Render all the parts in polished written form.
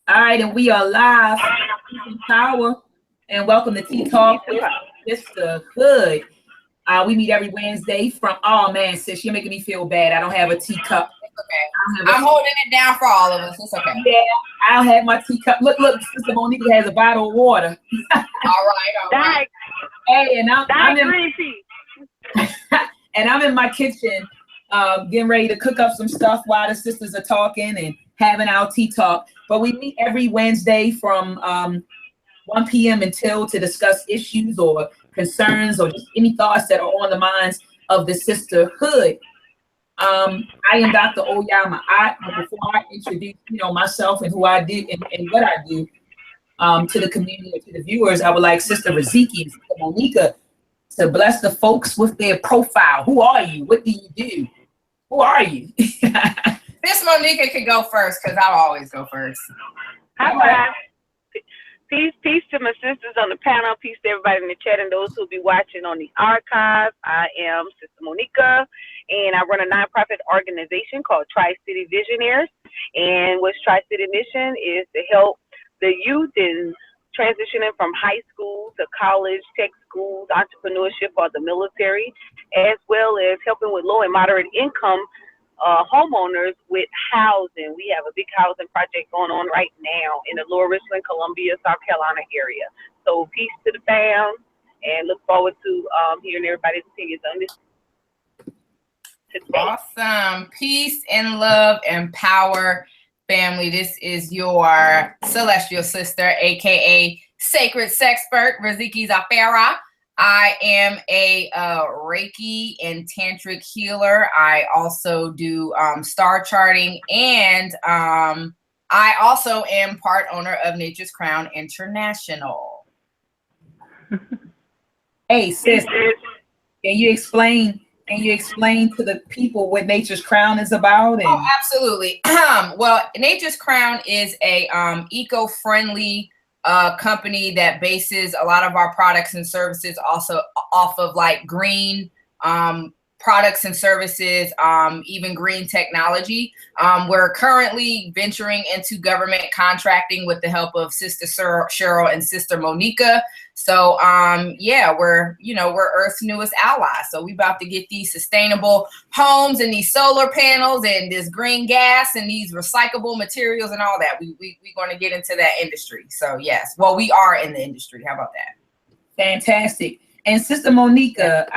All right, and we are live in Power, and welcome to Tea Talk with Sisterhood. We meet every Wednesday from, oh man, sis, you're making me feel bad. I don't have a teacup. It's okay. I'm holding it down for all of us. It's okay. Yeah, I'll have my teacup. Look, Sister Monica has a bottle of water. All right. Hey, and I'm in my kitchen, getting ready to cook up some stuff while the sisters are talking and having our tea talk. But we meet every Wednesday from 1 p.m. until to discuss issues or concerns or just any thoughts that are on the minds of the sisterhood. I am Dr. Oyama. But before I introduce, myself and who I do and what I do to the community, to the viewers, I would like Sister Riziki and Sister Monica to bless the folks with their profile. Who are you? What do you do? Who are you? Miss Monica could go first because I'll always go first. Hi, guys. Peace to my sisters on the panel. Peace to everybody in the chat and those who'll be watching on the archive. I am Sister Monica, and I run a nonprofit organization called Tri-City Visionaries. And what's Tri-City Mission is to help the youth in transitioning from high school to college, tech schools, entrepreneurship, or the military, as well as helping with low and moderate income homeowners with housing. We have a big housing project going on right now in the Lower Richland, Columbia, South Carolina area. So peace to the fam, and look forward to hearing everybody's opinions on this today. Awesome. Peace and love and power, family. This is your celestial sister, aka sacred sexpert, Riziki Zafera. I am a Reiki and Tantric healer. I also do star charting, and I also am part owner of Nature's Crown International. Hey, sis, can you explain to the people what Nature's Crown is about? Oh, absolutely. Well, Nature's Crown is a eco-friendly company that bases a lot of our products and services also off of like green products and services, even green technology. We're currently venturing into government contracting with the help of Sister Cheryl and Sister Monica. So yeah, we're Earth's newest ally. So we about to get these sustainable homes and these solar panels and this green gas and these recyclable materials and all that. We're going to get into that industry. So yes, well, we are in the industry. How about that? Fantastic. And Sister Monica,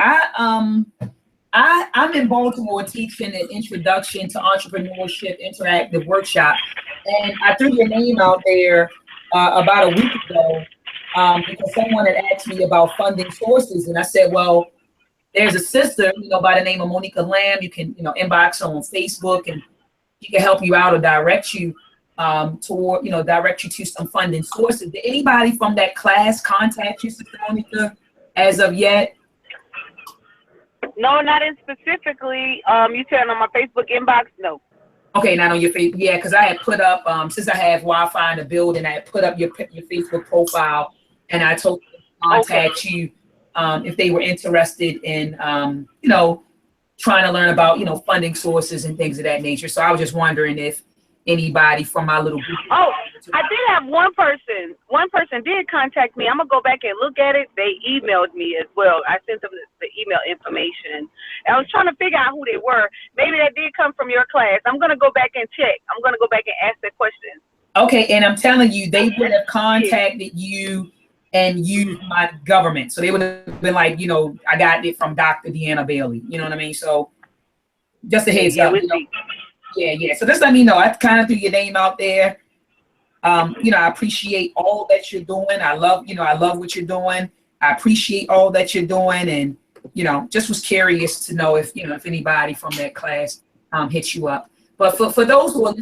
I'm in Baltimore teaching an introduction to entrepreneurship interactive workshop, and I threw your name out there about a week ago because someone had asked me about funding sources, and I said, well, there's a sister, by the name of Monica Lamb. You can, inbox her on Facebook, and she can help you out or direct you direct you to some funding sources. Did anybody from that class contact you, Sister Monica, as of yet? No, not in specifically. You said on my Facebook inbox? No. Okay, not on your Facebook. Yeah, because I had put up, since I have Wi-Fi in the building, I had put up your Facebook profile, and I told them to contact you if they were interested in, trying to learn about, funding sources and things of that nature. So I was just wondering if anybody from my little group. Oh, I did have one person. One person did contact me. I'm going to go back and look at it. They emailed me as well. I sent them the email information. I was trying to figure out who they were.Maybe that did come from your class. I'm going to go back and check. I'm going to go back and ask that question. Okay, and I'm telling you, they would have contacted you and used my government. So they would have been like, I got it from Dr. Deanna Bailey. You know what I mean? So just a heads up. Yeah. So just let me know. I kind of threw your name out there. I appreciate all that you're doing. I love what you're doing. I appreciate all that you're doing, and just was curious to know if anybody from that class hit you up. But for those who are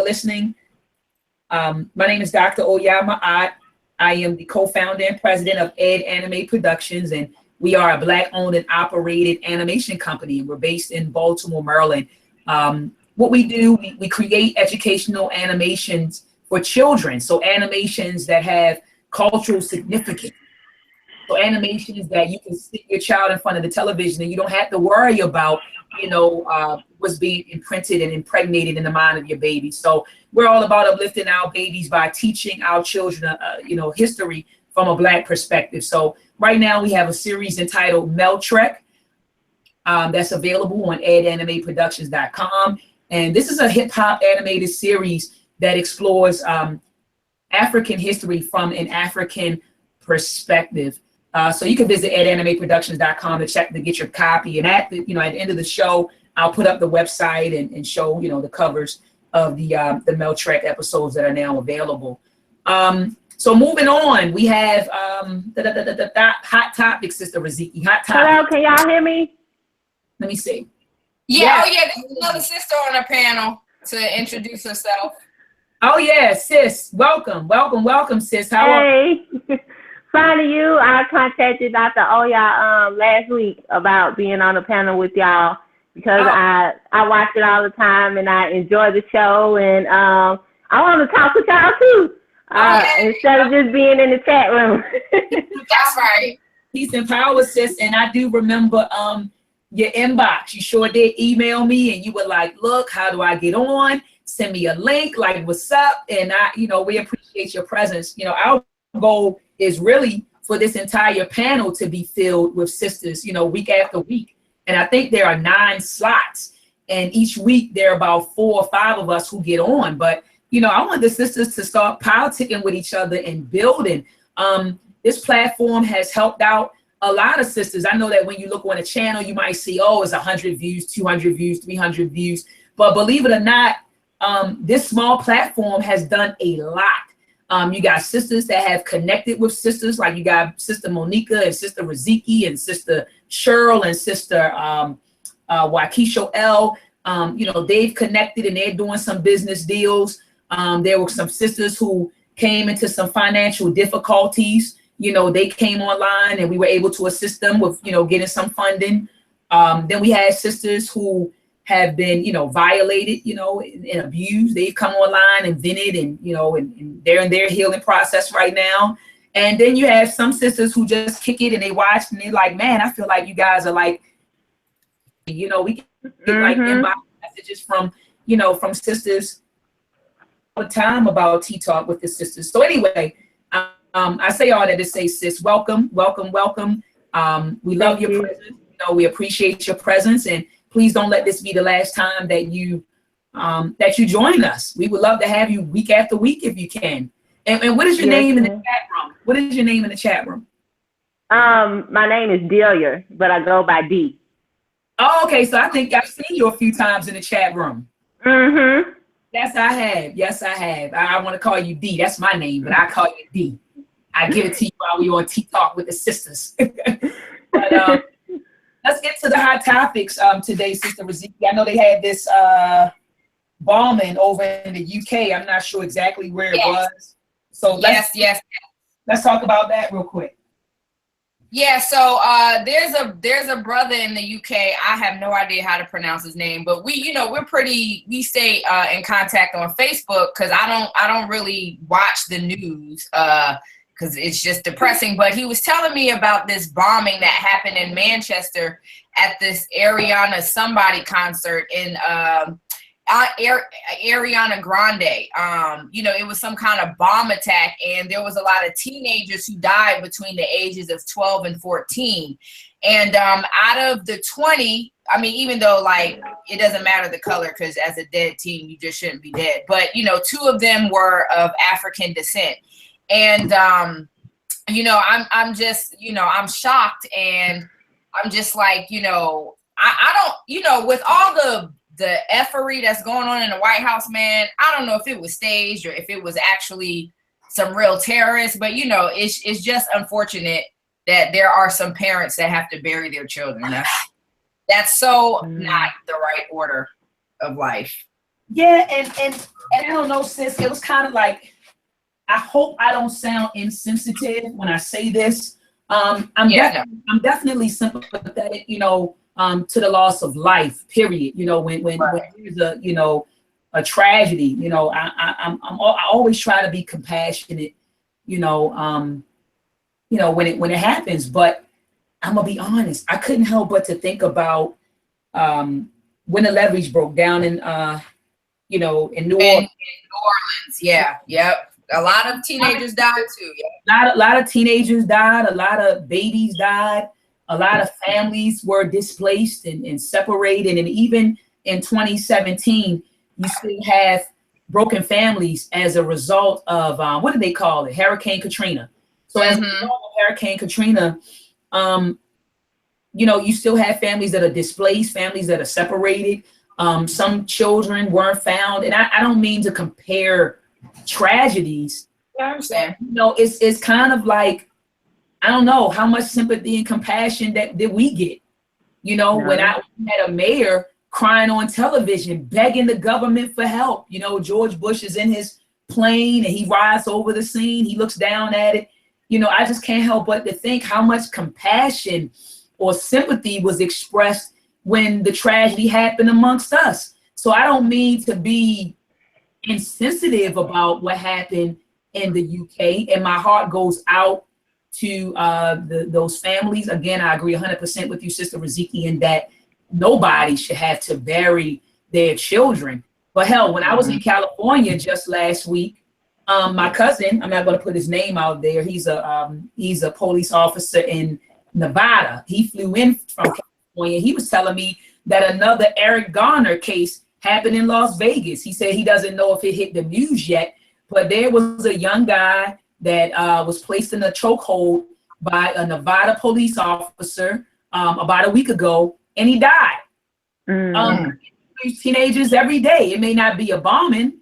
listening, my name is Dr. Oyama. I am the co-founder and president of Ed Anime Productions, and we are a Black-owned and operated animation company. We're based in Baltimore, Maryland. What we do, we create educational animations for children. So animations that have cultural significance. So animations that you can stick your child in front of the television and you don't have to worry about was being imprinted and impregnated in the mind of your baby. So we're all about uplifting our babies by teaching our children, history from a Black perspective. So right now we have a series entitled Meltrek that's available on adanimeproductions.com. And this is a hip hop animated series that explores African history from an African perspective. So you can visit adanimeproductions.com to get your copy. And at the end of the show, I'll put up the website and show, the covers of the Meltrek episodes that are now available. So moving on, we have the hot topic, Sister Riziki. Hot topic. Hello, can y'all hear me? Let me see. Yeah, there's another sister on the panel to introduce herself. Oh yeah, sis. Welcome, sis. How are you? Fine to you. I contacted Dr. Oya last week about being on the panel with y'all because I watch it all the time and I enjoy the show, and I want to talk with y'all too. Instead of just being in the chat room. That's right. Peace and power, sis. And I do remember your inbox. You sure did email me and you were like, look, how do I get on? Send me a link, like, what's up? And we appreciate your presence. Our goal is really for this entire panel to be filled with sisters, week after week. And I think there are 9 slots. And each week there are about 4 or 5 of us who get on. But I want the sisters to start politicking with each other and building. This platform has helped out a lot of sisters. I know that when you look on a channel, you might see, it's 100 views, 200 views, 300 views. But believe it or not, this small platform has done a lot. You got sisters that have connected with sisters, like you got Sister Monica and Sister Riziki and Sister Cheryl and Sister Waukesha L. They've connected and they're doing some business deals. There were some sisters who came into some financial difficulties. They came online and we were able to assist them with, getting some funding. Then we had sisters who have been, violated, and abused. They've come online and vented and, and they're in their healing process right now. And then you have some sisters who just kick it and they watch and they're like, man, I feel like you guys are like, we get like inbox messages from, from sisters all the time about Tea Talk with the sisters. So anyway, I say all that to say, sis, welcome. We love your presence. We appreciate your presence, and please don't let this be the last time that you join us. We would love to have you week after week if you can. And what is your name in the chat room? What is your name in the chat room? My name is Delia, but I go by D. Oh, okay. So I think I've seen you a few times in the chat room. Mm-hmm. Yes, I have. I want to call you D. That's my name, but I call you D. I give it to you while we're on Tea Talk with the sisters. But let's get to the hot topics today, Sister Riziki. I know they had this bombing over in the UK. I'm not sure exactly where it was. So let's talk about that real quick. Yeah, so there's a brother in the UK. I have no idea how to pronounce his name, but we stay in contact on Facebook because I don't really watch the news because it's just depressing. But he was telling me about this bombing that happened in Manchester at this Ariana Somebody concert in Ariana Grande. It was some kind of bomb attack, and there was a lot of teenagers who died between the ages of 12 and 14. And out of the 20, even though it doesn't matter the color, because as a dead teen, you just shouldn't be dead. But 2 of them were of African descent. And I'm just, I'm shocked, and I'm just like, I don't, with all the effery that's going on in the White House, man, I don't know if it was staged or if it was actually some real terrorists, but it's just unfortunate that there are some parents that have to bury their children. That's so not the right order of life. Yeah, and I don't know, sis, it was kind of like, I hope I don't sound insensitive when I say this. I'm definitely sympathetic, to the loss of life, period. When there's a tragedy, I always try to be compassionate, when it happens. But I'm gonna be honest, I couldn't help but to think about when the levees broke down in, you know, in New In Orleans. New Orleans, yeah, yep. A lot of teenagers died too. Yeah. A lot of teenagers died. A lot of babies died. A lot of families were displaced and separated. And even in 2017, you still have broken families as a result of what do they call it? Hurricane Katrina. So as a result of Hurricane Katrina, you know, you still have families that are displaced, families that are separated. Some children weren't found. And I don't mean to compare tragedies. I understand. You know, it's kind of like, I don't know how much sympathy and compassion that we get. You know, when I had a mayor crying on television, begging the government for help. You know, George Bush is in his plane and he rides over the scene. He looks down at it. You know, I just can't help but to think how much compassion or sympathy was expressed when the tragedy happened amongst us. So I don't mean to be insensitive about what happened in the UK, and my heart goes out to those families. Again, I agree 100% with you, Sister Riziki, in that nobody should have to bury their children. But hell, when I was in California just last week, my cousin, I'm not going to put his name out there, he's a police officer in Nevada. He flew in from California. He was telling me that another Eric Garner case happened in Las Vegas. He said he doesn't know if it hit the news yet, but there was a young guy that was placed in a chokehold by a Nevada police officer about a week ago, and he died. Teenagers every day. It may not be a bombing,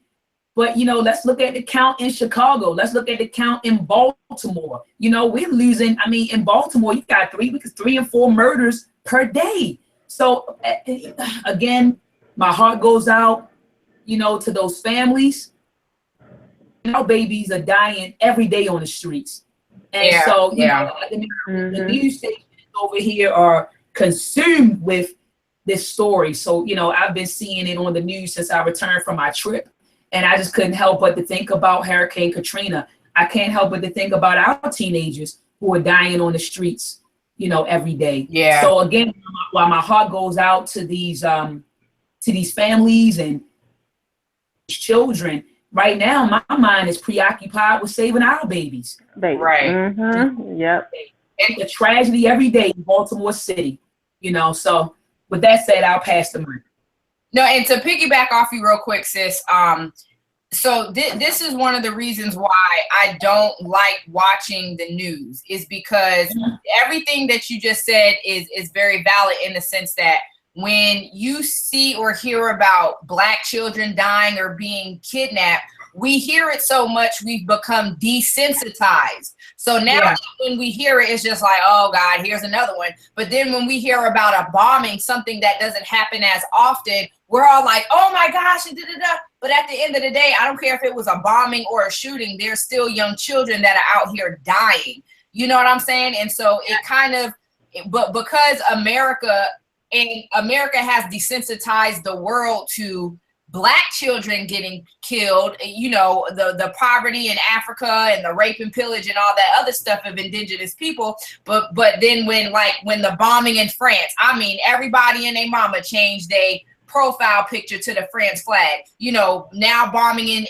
but you know, let's look at the count in Chicago. Let's look at the count in Baltimore. You know, we're losing. I mean, in Baltimore, you got 3 and 4 murders per day. So again, my heart goes out, you know, to those families. Our babies are dying every day on the streets. And so, you know, the news stations over here are consumed with this story. So, you know, I've been seeing it on the news since I returned from my trip. And I just couldn't help but to think about Hurricane Katrina. I can't help but to think about our teenagers who are dying on the streets, you know, every day. Yeah. So again, while my heart goes out to these families and children, right now my mind is preoccupied with saving our babies. Right. Yep. And the tragedy every day in Baltimore City, you know. So with that said, I'll pass the mic. No, and to piggyback off you real quick, sis. So this is one of the reasons why I don't like watching the news, is because everything that you just said is very valid in the sense that when you see or hear about Black children dying or being kidnapped, we hear it so much we've become desensitized. So now when we hear it, it's just like, oh God, here's another one. But then when we hear about a bombing, something that doesn't happen as often, we're all like, oh my gosh, but at the end of the day, I don't care if it was a bombing or a shooting, there's still young children that are out here dying. You know what I'm saying? And so it kind of, but because America has desensitized the world to Black children getting killed, you know, the poverty in Africa and the rape and pillage and all that other stuff of indigenous people. But then when the bombing in France, I mean, everybody and their mama changed their profile picture to the France flag. You know, now bombing in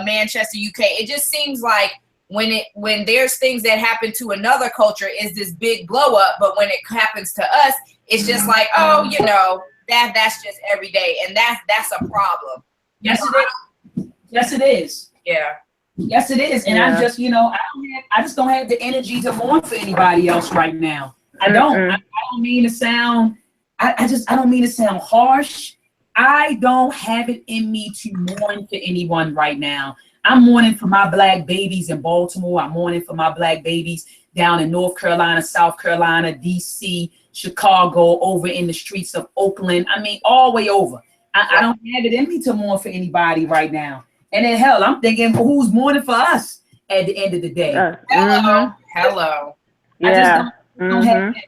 Manchester, UK. It just seems like when there's things that happen to another culture is this big blow up, but when it happens to us, it's just like, oh, you know, that's just every day, and that's a problem. Yes, it is. Yes, it is. Yeah. Yes, it is. And I'm just, you know, I just don't have the energy to mourn for anybody else right now. I don't. I don't mean to sound. I don't mean to sound harsh. I don't have it in me to mourn for anyone right now. I'm mourning for my Black babies in Baltimore. I'm mourning for my Black babies down in North Carolina, South Carolina, DC, Chicago, over in the streets of Oakland. I mean, all the way over. I don't have it in me to mourn for anybody right now. And then hell, I'm thinking, who's mourning for us at the end of the day? Hello. I just don't have it.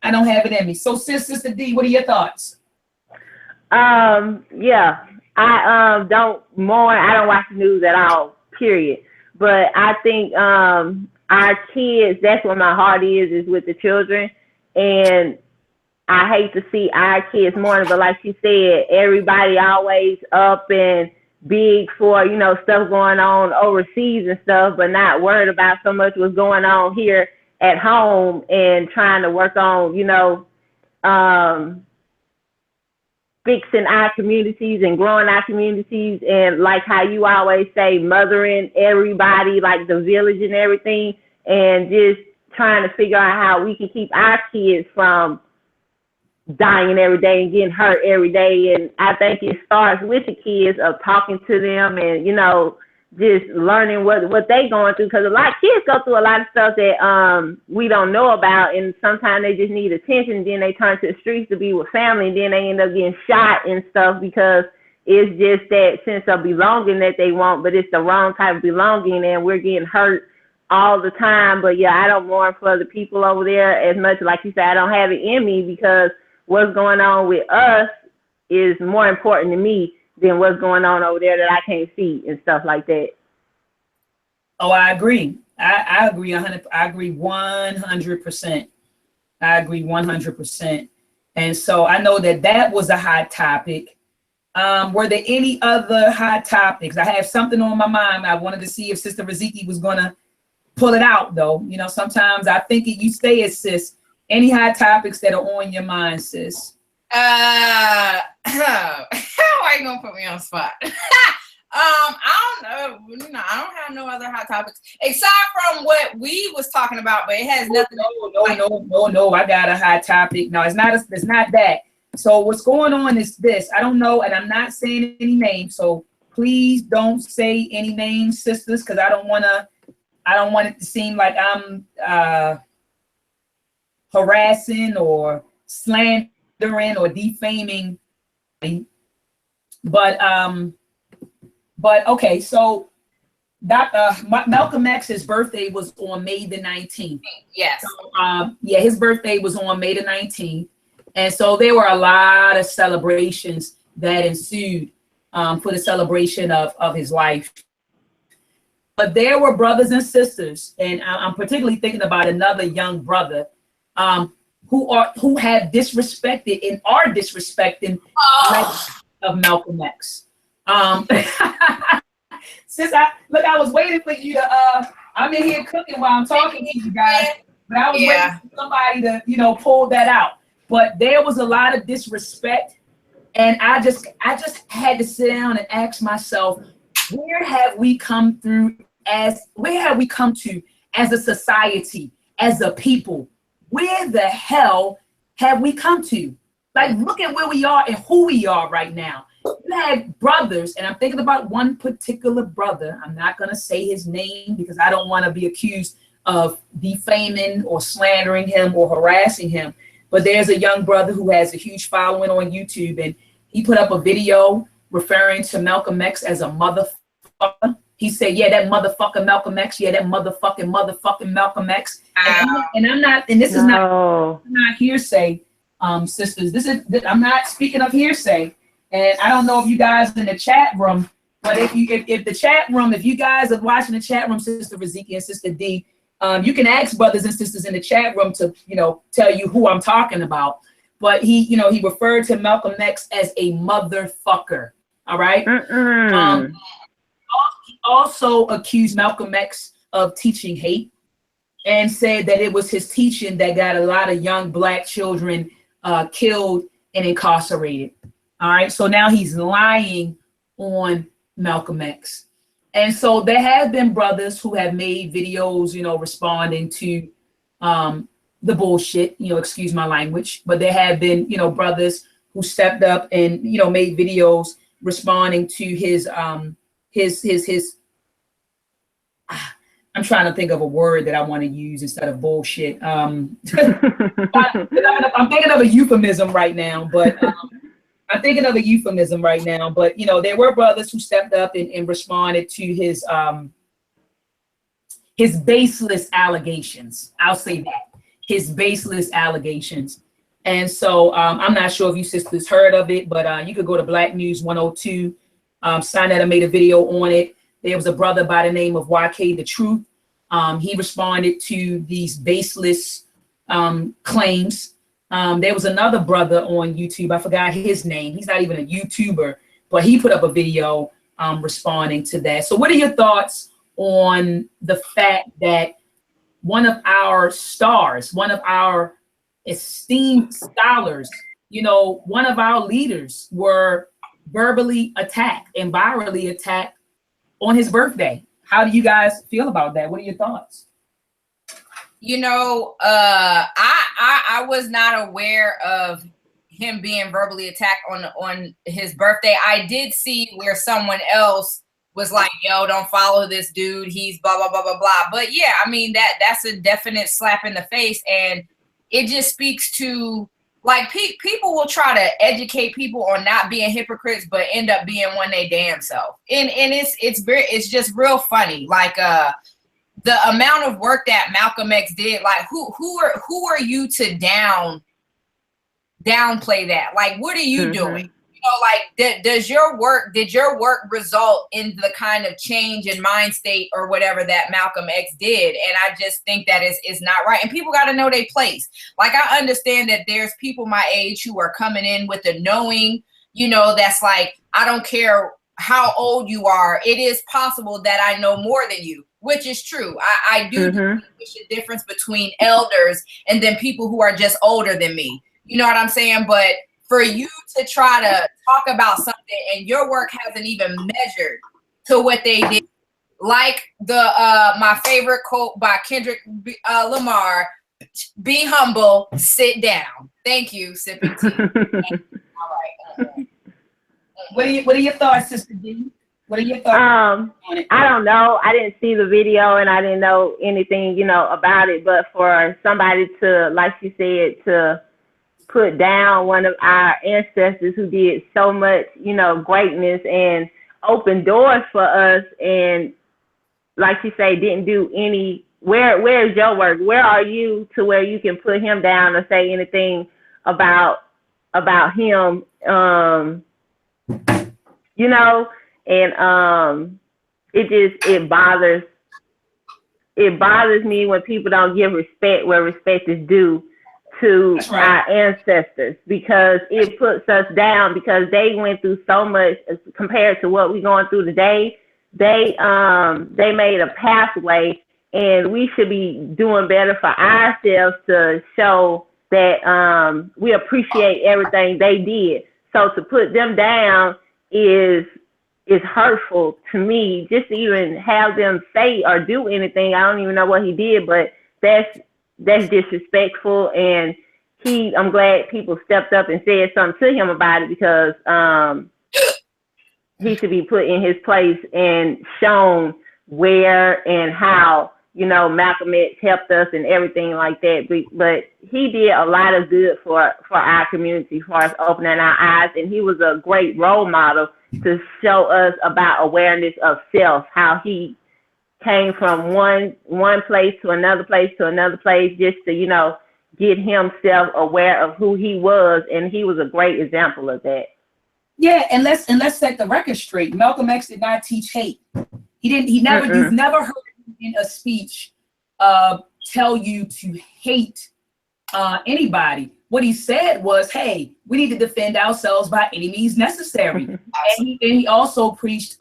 I don't have it in me. So, Sister D, what are your thoughts? Yeah, I don't mourn. I don't watch the news at all, period. But I think our kids, that's where my heart is with the children. And I hate to see our kids mourning, but like you said, everybody always up and big for, you know, stuff going on overseas and stuff, but not worried about so much what's going on here at home and trying to work on, you know, fixing our communities and growing our communities, and like how you always say, mothering everybody, like the village and everything, and just trying to figure out how we can keep our kids from dying every day and getting hurt every day. And I think it starts with the kids, of talking to them and, you know, just learning what they going through, because a lot of kids go through a lot of stuff that we don't know about, and sometimes they just need attention. Then they turn to the streets to be with family, and then they end up getting shot and stuff because it's just that sense of belonging that they want, but it's the wrong type of belonging, and we're getting hurt all the time. But yeah, I don't mourn for the people over there as much. Like you said, I don't have it in me, because what's going on with us is more important to me than what's going on over there that I can't see and stuff like that. Oh, I agree. I agree 100. I agree 100%. I agree 100%. And so I know that was a hot topic. Were there any other hot topics? I have something on my mind. I wanted to see if Sister Riziki was gonna pull it out, though. You know, sometimes I think you stay as sis. Any hot topics that are on your mind, sis? How are you gonna put me on the spot? I don't know. You know, I don't have no other hot topics aside from what we was talking about, but it has nothing. No. I got a hot topic. No, it's not that. So what's going on is this. I don't know, and I'm not saying any names. So please don't say any names, sisters, because I don't want it to seem like I'm harassing or slandering or defaming. But okay, so Malcolm X's birthday was on May the 19th. Yes. So, his birthday was on May the 19th. And so there were a lot of celebrations that ensued for the celebration of his life. But there were brothers and sisters, and I'm particularly thinking about another young brother who have disrespected and are disrespecting of Malcolm X. Since I was waiting for you to I'm in here cooking while I'm talking to you guys, but I was waiting for somebody to, you know, pull that out. But there was a lot of disrespect, and I just had to sit down and ask myself, where have we come to as a society, as a people? Where the hell have we come to? Like, look at where we are and who we are right now. You have brothers, and I'm thinking about one particular brother. I'm not going to say his name because I don't want to be accused of defaming or slandering him or harassing him. But there's a young brother who has a huge following on YouTube, and he put up a video referring to Malcolm X as a motherfucker. He said, yeah, that motherfucker Malcolm X. Yeah, that motherfucking Malcolm X. And I'm not, and this is not hearsay, sisters. I'm not speaking of hearsay. And I don't know if you guys in the chat room, but if you guys are watching the chat room, Sister Riziki and Sister D, you can ask brothers and sisters in the chat room to, you know, tell you who I'm talking about. But he referred to Malcolm X as a motherfucker. All right. He also accused Malcolm X of teaching hate and said that it was his teaching that got a lot of young Black children killed and incarcerated. All right, so now he's lying on Malcolm X. And so there have been brothers who have made videos, you know, responding to the bullshit, you know, excuse my language, but there have been, you know, brothers who stepped up and, you know, made videos responding to his I'm trying to think of a word that I want to use instead of bullshit. I'm thinking of a euphemism right now, but you know, there were brothers who stepped up and responded to his baseless allegations. I'll say that, his baseless allegations. And so I'm not sure if you sisters heard of it, but you could go to Black News 102. Sinetta made a video on it. There was a brother by the name of YK The Truth. He responded to these baseless claims There was another brother on YouTube. I forgot his name. He's not even a YouTuber, but he put up a video responding to that. So what are your thoughts on the fact that one of our stars, one of our esteemed scholars, you know, one of our leaders were verbally attacked and virally attacked on his birthday? How do you guys feel about that? What are your thoughts? You know, I was not aware of him being verbally attacked on his birthday. I did see where someone else was like, yo, don't follow this dude, he's blah blah blah blah blah. But yeah, I mean, that's a definite slap in the face, and it just speaks to, like, people will try to educate people on not being hypocrites, but end up being one they damn self. And it's just real funny. Like the amount of work that Malcolm X did, like who are you to downplay that? Like, what are you doing? You know, like, did your work result in the kind of change in mind state or whatever that Malcolm X did? And I just think that is not right. And people got to know their place. Like, I understand that there's people my age who are coming in with a knowing, you know, that's like, I don't care how old you are. It is possible that I know more than you, which is true. I do distinguish a difference between elders and then people who are just older than me. You know what I'm saying? But for you to try to talk about something and your work hasn't even measured to what they did, like the my favorite quote by Kendrick Lamar, "Be humble, sit down." Thank you, sipping tea. All right. What are your thoughts, Sister D? What are your thoughts on it? I don't know. I didn't see the video and I didn't know anything, you know, about it. But for somebody to, like you said, to put down one of our ancestors who did so much, you know, greatness and opened doors for us, and like you say, didn't do any. Where's your work? Where are you to where you can put him down or say anything about him? You know, and it bothers me when people don't give respect where respect is due to our ancestors, because it puts us down, because they went through so much compared to what we're going through today. They made a pathway, and we should be doing better for ourselves to show that we appreciate everything they did. So to put them down is hurtful to me. Just to even have them say or do anything, I don't even know what he did, but that's disrespectful. And I'm glad people stepped up and said something to him about it, because he should be put in his place and shown where and how, you know, Malcolm X helped us and everything like that. But he did a lot of good for our community, for us opening our eyes, and he was a great role model to show us about awareness of self, how he came from one place to another place just to, you know, get himself aware of who he was, and he was a great example of that. Yeah, and let's set the record straight. Malcolm X did not teach hate. You've never heard him in a speech tell you to hate anybody. What he said was, hey, we need to defend ourselves by any means necessary. And he also preached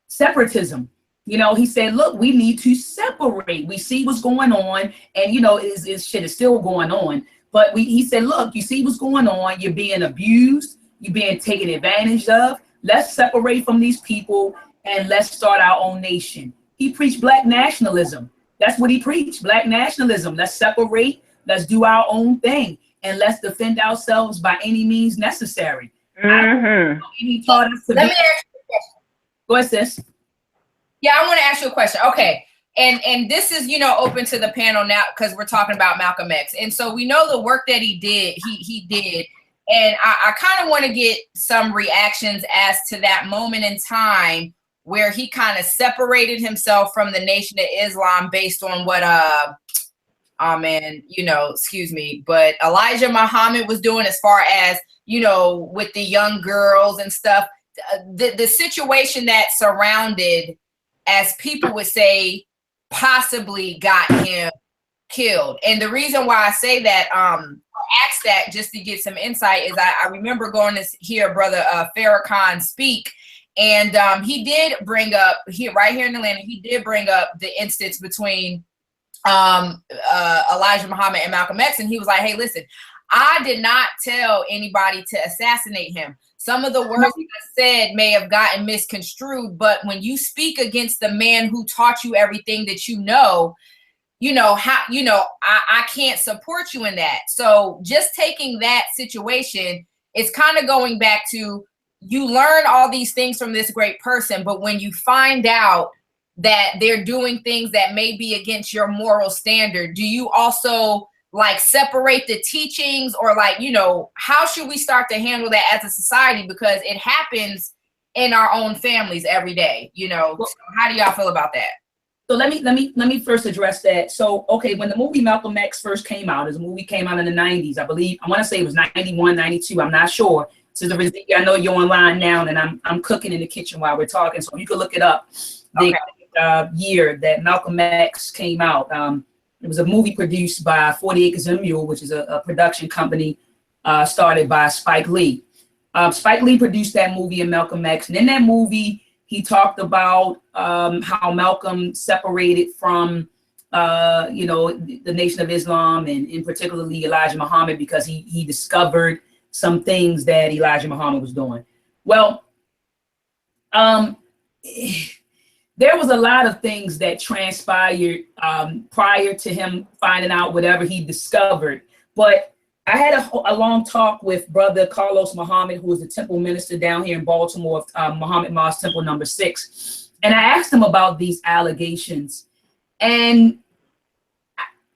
separatism. You know, he said, look, we need to separate. We see what's going on, and, you know, shit is still going on. But he said, look, you see what's going on. You're being abused. You're being taken advantage of. Let's separate from these people, and let's start our own nation. He preached Black nationalism. That's what he preached, Black nationalism. Let's separate. Let's do our own thing, and let's defend ourselves by any means necessary. I don't know any thought us to Let me ask you a question. Go ahead, sis. Yeah, I want to ask you a question. Okay. And this is, you know, open to the panel now, because we're talking about Malcolm X. And so we know the work that he did, he did. And I kind of want to get some reactions as to that moment in time where he kind of separated himself from the Nation of Islam based on what, but Elijah Muhammad was doing, as far as, you know, with the young girls and stuff. The situation that surrounded, as people would say, possibly got him killed. And the reason why I say that, asked that just to get some insight is I remember going to hear Brother Farrakhan speak, and he did bring up right here in Atlanta. He did bring up the instance between Elijah Muhammad and Malcolm X, and he was like, "Hey, listen, I did not tell anybody to assassinate him. Some of the words I said may have gotten misconstrued, but when you speak against the man who taught you everything that you know how, I can't support you in that." So just taking that situation, it's kind of going back to, you learn all these things from this great person, but when you find out that they're doing things that may be against your moral standard, do you also like separate the teachings, or like, how should we start to handle that as a society? Because it happens in our own families every day, So how do y'all feel about that? So let me first address that. So, okay, when the movie Malcolm X first came out, the movie came out in the 90s, I believe. I want to say it was 91, 92. I'm not sure. So I know you're online now, and I'm cooking in the kitchen while we're talking, so you can look it up. The year that Malcolm X came out. It was a movie produced by 40 Acres and a Mule, which is a production company started by Spike Lee. Spike Lee produced that movie in Malcolm X, and in that movie, he talked about how Malcolm separated from, the Nation of Islam, and particularly Elijah Muhammad, because he discovered some things that Elijah Muhammad was doing. Well, there was a lot of things that transpired prior to him finding out whatever he discovered. But I had a long talk with Brother Carlos Muhammad, who is the temple minister down here in Baltimore, Muhammad Mosque Temple number 6. And I asked him about these allegations. And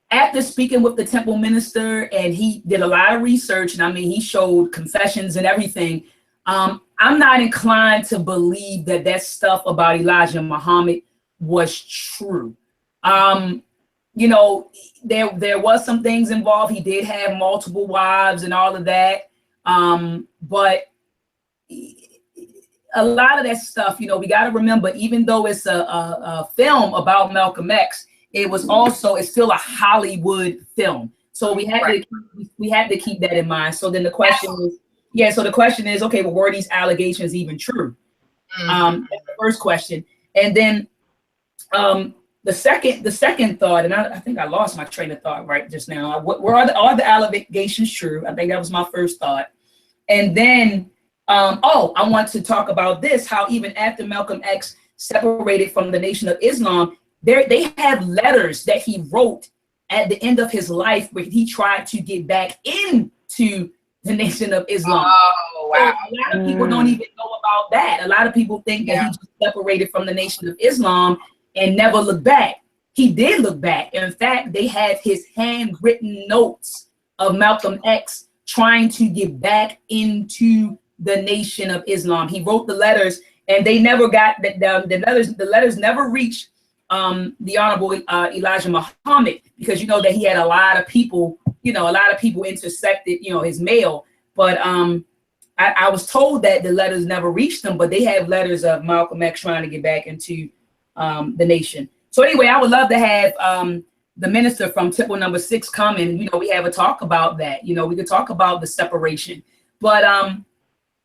after speaking with the temple minister, and he did a lot of research, and I mean, he showed confessions and everything, I'm not inclined to believe that stuff about Elijah Muhammad was true. There was some things involved. He did have multiple wives and all of that. But a lot of that stuff, we got to remember, even though it's a film about Malcolm X, it's still a Hollywood film. So we had to keep that in mind. So then the question is, okay, well, were these allegations even true? That's the first question. And then the second thought, and I think I lost my train of thought right just now. Are the allegations true? I think that was my first thought. And then, I want to talk about this, how even after Malcolm X separated from the Nation of Islam, they have letters that he wrote at the end of his life where he tried to get back into the Nation of Islam. Oh, wow. So a lot of people don't even know about that. A lot of people think that he just separated from the Nation of Islam and never looked back. He did look back. In fact, they have his handwritten notes of Malcolm X trying to get back into the Nation of Islam. He wrote the letters, and they never got the letters never reached the Honorable Elijah Muhammad, because that he had a lot of people intersected, his mail. But I was told that the letters never reached them, but they have letters of Malcolm X trying to get back into the nation. So anyway, I would love to have the minister from Temple number 6 come and, we have a talk about that. We could talk about the separation. But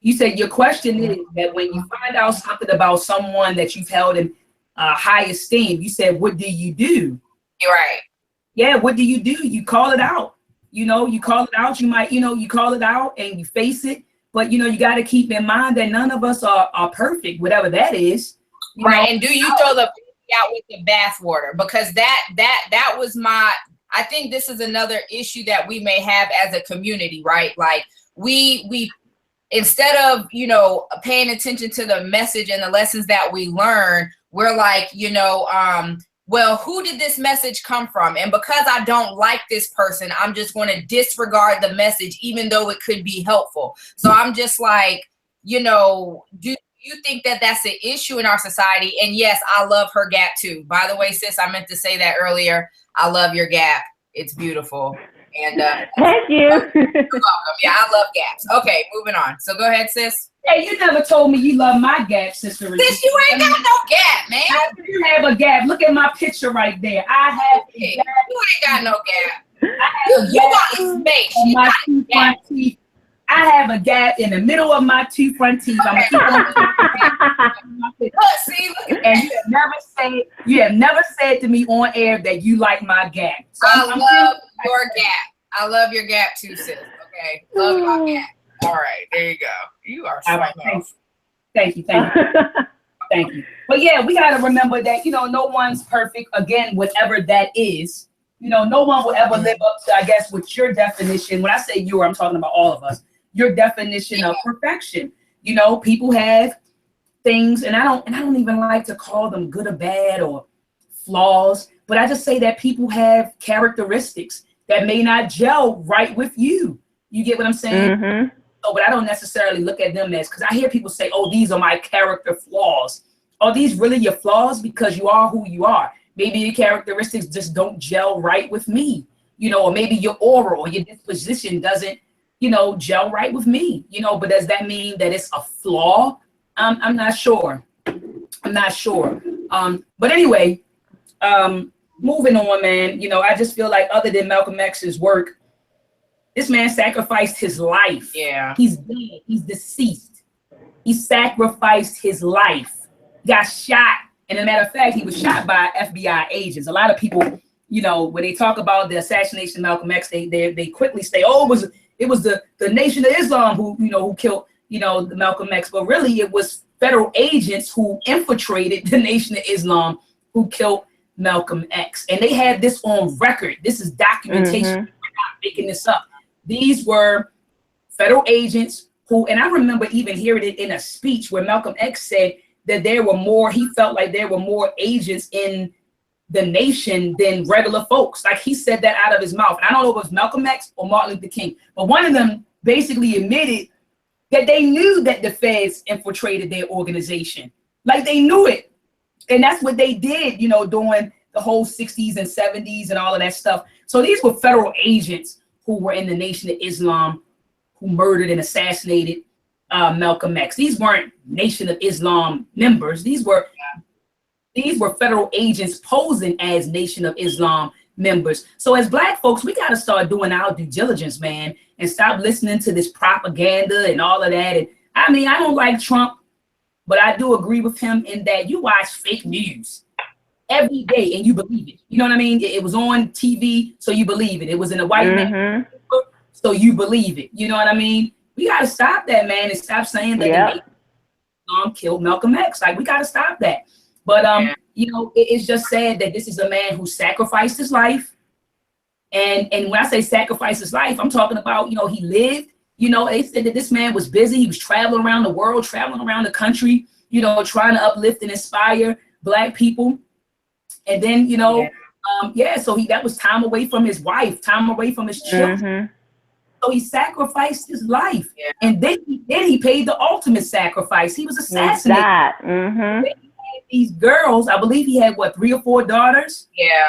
you said your question is that when you find out something about someone that you've held in high esteem, you said, what do you do? You're right. Yeah, what do? You call it out. You call it out. You might, you call it out and you face it. But, you got to keep in mind that none of us are perfect, whatever that is. Right. And do you throw the baby out with the bathwater? Because that was I think this is another issue that we may have as a community, right? Like we instead of, paying attention to the message and the lessons that we learn, we're like, well, who did this message come from? And because I don't like this person, I'm just going to disregard the message, even though it could be helpful. So I'm just like, do you think that that's an issue in our society? And yes, I love her gap too. By the way, sis, I meant to say that earlier. I love your gap. It's beautiful. And thank you. You're welcome. Yeah, I love gaps. Okay, moving on. So go ahead, sis. Hey, you never told me you love my gap, sister. Sis, you ain't got no gap, man. I do have a gap. Look at my picture right there. I have a gap. You ain't got no gap. You got space. On my two front teeth. I have a gap in the middle of my two front teeth. I'm gonna keep on. See, And you have never said to me on air that you like my gap. So I love your gap. I love your gap too, sis. Okay, love my gap. All right, there you go. You are so nice. Thank you. Thank you. But yeah, we got to remember that, no one's perfect. Again, whatever that is, no one will ever live up to, I guess, what your definition, when I say you, I'm talking about all of us, your definition of perfection. People have things, and I don't even like to call them good or bad or flaws, but I just say that people have characteristics that may not gel right with you. You get what I'm saying? Mm-hmm. Oh, but I don't necessarily look at them as, because I hear people say, oh, these are my character flaws. Are these really your flaws? Because you are who you are. Maybe your characteristics just don't gel right with me, or maybe your aura or your disposition doesn't, gel right with me, but does that mean that it's a flaw? I'm not sure. But anyway, moving on, man, I just feel like other than Malcolm X's work, this man sacrificed his life. Yeah. He's dead. He's deceased. He sacrificed his life. Got shot. And as a matter of fact, he was shot by FBI agents. A lot of people, when they talk about the assassination of Malcolm X, they quickly say, oh, it was the Nation of Islam who killed, the Malcolm X. But really, it was federal agents who infiltrated the Nation of Islam who killed Malcolm X. And they had this on record. This is documentation. Mm-hmm. I'm not making this up. These were federal agents who, and I remember even hearing it in a speech where Malcolm X said that he felt like there were more agents in the nation than regular folks. Like he said that out of his mouth. And I don't know if it was Malcolm X or Martin Luther King, but one of them basically admitted that they knew that the feds infiltrated their organization. Like they knew it. And that's what they did, during the whole 60s and 70s and all of that stuff. So these were federal agents who were in the Nation of Islam, who murdered and assassinated Malcolm X. These weren't Nation of Islam members. These were federal agents posing as Nation of Islam members. So as Black folks, we got to start doing our due diligence, man, and stop listening to this propaganda and all of that. And I mean, I don't like Trump, but I do agree with him in that you watch fake news every day and you believe it. You know what I mean? It was on TV, so you believe it. It was in a white man, so you believe it. You know what I mean? We got to stop that, man, and stop saying that they killed Malcolm X. Like, we got to stop that. But, it's just sad that this is a man who sacrificed his life. And when I say sacrifice his life, I'm talking about, he lived. They said that this man was busy. He was traveling around the world, traveling around the country, trying to uplift and inspire Black people. And then, so that was time away from his wife, time away from his children. Mm-hmm. So he sacrificed his life. Yeah. And then he paid the ultimate sacrifice. He was assassinated. Mm-hmm. These girls, I believe he had 3 or 4 daughters. Yeah.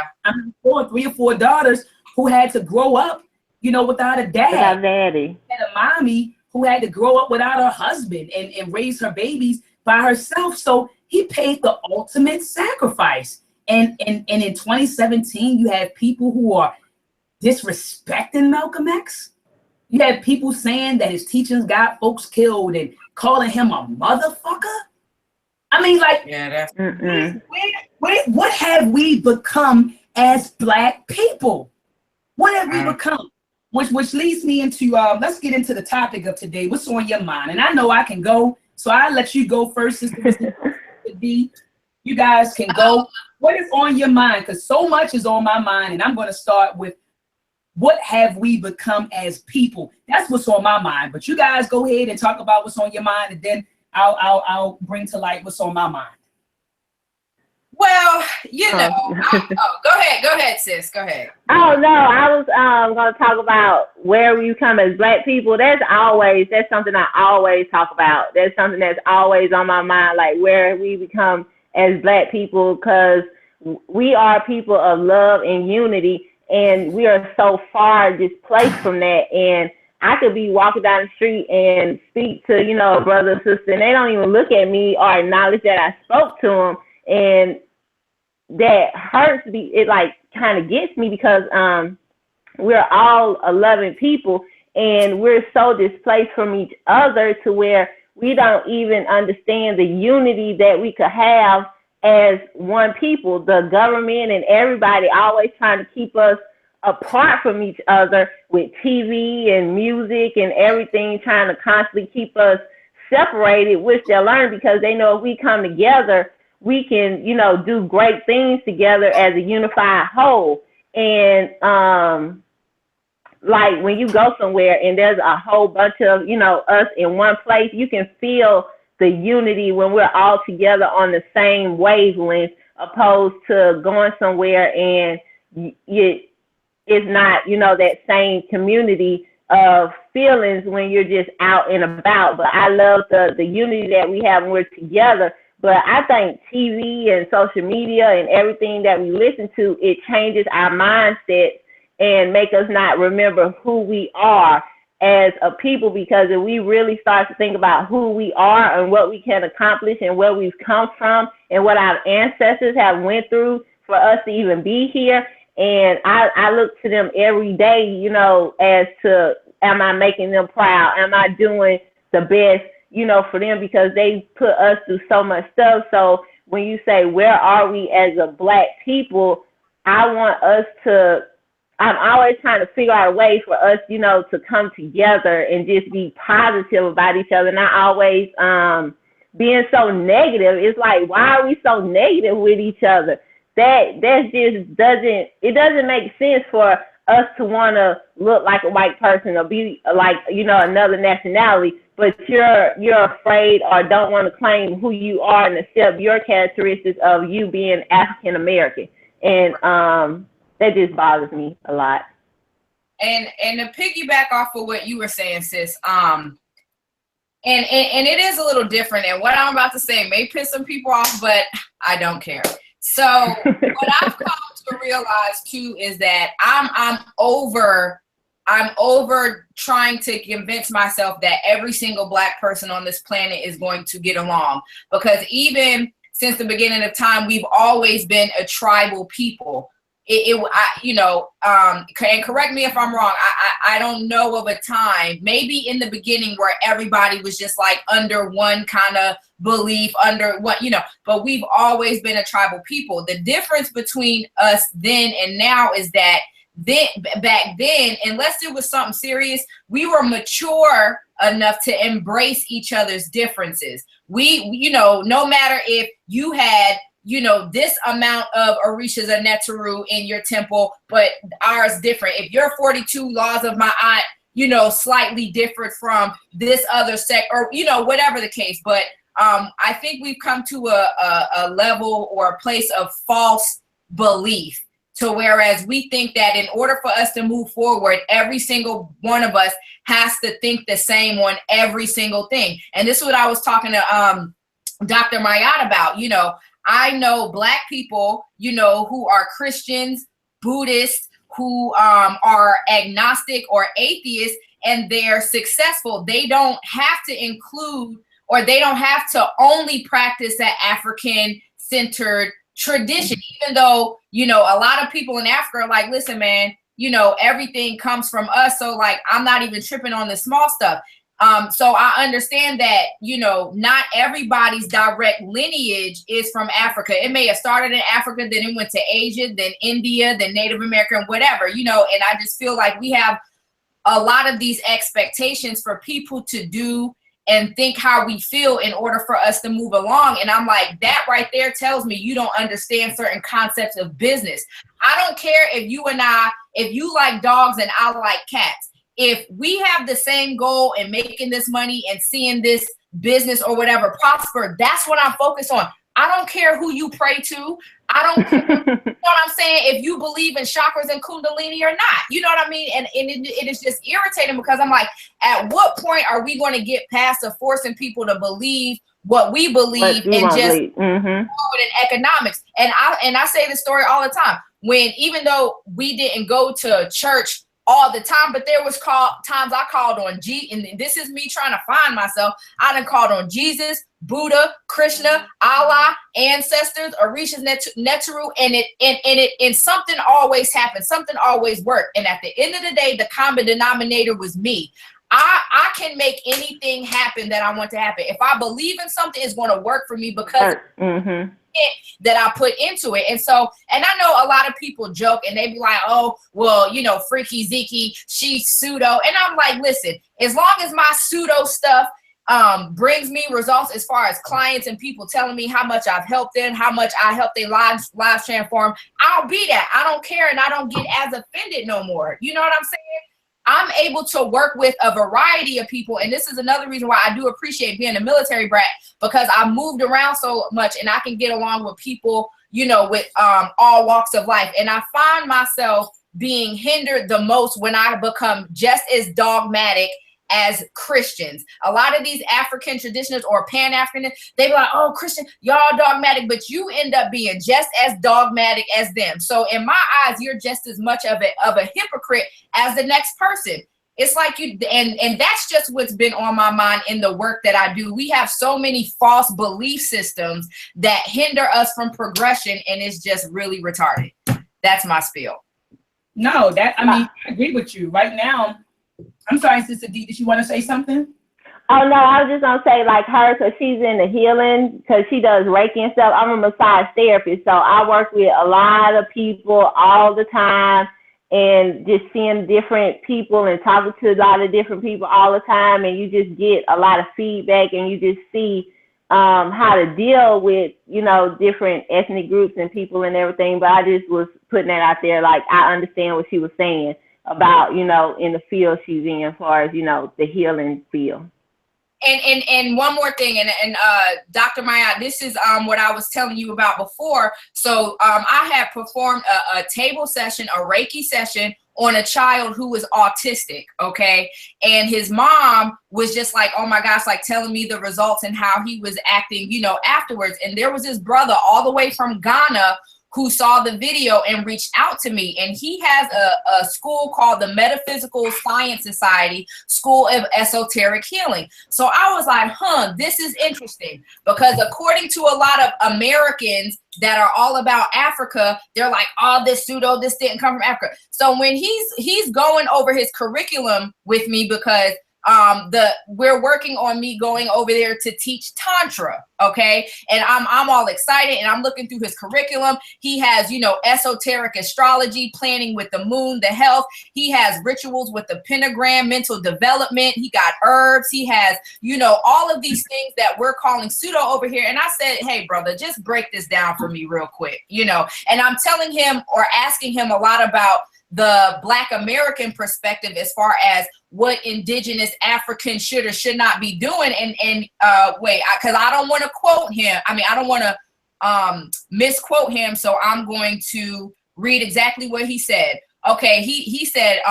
3 or 4 daughters who had to grow up, without a dad. Without daddy. And a mommy who had to grow up without her husband and raise her babies by herself. So he paid the ultimate sacrifice. And in 2017, you have people who are disrespecting Malcolm X. You have people saying that his teachings got folks killed and calling him a motherfucker. I mean, like, what have we become as Black people? What have we become? Which leads me into, let's get into the topic of today. What's on your mind? And I know I can go, so I'll let you go first. You guys can go. What is on your mind? Because so much is on my mind, and I'm going to start with what have we become as people? That's what's on my mind. But you guys go ahead and talk about what's on your mind, and then I'll bring to light what's on my mind. Well, go ahead, sis. Go ahead. Oh no, I was going to talk about where we come as Black people. That's something I always talk about. That's something that's always on my mind, like where we become as Black people, because we are people of love and unity, and we are so far displaced from that. And I could be walking down the street and speak to, a brother or sister, and they don't even look at me or acknowledge that I spoke to them. And that hurts me. It like kind of gets me because we're all a loving people, and we're so displaced from each other to where we don't even understand the unity that we could have as one people. The government and everybody always trying to keep us apart from each other with TV and music and everything, trying to constantly keep us separated, which they'll learn because they know if we come together, we can, you know, do great things together as a unified whole. And like when you go somewhere and there's a whole bunch of, you know, us in one place, you can feel the unity when we're all together on the same wavelength, opposed to going somewhere and it's not, you know, that same community of feelings when you're just out and about. But I love the unity that we have when we're together. But I think TV and social media and everything that we listen to, it changes our mindset and make us not remember who we are as a people, because if we really start to think about who we are and what we can accomplish and where we've come from and what our ancestors have went through for us to even be here. And I look to them every day, you know, as to, am I making them proud? Am I doing the best, you know, for them, because they put us through so much stuff. So when you say, where are we as a Black people? I want us to, I'm always trying to figure out a way for us, you know, to come together and just be positive about each other. Not always being so negative. It's like, why are we so negative with each other? That just doesn't make sense for us to want to look like a white person or be like, you know, another nationality, but you're afraid or don't want to claim who you are and accept your characteristics of you being African American. And that just bothers me a lot. And to piggyback off of what you were saying, sis, and it is a little different. And what I'm about to say may piss some people off, but I don't care. So what I've come to realize too is that I'm over trying to convince myself that every single Black person on this planet is going to get along, because even since the beginning of time, we've always been a tribal people. And correct me if I'm wrong. I don't know of a time, maybe in the beginning, where everybody was just like under one kind of belief, under what, you know, but we've always been a tribal people. The difference between us then and now is that back then, unless it was something serious, we were mature enough to embrace each other's differences. We, you know, no matter if you had, you know, this amount of Orishas or Neteru in your temple, but ours different. If your 42 laws of Ma'at, you know, slightly different from this other sect, or, you know, whatever the case. But I think we've come to a level or a place of false belief, to whereas we think that in order for us to move forward, every single one of us has to think the same on every single thing. And this is what I was talking to Dr. Mayat about. You know, I know Black people, you know, who are Christians, Buddhists, who are agnostic or atheists, and they're successful. They don't have to include, or they don't have to only practice that African-centered tradition, even though, you know, a lot of people in Africa are like, listen, man, you know, everything comes from us. So like, I'm not even tripping on the small stuff. So I understand that, you know, not everybody's direct lineage is from Africa. It may have started in Africa, then it went to Asia, then India, then Native American, whatever, you know, and I just feel like we have a lot of these expectations for people to do and think how we feel in order for us to move along. And I'm like, that right there tells me you don't understand certain concepts of business. I don't care if you like dogs and I like cats. If we have the same goal in making this money and seeing this business or whatever prosper, that's what I'm focused on. I don't care who you pray to. I don't care, you know what I'm saying, if you believe in chakras and kundalini or not. You know what I mean? And it is just irritating, because I'm like, at what point are we going to get past of forcing people to believe what we believe and just in economics? And I say this story all the time. When, even though we didn't go to church all the time, but there was times I called on and this is me trying to find myself. I done called on Jesus, Buddha, Krishna, Allah, ancestors, Orishas, Neturu, and something always happened. Something always worked. And at the end of the day, the common denominator was me. I can make anything happen that I want to happen. If I believe in something, it's going to work for me because that I put into it. And so, and I know a lot of people joke and they be like, oh, well, you know, freaky Zeke, she's pseudo. And I'm like, listen, as long as my pseudo stuff brings me results as far as clients and people telling me how much I've helped them, how much I helped their lives transform, I'll be that. I don't care, and I don't get as offended no more. You know what I'm saying? I'm able to work with a variety of people. And this is another reason why I do appreciate being a military brat, because I moved around so much and I can get along with people, you know, with all walks of life. And I find myself being hindered the most when I become just as dogmatic as Christians. A lot of these African traditionalists or Pan-Africanists, they be like, oh, Christian, y'all dogmatic, but you end up being just as dogmatic as them. So in my eyes, you're just as much of a hypocrite as the next person. It's like you, and that's just what's been on my mind in the work that I do. We have so many false belief systems that hinder us from progression, and it's just really retarded. That's my spiel. No, I mean, I agree with you. Right now, I'm sorry, Sister D, did you want to say something? Oh, no, I was just going to say, like her, because she's in the healing, because she does Reiki and stuff. I'm a massage therapist, so I work with a lot of people all the time, and just seeing different people and talking to a lot of different people all the time, and you just get a lot of feedback, and you just see how to deal with, you know, different ethnic groups and people and everything. But I just was putting that out there, like I understand what she was saying about, you know, in the field she's in as far as, you know, the healing field. And one more thing, and Dr. Maya, this is what I was telling you about before. So I had performed a table session, a Reiki session on a child who was autistic, okay? And his mom was just like, oh my gosh, like telling me the results and how he was acting, you know, afterwards. And there was his brother all the way from Ghana who saw the video and reached out to me. And he has a school called the Metaphysical Science Society, School of Esoteric Healing. So I was like, this is interesting, because according to a lot of Americans that are all about Africa, they're like, oh, this didn't come from Africa. So when he's going over his curriculum with me, because we're working on me going over there to teach Tantra, okay? And I'm all excited, and I'm looking through his curriculum. He has, you know, esoteric astrology, planning with the moon, the health. He has rituals with the pentagram, mental development. He got herbs. He has, you know, all of these things that we're calling pseudo over here. And I said, hey, brother, just break this down for me real quick, you know? And I'm telling him or asking him a lot about the Black American perspective as far as what indigenous Africans should or should not be doing. And wait, because I don't want to quote him. I mean, I don't want to misquote him. So I'm going to read exactly what he said. Okay, he said,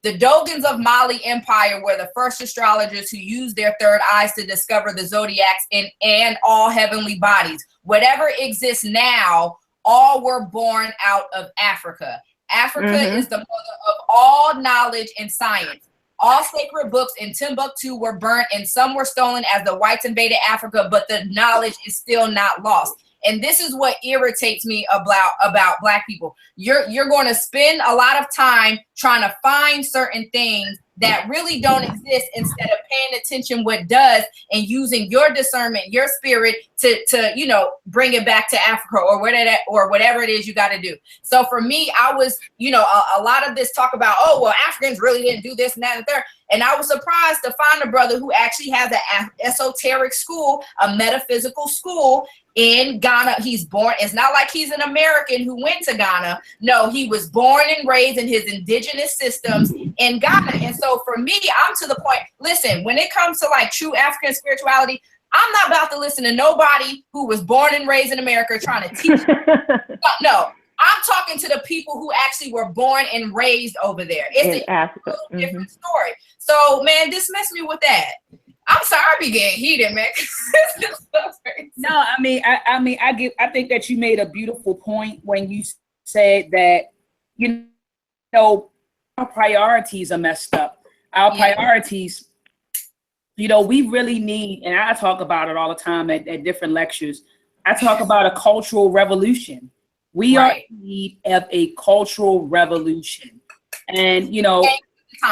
the Dogons of Mali Empire were the first astrologers who used their third eyes to discover the zodiacs and all heavenly bodies. Whatever exists now, all were born out of Africa. Africa is the mother of all knowledge and science. All sacred books in Timbuktu were burnt, and some were stolen as the whites invaded Africa, but the knowledge is still not lost. And this is what irritates me about Black people. You're going to spend a lot of time trying to find certain things that really don't exist instead of paying attention what does and using your discernment, your spirit to you know, bring it back to Africa or whatever it is you got to do. So for me, I was, you know, a lot of this talk about, oh, well, Africans really didn't do this and that and third. And I was surprised to find a brother who actually has an esoteric school, a metaphysical school in Ghana. He's born, it's not like he's an American who went to Ghana. No, he was born and raised in his indigenous systems in Ghana. And so for me, I'm to the point, listen, when it comes to like true African spirituality, I'm not about to listen to nobody who was born and raised in America trying to teach. No, I'm talking to the people who actually were born and raised over there. It's a different story. So, man, dismiss me with that. I'm sorry, I be getting heated, man. No, I think that you made a beautiful point when you said that, you know, priorities are messed up. Our priorities, you know, we really need, and I talk about it all the time at different lectures. I talk about a cultural revolution. We are in need of a cultural revolution. And, you know,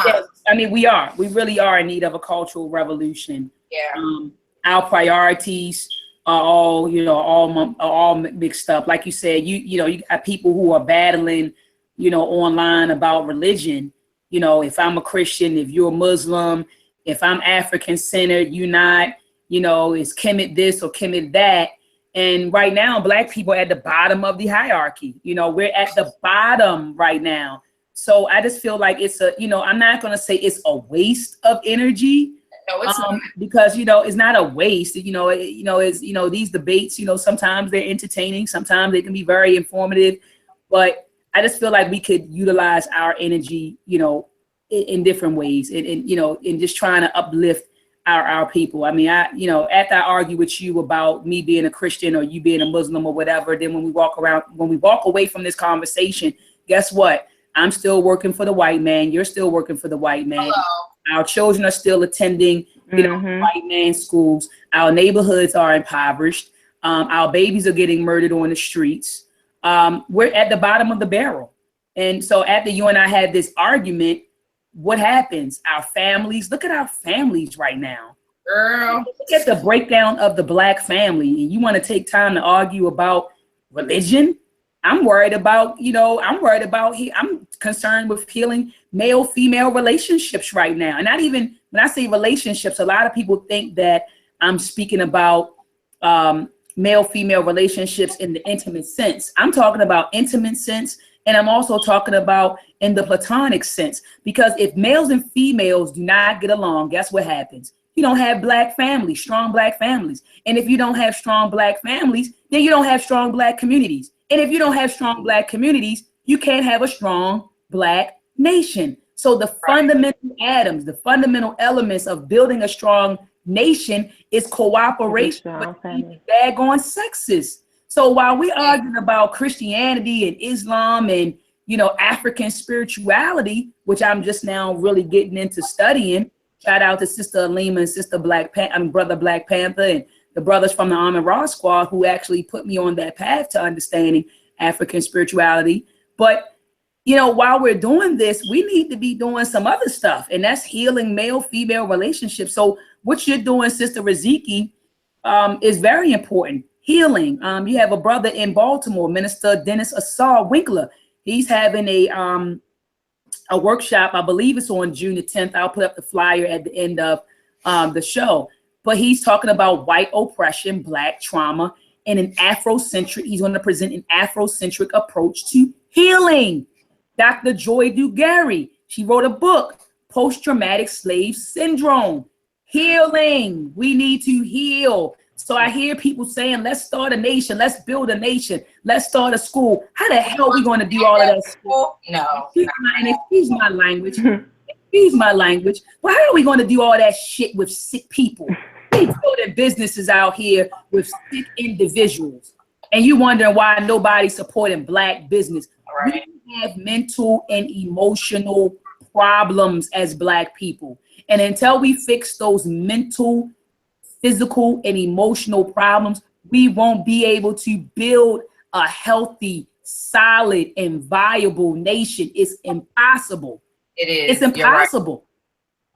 yes, I mean, we really are in need of a cultural revolution. Yeah. Our priorities are all mixed up. Like you said, you know, you got people who are battling, you know, online about religion. You know, if I'm a Christian, if you're a Muslim, if I'm African centered, you're not, you know, is Kemet this or Kemet that. And right now, Black people are at the bottom of the hierarchy. You know, we're at the bottom right now. So I just feel like it's a, you know, I'm not going to say it's a waste of energy. No, it's not. Because, you know, it's not a waste. It's, you know, these debates, you know, sometimes they're entertaining, sometimes they can be very informative, but I just feel like we could utilize our energy, you know, in different ways, and you know, in just trying to uplift our people. I mean, you know, after I argue with you about me being a Christian or you being a Muslim or whatever, then when we walk away from this conversation, guess what? I'm still working for the white man. You're still working for the white man. Hello. Our children are still attending, you know, white man schools. Our neighborhoods are impoverished. Our babies are getting murdered on the streets. We're at the bottom of the barrel. And so after you and I had this argument, what happens? Our families, look at our families right now. Girl. Look at the breakdown of the Black family. And you want to take time to argue about religion? I'm worried about, you know, I'm concerned with healing male-female relationships right now. And not even, when I say relationships, a lot of people think that I'm speaking about male-female relationships in the intimate sense. I'm talking about intimate sense. And I'm also talking about in the platonic sense, because if males and females do not get along, guess what happens? You don't have Black families, strong Black families. And if you don't have strong Black families, then you don't have strong Black communities. And if you don't have strong Black communities, you can't have a strong Black nation. So the fundamental atoms, the fundamental elements of building a strong nation is cooperation with these daggone sexes. So while we're arguing about Christianity and Islam and, you know, African spirituality, which I'm just now really getting into studying, shout out to Sister Alima and Sister Brother Black Panther and the brothers from the Amin Ra Squad who actually put me on that path to understanding African spirituality. But, you know, while we're doing this, we need to be doing some other stuff, and that's healing male-female relationships. So what you're doing, Sister Riziki, is very important. Healing. You have a brother in Baltimore, Minister Dennis Assar Winkler. He's having a workshop. I believe it's on June the 10th. I'll put up the flyer at the end of the show. But he's talking about white oppression, Black trauma, and he's going to present an Afrocentric approach to healing. Dr. Joy Dugary, she wrote a book, Post-Traumatic Slave Syndrome. Healing. We need to heal. So I hear people saying, let's start a nation, let's build a nation, let's start a school. How the hell are we going to do all of that stuff? No. Excuse my language. Excuse my language. But how are we going to do all that shit with sick people? We building businesses out here with sick individuals. And you wondering why nobody's supporting Black business. Right. We have mental and emotional problems as Black people. And until we fix those mental, physical, and emotional problems, we won't be able to build a healthy, solid, and viable nation. It's impossible. It is. It's impossible. Right.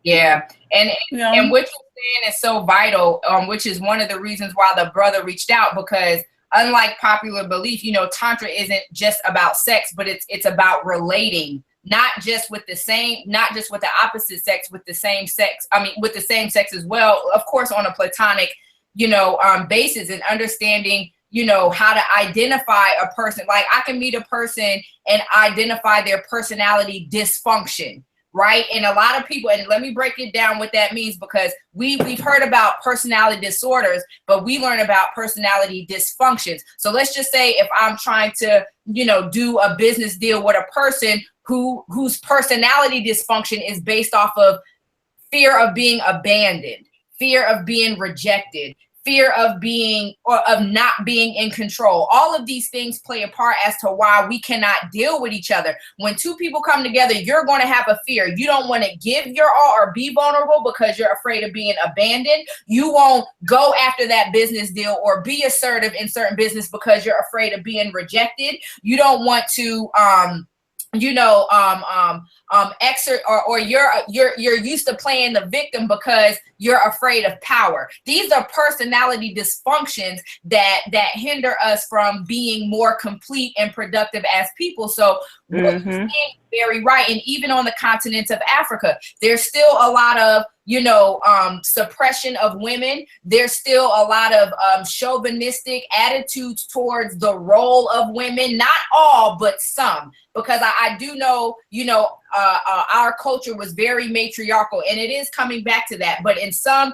Yeah. And what you're saying is so vital, which is one of the reasons why the brother reached out, because unlike popular belief, you know, Tantra isn't just about sex, but it's about relating. Not just with the opposite sex, with the same sex. I mean, with the same sex as well, of course, on a platonic, you know, basis, and understanding, you know, how to identify a person. Like I can meet a person and identify their personality dysfunction, right? And a lot of people, and let me break it down what that means, because we've heard about personality disorders, but we learn about personality dysfunctions. So let's just say if I'm trying to, you know, do a business deal with a person whose personality dysfunction is based off of fear of being abandoned, fear of being rejected, fear of being or of not being in control. All of these things play a part as to why we cannot deal with each other. When two people come together, you're going to have a fear. You don't want to give your all or be vulnerable because you're afraid of being abandoned. You won't go after that business deal or be assertive in certain business because you're afraid of being rejected. You don't want to exert or you're used to playing the victim because you're afraid of power. These are personality dysfunctions that hinder us from being more complete and productive as people. So what you're saying is very right. And even on the continent of Africa, there's still a lot of suppression of women. There's still a lot of chauvinistic attitudes towards the role of women. Not all, but some, because I do know, our culture was very matriarchal, and it is coming back to that. But in some,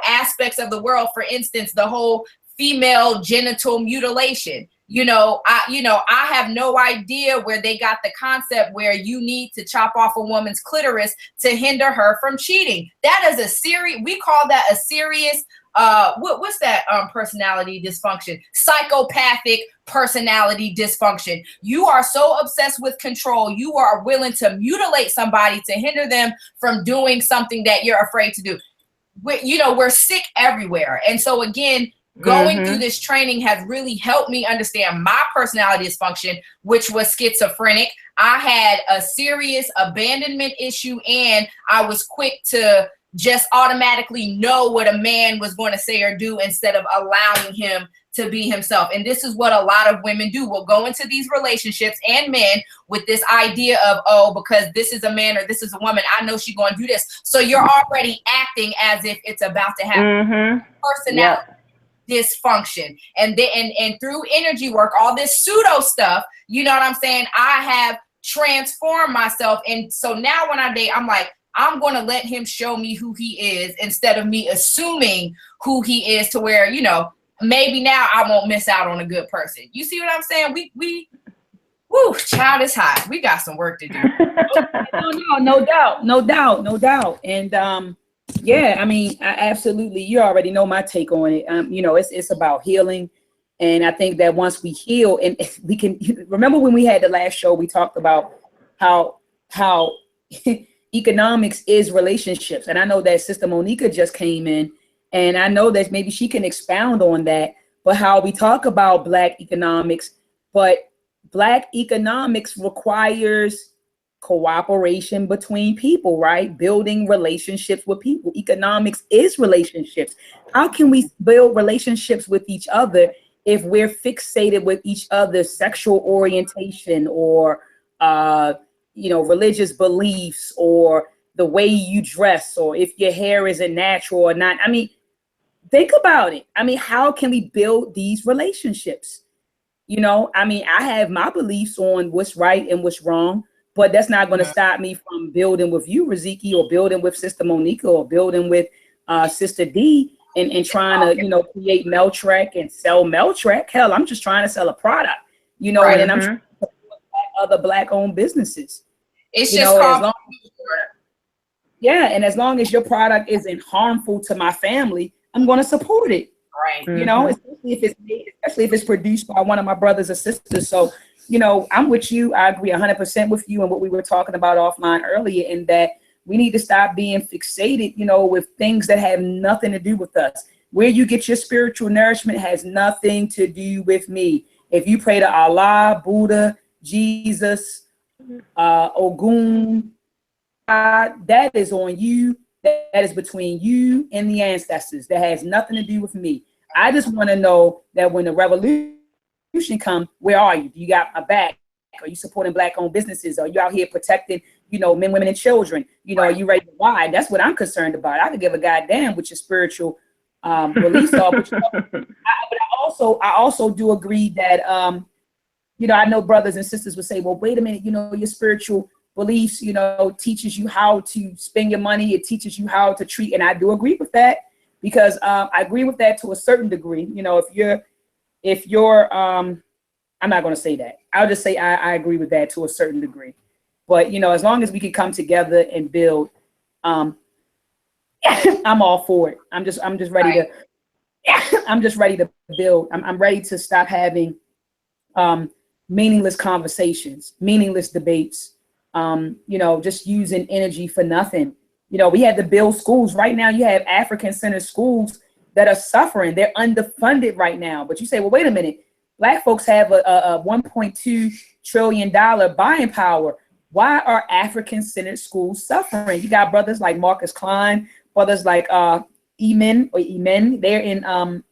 aspects of the world, for instance, the whole female genital mutilation, I have no idea where they got the concept where you need to chop off a woman's clitoris to hinder her from cheating. That is a serious, we call that a serious, what's that personality dysfunction? Psychopathic personality dysfunction. You are so obsessed with control, you are willing to mutilate somebody to hinder them from doing something that you're afraid to do. We're sick everywhere. And so again, going through this training has really helped me understand my personality dysfunction, which was schizophrenic. I had a serious abandonment issue, and I was quick to just automatically know what a man was going to say or do instead of allowing him to be himself. And this is what a lot of women do. We'll go into these relationships, and men, with this idea of, oh, because this is a man or this is a woman, I know she's going to do this. So you're already acting as if it's about to happen. Personality dysfunction. And through energy work, all this pseudo stuff, you know what I'm saying, I have transformed myself. And so now when I date, I'm like, I'm going to let him show me who he is instead of me assuming who he is, to where, maybe now I won't miss out on a good person. You see what I'm saying? Woo, child is hot. We got some work to do. No doubt. And yeah, I mean, I absolutely, you already know my take on it. It's about healing. And I think that once we heal, and we can remember when we had the last show, we talked about how economics is relationships. And I know that Sister Monica just came in, and I know that maybe she can expound on that, but how we talk about Black economics, but Black economics requires cooperation between people, right? Building relationships with people. Economics is relationships. How can we build relationships with each other if we're fixated with each other's sexual orientation or, religious beliefs, or the way you dress, or if your hair isn't natural or not? I mean, think about it. I mean, how can we build these relationships? I have my beliefs on what's right and what's wrong, but that's not going to stop me from building with you, Riziki, or building with Sister Monica, or building with Sister D, and trying to, create Meltrek and sell Meltrek. Hell, I'm just trying to sell a product, Right. And I'm trying to support other Black-owned businesses. It's just called. And as long as your product isn't harmful to my family, I'm going to support it. Right. Especially if it's produced by one of my brothers or sisters. So, I'm with you. I agree 100% with you and what we were talking about offline earlier, in that we need to stop being fixated, with things that have nothing to do with us. Where you get your spiritual nourishment has nothing to do with me. If you pray to Allah, Buddha, Jesus, Ogun, God, that is on you. That is between you and the ancestors. That has nothing to do with me. I just want to know that when the revolution comes, where are you? Do you got my back? Are you supporting Black-owned businesses? Are you out here protecting, men, women, and children? Are you ready to ride? That's what I'm concerned about. I could give a goddamn what your spiritual beliefs are. But I also do agree that, I know brothers and sisters would say, well, wait a minute, your spiritual beliefs, teaches you how to spend your money. It teaches you how to treat. And I do agree with that, because I agree with that to a certain degree. If you're, I'm not going to say that. I'll just say I agree with that to a certain degree. But, as long as we can come together and build, I'm all for it. I'm just ready to I'm just ready to build. I'm ready to stop having meaningless conversations, meaningless debates, just using energy for nothing. We had to build schools. Right now, you have African-centered schools that are suffering. They're underfunded right now. But you say, well, wait a minute. Black folks have a $1.2 trillion buying power. Why are African-centered schools suffering? You got brothers like Marcus Klein, brothers like Eman. They're in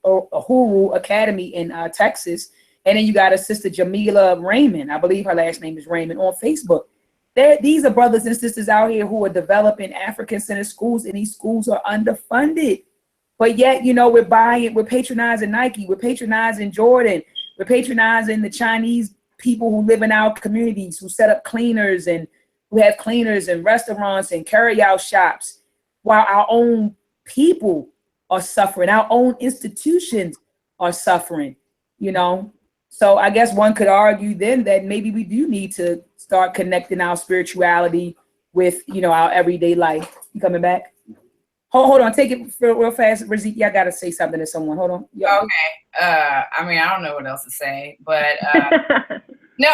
Uhuru Academy in Texas. And then you got a sister, Jamila Raymond. I believe her last name is Raymond, on Facebook. These are brothers and sisters out here who are developing African-centered schools, and these schools are underfunded. But yet, we're patronizing Nike, we're patronizing Jordan, we're patronizing the Chinese people who live in our communities, who set up cleaners and who have cleaners and restaurants and carry-out shops, while our own people are suffering, our own institutions are suffering, So I guess one could argue then that maybe we do need to start connecting our spirituality with, our everyday life. You coming back? Hold on, take it real fast. Riziki, I got to say something to someone. Hold on. Yeah. Okay. I don't know what else to say, but no,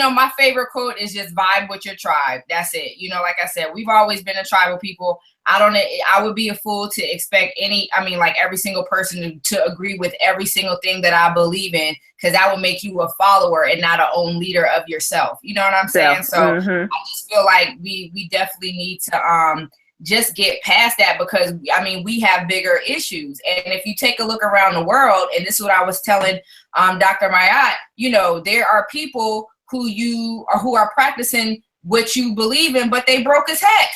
my favorite quote is just vibe with your tribe. That's it. Like I said, we've always been a tribal people. I would be a fool to expect every single person to agree with every single thing that I believe in, because that would make you a follower and not an own leader of yourself. You know what I'm saying? Yeah. So I just feel like we definitely need to just get past that, because we have bigger issues. And if you take a look around the world, and this is what I was telling Dr. Mayat, there are people who are practicing what you believe in, but they broke as heck.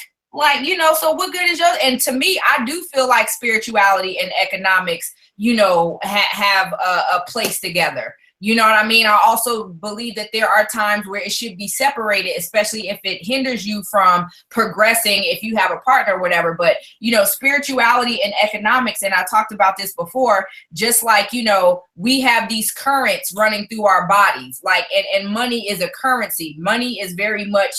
So what good is yours? And to me, I do feel like spirituality and economics, have a place together. You know what I mean? I also believe that there are times where it should be separated, especially if it hinders you from progressing, if you have a partner or whatever. But, spirituality and economics, and I talked about this before, just like, we have these currents running through our bodies, and money is a currency. Money is very much,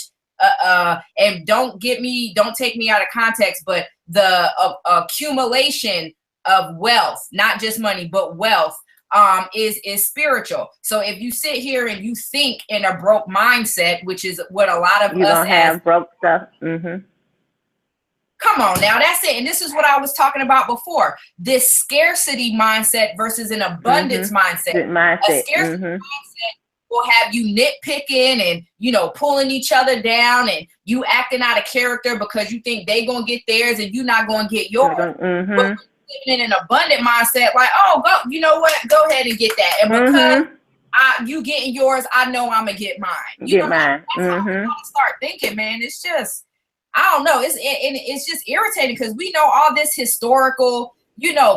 and don't take me out of context, but the accumulation of wealth, not just money, but wealth, is spiritual. So if you sit here and you think in a broke mindset, which is what a lot of you us don't have broke stuff. Mm-hmm. Come on now, that's it. And this is what I was talking about before. This scarcity mindset versus an abundance mindset. A scarcity mindset will have you nitpicking and, pulling each other down, and you acting out of character because you think they gonna get theirs and you're not gonna get yours. But living in an abundant mindset, like, oh, go, you know what? Go ahead and get that. And because you getting yours, I know I'm gonna get mine. That's how we gotta start thinking, man. It's just, I don't know. It's just irritating, because we know all this historical,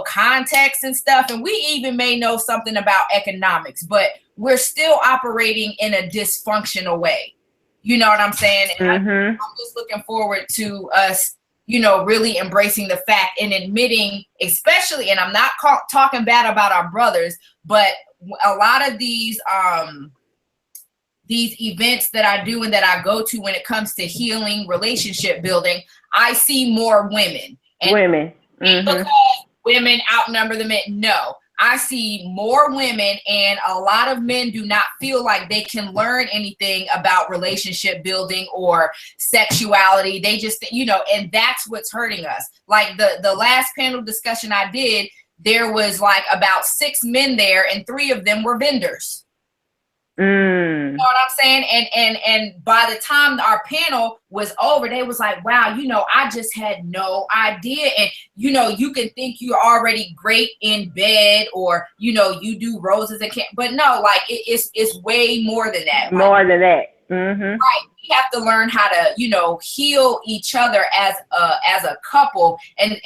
context and stuff, and we even may know something about economics, but we're still operating in a dysfunctional way. You know what I'm saying? And I'm just looking forward to us, really embracing the fact and admitting, especially, and I'm not talking bad about our brothers, but a lot of these events that I do and that I go to when it comes to healing, relationship building, I see more women. And because women outnumber the men, no. I see more women, and a lot of men do not feel like they can learn anything about relationship building or sexuality. They just, and that's what's hurting us. Like the last panel discussion I did, there was like about 6 men there, and 3 of them were vendors. You know what I'm saying? And by the time our panel was over, they was like, wow, I just had no idea. And, you can think you're already great in bed, or, you do roses and but no, like it's way more than that. More than that. Right. We have to learn how to, heal each other as a couple. And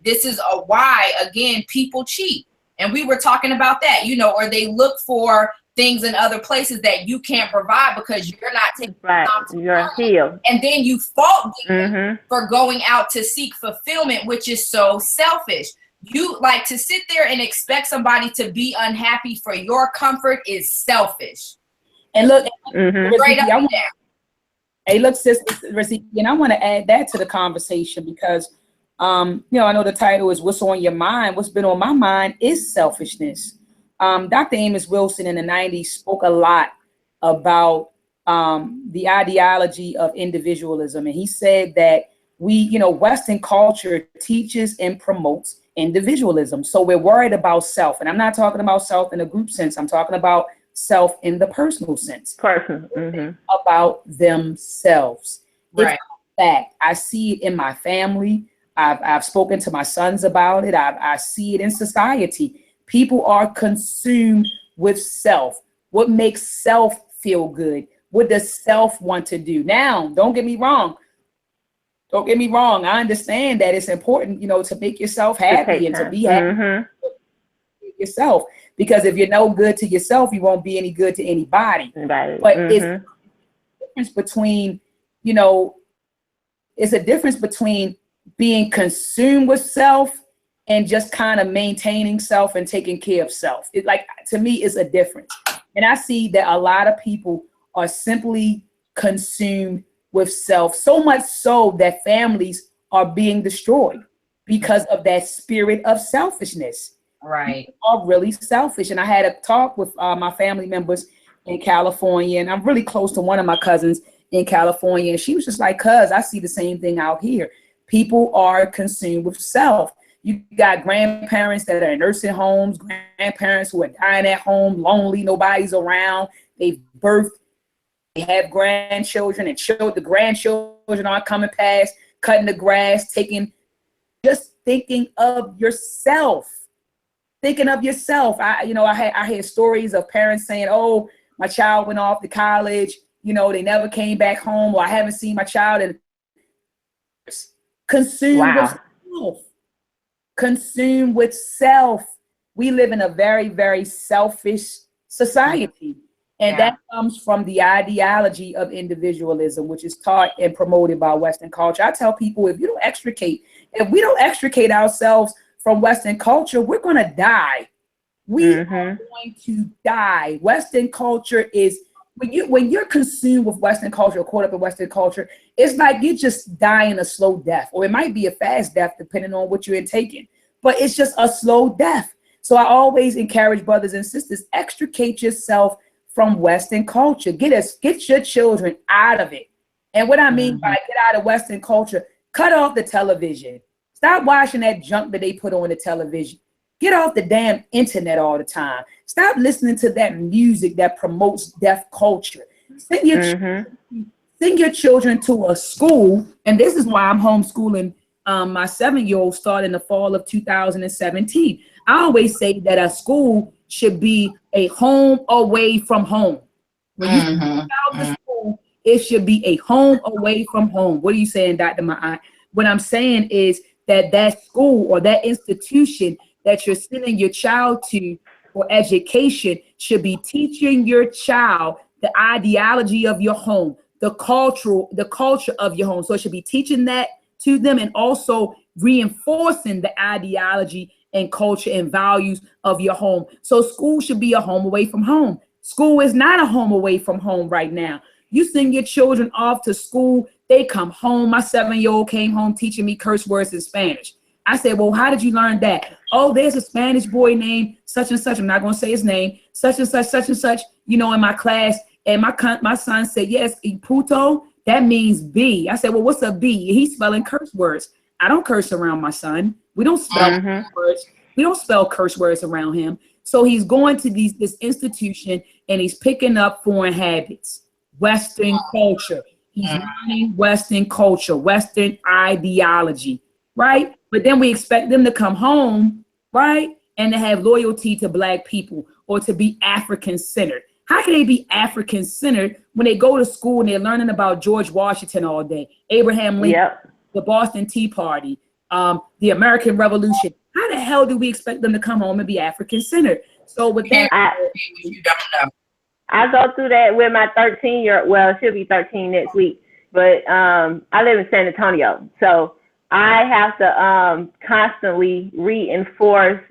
this is why, again, people cheat. And we were talking about that, or they look for things in other places that you can't provide because you're not taking time to you're healed. And then you fault them for going out to seek fulfillment, which is so selfish. You like to sit there and expect somebody to be unhappy for your comfort is selfish. And look, straight up and down. Hey, look, sister, and I want to add that to the conversation, because I know the title is What's on Your Mind. What's been on my mind is selfishness. Dr. Amos Wilson in the 90s spoke a lot about the ideology of individualism. And he said that Western culture teaches and promotes individualism. So we're worried about self. And I'm not talking about self in a group sense. I'm talking about self in the personal sense. About themselves. Right. It's a fact. I see it in my family. I've spoken to my sons about it. I see it in society. People are consumed with self. What makes self feel good? What does self want to do? Now, don't get me wrong. I understand that it's important, to make yourself happy and to be happy with yourself. Because if you're no good to yourself, you won't be any good to anybody. Right. But it's a difference between, it's a difference between being consumed with self and just kind of maintaining self and taking care of self. It, like, to me, is a difference. And I see that a lot of people are simply consumed with self, so much so that families are being destroyed because of that spirit of selfishness. Right. People are really selfish. And I had a talk with my family members in California, and I'm really close to one of my cousins in California. And she was just like, cuz I see the same thing out here. People are consumed with self. You got grandparents that are in nursing homes, grandparents who are dying at home, lonely, nobody's around. They've birthed, they have grandchildren, and the grandchildren aren't coming past, cutting the grass, just thinking of yourself. Thinking of yourself. I hear stories of parents saying, oh, my child went off to college, they never came back home, or I haven't seen my child in consumed with self. Consumed with self. We live in a very, very selfish society. And that comes from the ideology of individualism, which is taught and promoted by Western culture. I tell people, if we don't extricate ourselves from Western culture, we're going to die. We are going to die. Western culture is, when you're consumed with Western culture, caught up in Western culture, it's like you're just dying a slow death, or it might be a fast death depending on what you're taking, but it's just a slow death. So I always encourage brothers and sisters, extricate yourself from Western culture. Get your children out of it. And what I mean by get out of Western culture, cut off the television. Stop watching that junk that they put on the television. Get off the damn internet all the time. Stop listening to that music that promotes deaf culture. Send your children to a school, and this is why I'm homeschooling my 7-year-old starting in the fall of 2017. I always say that a school should be a home away from home. When you send out to school, it should be a home away from home. What are you saying, Dr. Ma'at? What I'm saying is that school or that institution that you're sending your child to for education should be teaching your child the ideology of your home, the culture of your home. So it should be teaching that to them and also reinforcing the ideology and culture and values of your home. So school should be a home away from home. School is not a home away from home right now. You send your children off to school, they come home. My 7-year-old came home teaching me curse words in Spanish. I said, well, how did you learn that? Oh, there's a Spanish boy named such and such. I'm not going to say his name. Such and such, in my class. And my son said, yes, puto, that means B. I said, well, what's a B? He's spelling curse words. I don't curse around my son. We don't spell curse words. We don't spell curse words around him. So he's going to this institution and he's picking up foreign habits, Western culture. He's learning Western culture, Western ideology, right? But then we expect them to come home, right? And to have loyalty to Black people or to be African-centered. How can they be African-centered when they go to school and they're learning about George Washington all day, Abraham Lincoln, the Boston Tea Party, the American Revolution? How the hell do we expect them to come home and be African-centered? So with that, you don't know. I go through that with my 13-year-old. Well, she'll be 13 next week. But I live in San Antonio, so I have to constantly reinforce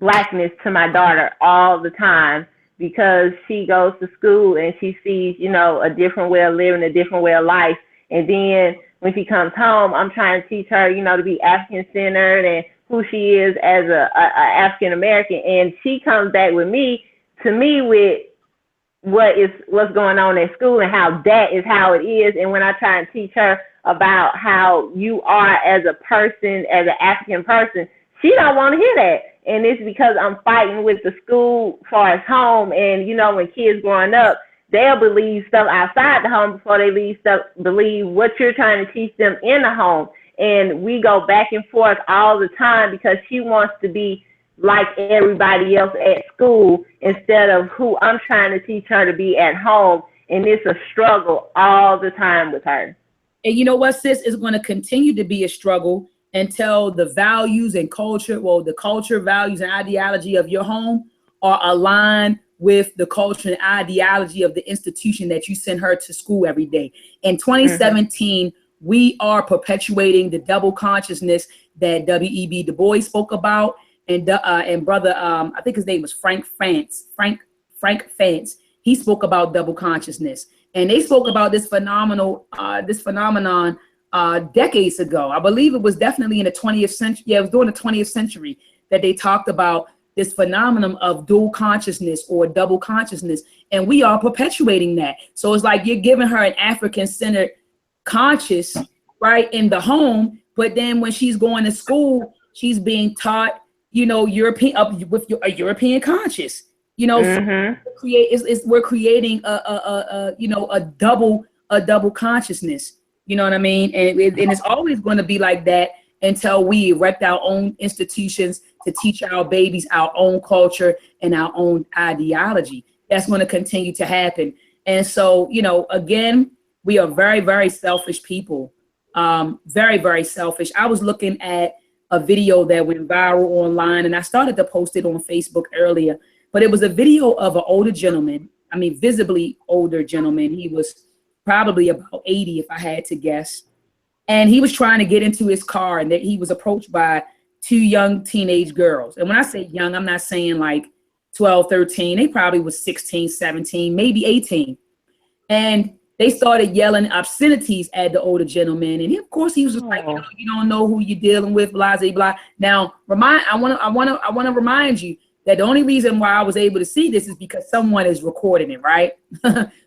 Blackness to my daughter all the time because she goes to school and she sees, a different way of living, a different way of life. And then when she comes home, I'm trying to teach her, to be African centered and who she is as a African American. And she comes back with with what's going on at school and how that is how it is. And when I try and teach her about how you are as a person, as an African person, she don't want to hear that. And it's because I'm fighting with the school as far as home. And, when kids growing up, they'll believe stuff outside the home before they believe what you're trying to teach them in the home. And we go back and forth all the time because she wants to be like everybody else at school instead of who I'm trying to teach her to be at home. And it's a struggle all the time with her. And you know what, sis, is going to continue to be a struggle until the values and culture, the culture, values, and ideology of your home are aligned with the culture and ideology of the institution that you send her to school every day. In 2017, we are perpetuating the double consciousness that W.E.B. Du Bois spoke about, and brother, I think his name was Frank Fance. He spoke about double consciousness, and they spoke about this phenomenon decades ago. I believe it was definitely in the 20th century. Yeah, it was during the 20th century that they talked about this phenomenon of dual consciousness or double consciousness, and we are perpetuating that. So it's like you're giving her an African-centered conscious, right, in the home, but then when she's going to school, she's being taught, European with a European conscious. So we're creating a double consciousness. You know what I mean? And it's always going to be like that until we erect our own institutions to teach our babies our own culture and our own ideology. That's going to continue to happen. And so, again, we are very, very selfish people. Very, very selfish. I was looking at a video that went viral online, and I started to post it on Facebook earlier, but it was a video of an older gentleman. I mean, visibly older gentleman. He was probably about 80, if I had to guess. And he was trying to get into his car, and that he was approached by two young teenage girls. And when I say young, I'm not saying like 12, 13. They probably was 16, 17, maybe 18. And they started yelling obscenities at the older gentleman. And of course, he was just like, you don't know who you're dealing with, blah, blah, blah. Now, I want to remind you that the only reason why I was able to see this is because someone is recording it, right?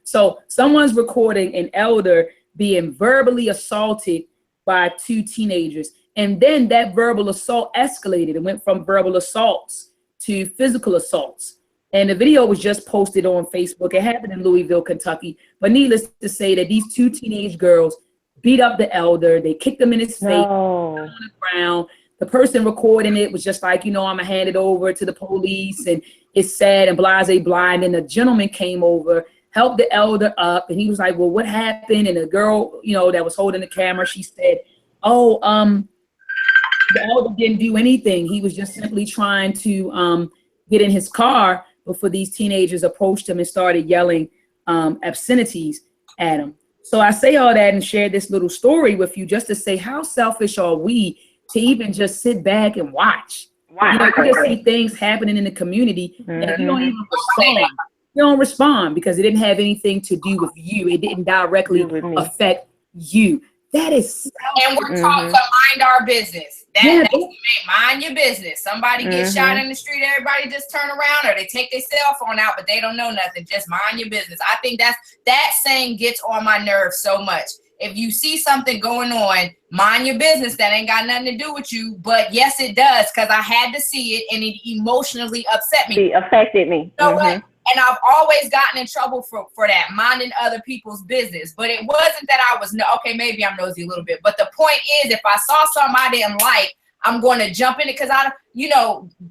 So someone's recording an elder being verbally assaulted by two teenagers. And then that verbal assault escalated and went from verbal assaults to physical assaults. And the video was just posted on Facebook. It happened in Louisville, Kentucky. But needless to say that these two teenage girls beat up the elder. They kicked him in his face on the ground. The person recording it was just like, I'm going to hand it over to the police. And it's sad and blase blind. And the gentleman came over, helped the elder up. And he was like, well, what happened? And the girl, that was holding the camera, she said, the elder didn't do anything. He was just simply trying to get in his car before these teenagers approached him and started yelling obscenities at him. So I say all that and share this little story with you just to say how selfish are we to even just sit back and watch. You just see things happening in the community and you don't even respond. You don't respond because it didn't have anything to do with you. It didn't directly affect you. That is selfish. And we're taught to mind our business. That's mind your business. Somebody gets shot in the street, everybody just turn around, or they take their cell phone out, but they don't know nothing. Just mind your business. I think that saying gets on my nerves so much. If you see something going on, mind your business. That ain't got nothing to do with you. But yes, it does, because I had to see it and it emotionally upset me. It affected me. You know what? And I've always gotten in trouble for that, minding other people's business. But it wasn't that I was, okay, maybe I'm nosy a little bit. But the point is, if I saw something I didn't like, I'm going to jump in it because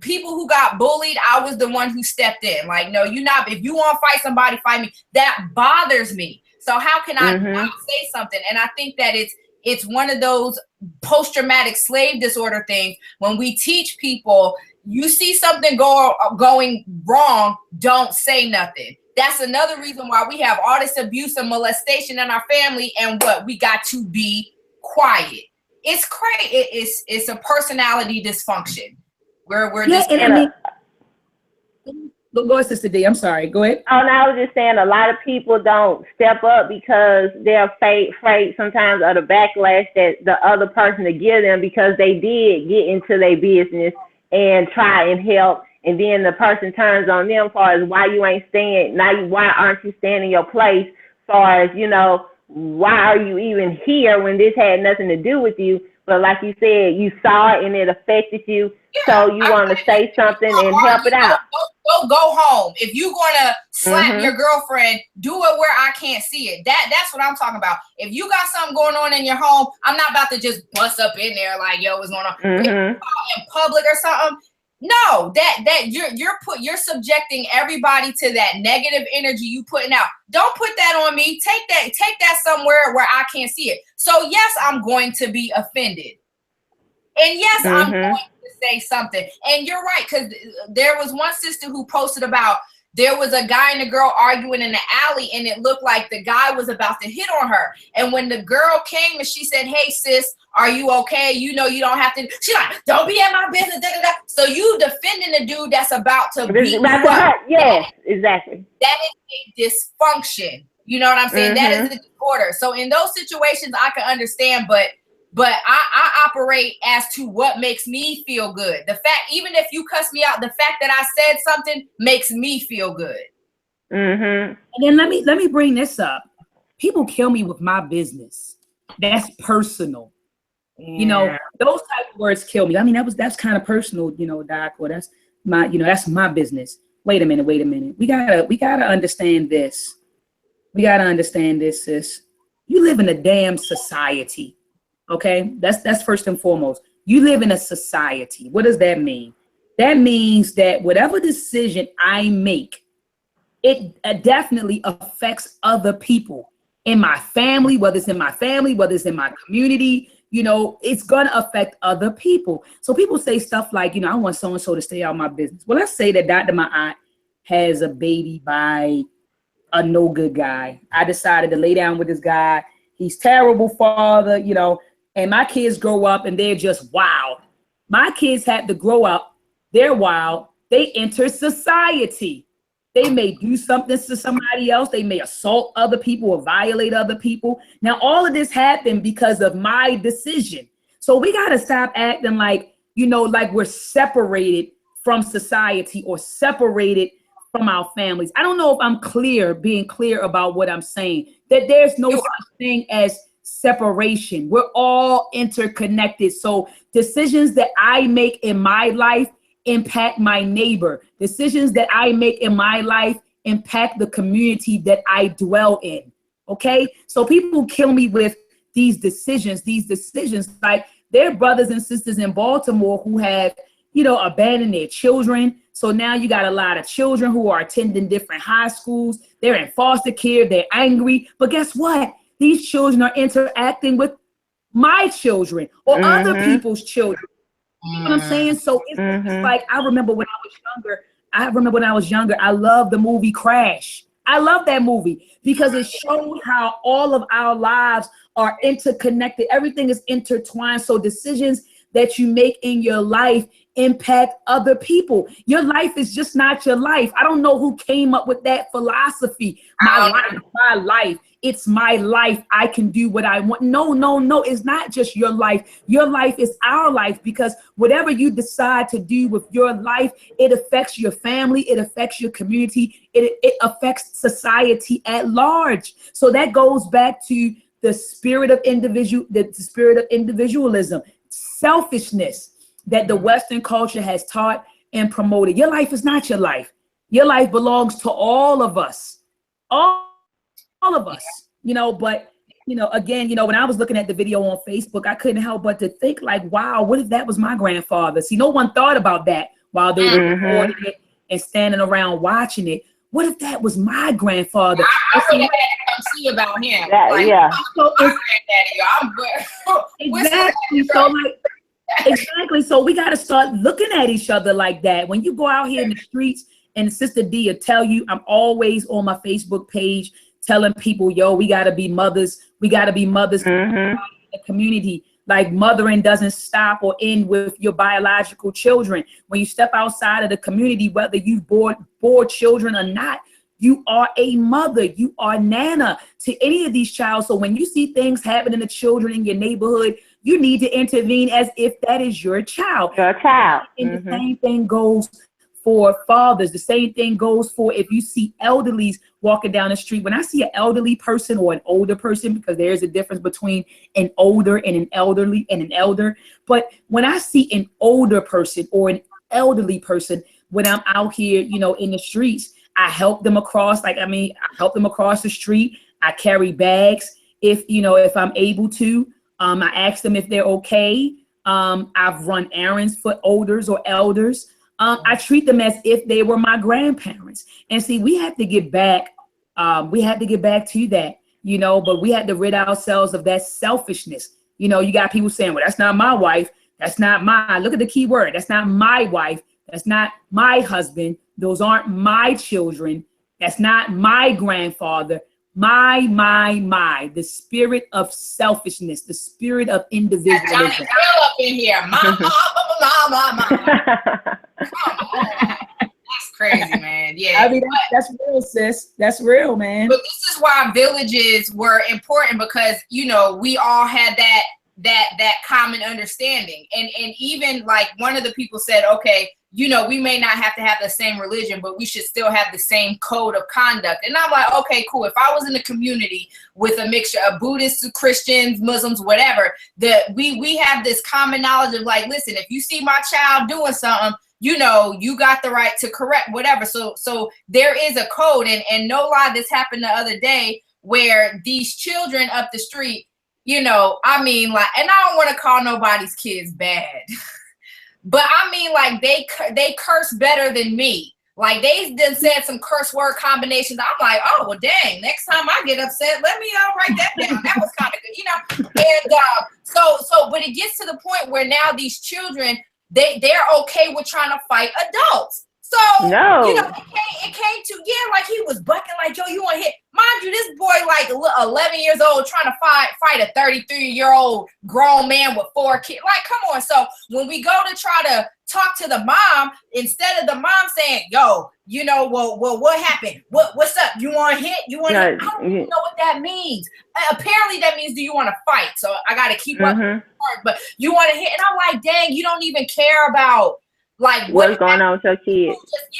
people who got bullied, I was the one who stepped in. Like, no, if you want to fight somebody, fight me. That bothers me. So how can I not say something? And I think that it's one of those post-traumatic slave disorder things. When we teach people, you see something going wrong, don't say nothing. That's another reason why we have all this abuse and molestation in our family, and we got to be quiet. It's crazy. It's a personality dysfunction where we're just. Go Go ahead, Sister D. I'm sorry. Go ahead. Oh, no, I was just saying a lot of people don't step up because they're afraid sometimes of the backlash that the other person to give them because they did get into their business and try and help. And then the person turns on them as far as why you ain't staying. Now, why aren't you staying in your place? As far as, you know, why are you even here when this had nothing to do with you? But like you said, you saw it and it affected you. Yeah, so you want to say something and help it out. Go home. If you're gonna slap your girlfriend, do it where I can't see it. That's what I'm talking about. If you got something going on in your home, I'm not about to just bust up in there like, yo, what's going on? If you're in public or something. No, that you're subjecting everybody to that negative energy you putting out. Don't put that on me. Take that somewhere where I can't see it. So yes, I'm going to be offended. And yes, I'm going to say something. And you're right, because there was one sister who posted about there was a guy and a girl arguing in the alley, and it looked like the guy was about to hit on her. And when the girl came and she said, "Hey, sis, are you okay? You know you don't have to." She's like, "Don't be in my business." Da, da, da. So you defending the dude that's about to beat you up. Yes, exactly. That is a dysfunction. You know what I'm saying? That is a disorder. So in those situations, I can understand, but I operate as to what makes me feel good. The fact, even if you cuss me out, the fact that I said something makes me feel good. And then let me bring this up. People kill me with my business. That's personal. You know, those type of words kill me. I mean, that's kind of personal, you know, Doc, or that's that's my business. Wait a minute. We gotta understand this. We gotta understand this, sis. You live in a damn society. Okay, that's first and foremost. You live in a society. What does that mean? That means that whatever decision I make, it definitely affects other people in my family, whether it's in my family, whether it's in my community. You know, it's gonna affect other people. So people say stuff like, you know, I want so-and-so to stay out of my business. Well, let's say that Dr. My aunt has a baby by a no good guy. I decided to lay down with this guy. He's terrible father, you know. And my kids grow up and they're just wild. My kids had to grow up, they're wild. They enter society. They may do something to somebody else. They may assault other people or violate other people. Now, all of this happened because of my decision. So we got to stop acting like, you know, like we're separated from society or separated from our families. I don't know if I'm being clear about what I'm saying, that there's no such thing as separation. We're all interconnected. So decisions that I make in my life impact my neighbor. Decisions that I make in my life impact the community that I dwell in. Okay. So people kill me with these decisions, like their brothers and sisters in Baltimore who have, you know, abandoned their children. So now you got a lot of children who are attending different high schools. They're in foster care. They're angry. But guess what? These children are interacting with my children or other people's children. You know what I'm saying? So it's like, I remember when I was younger, I loved the movie Crash. I love that movie because it showed how all of our lives are interconnected. Everything is intertwined. So decisions that you make in your life impact other people. Your life is just not your life. I don't know who came up with that philosophy. My life. It's my life. I can do what I want. No. It's not just your life. Your life is our life, because whatever you decide to do with your life, it affects your family. It affects your community. It affects society at large. So that goes back to the spirit of individualism, selfishness that the Western culture has taught and promoted. Your life is not your life. Your life belongs to all of us. All of us, you know, but, you know, again, you know, when I was looking at the video on Facebook, I couldn't help but to think like, wow, what if that was my grandfather? See, no one thought about that while they were recording it and standing around watching it. What if that was my grandfather? I really had to come see about him. Exactly. So we got to start looking at each other like that. When you go out here in the streets, and Sister D will tell you, I'm always on my Facebook page telling people, yo, we got to be mothers. We got to be mothers in the community. Like mothering doesn't stop or end with your biological children. When you step outside of the community, whether you bore children or not, you are a mother, you are Nana to any of these child. So when you see things happening to children in your neighborhood, you need to intervene as if that is your child. Your child. And the same thing goes for fathers. The same thing goes for if you see elderlies walking down the street. When I see an elderly person or an older person, because there's a difference between an older and an elderly and an elder. But when I see an older person or an elderly person, when I'm out here, you know, in the streets, I help them across, I help them across the street. I carry bags if I'm able to. I ask them if they're okay. I've run errands for elders or elders. I treat them as if they were my grandparents. And see, we have to get back. We had to get back to that, you know, but we had to rid ourselves of that selfishness. You know, you got people saying, well, that's not my wife. That's not my, look at the key word. That's not my wife. That's not my husband. Those aren't my children. That's not my grandfather. The spirit of selfishness, the spirit of individualism. Johnny Grill up in here. Mama. Come on. That's crazy, man. Yeah. I mean, that's real, sis. That's real, man. But this is why villages were important, because, you know, we all had that common understanding. And even like one of the people said, okay, you know, we may not have to have the same religion, but we should still have the same code of conduct. And I'm like, okay, cool. If I was in a community with a mixture of Buddhists, Christians, Muslims, whatever, that we have this common knowledge of like, listen, if you see my child doing something, you know, you got the right to correct whatever. So there is a code, and no lie, this happened the other day where these children up the street, you know, I mean, like, and I don't want to call nobody's kids bad. But I mean, like, they curse better than me. Like, they done said some curse word combinations. I'm like, oh, well, dang, next time I get upset, let me write that down. That was kind of good, you know? And but it gets to the point where now these children, they're okay with trying to fight adults. So, no. You know, it came to, yeah, like he was bucking like, yo, you want to hit. Mind you, this boy, like 11 years old, trying to fight a 33-year-old grown man with 4 kids. Like, come on. So when we go to try to talk to the mom, instead of the mom saying, yo, you know, well, what happened? What's up? You want to hit? You want to hit? I don't even know what that means. Apparently that means, do you want to fight? So I got to keep up. But you want to hit? And I'm like, dang, you don't even care about like what's going on with your kids.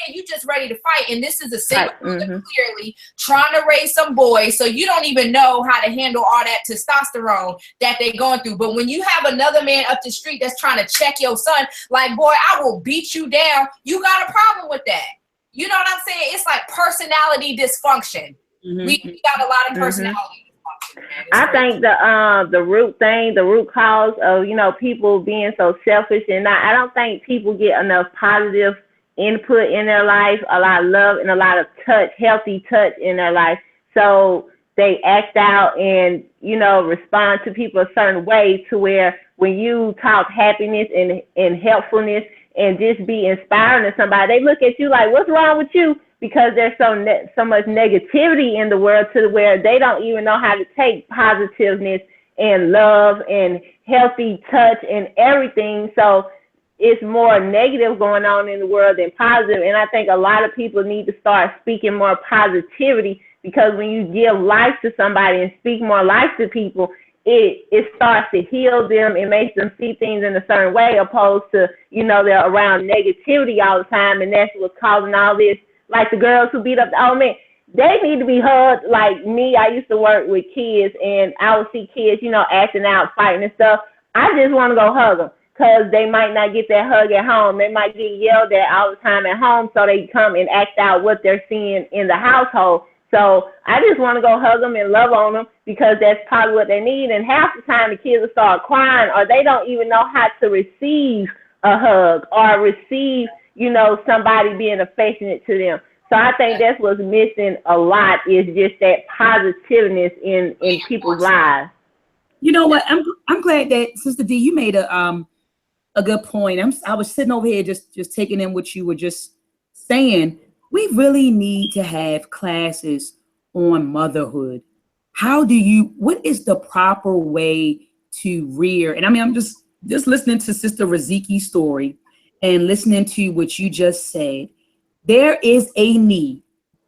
You just ready to fight. And this is a single mother clearly trying to raise some boys, so you don't even know how to handle all that testosterone that they're going through. But when you have another man up the street that's trying to check your son, like, boy, I will beat you down, you got a problem with that. You know what I'm saying? It's like personality dysfunction. We got a lot of personality dysfunction. I think the root cause of, you know, people being so selfish, and I don't think people get enough positive input in their life, a lot of love and a lot of touch, healthy touch in their life. So they act out and, you know, respond to people a certain way, to where when you talk happiness and helpfulness and just be inspiring to somebody, they look at you like, what's wrong with you? Because there's so much negativity in the world, to where they don't even know how to take positiveness and love and healthy touch and everything. So it's more negative going on in the world than positive. And I think a lot of people need to start speaking more positivity, because when you give life to somebody and speak more life to people, it starts to heal them. It makes them see things in a certain way, opposed to, you know, they're around negativity all the time, and that's what's causing all this. Like the girls who beat up the old man, they need to be hugged. Like me, I used to work with kids, and I would see kids, you know, acting out, fighting and stuff. I just want to go hug them, because they might not get that hug at home. They might get yelled at all the time at home, so they come and act out what they're seeing in the household. So I just want to go hug them and love on them, because that's probably what they need. And half the time the kids will start crying, or they don't even know how to receive a hug or receive, you know, somebody being affectionate to them. So I think that's what's missing a lot, is just that positiveness in people's lives. You know what? I'm glad that Sister D, you made a good point. I was sitting over here just taking in what you were just saying. We really need to have classes on motherhood. What is the proper way to rear. And I mean, I'm just listening to Sister Raziki's story and listening to what you just said. There is a need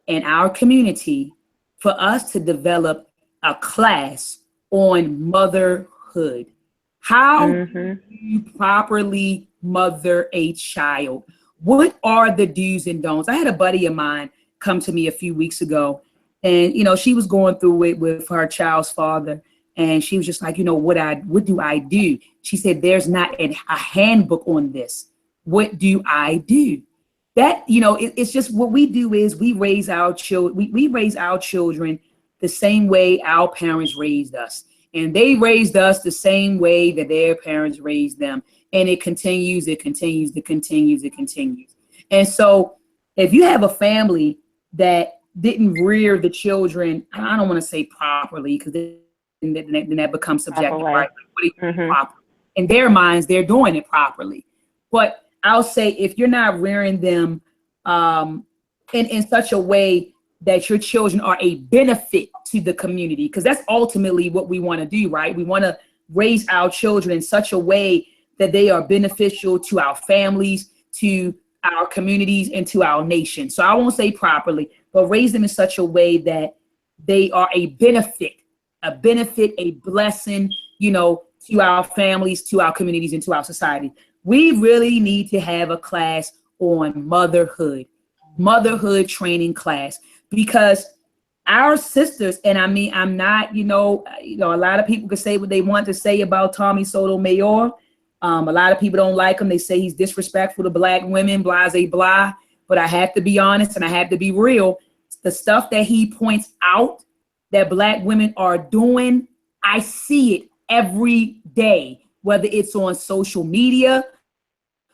in our community for us to develop a class on motherhood. How do you properly mother a child? What are the do's and don'ts? I had a buddy of mine come to me a few weeks ago, and she was going through it with her child's father, and she was just like, what do I do? She said, there's not a handbook on this. What do I do? That, it's just what we do is we raise our children. We raise our children the same way our parents raised us. And they raised us the same way that their parents raised them. And it continues. And so if you have a family that didn't rear the children, I don't want to say properly, because then that becomes subjective, right? Proper. In their minds, they're doing it properly. But I'll say if you're not rearing them in such a way that your children are a benefit to the community, because that's ultimately what we want to do, right? We want to raise our children in such a way that they are beneficial to our families, to our communities, and to our nation. So I won't say properly, but raise them in such a way that they are a benefit, a blessing, to our families, to our communities, and to our society. We really need to have a class on motherhood training class, because our sisters, and I mean, I'm not, a lot of people can say what they want to say about Tommy Sotomayor. A lot of people don't like him. They say he's disrespectful to Black women, blase blah. But I have to be honest and I have to be real. The stuff that he points out that Black women are doing, I see it every day, whether it's on social media,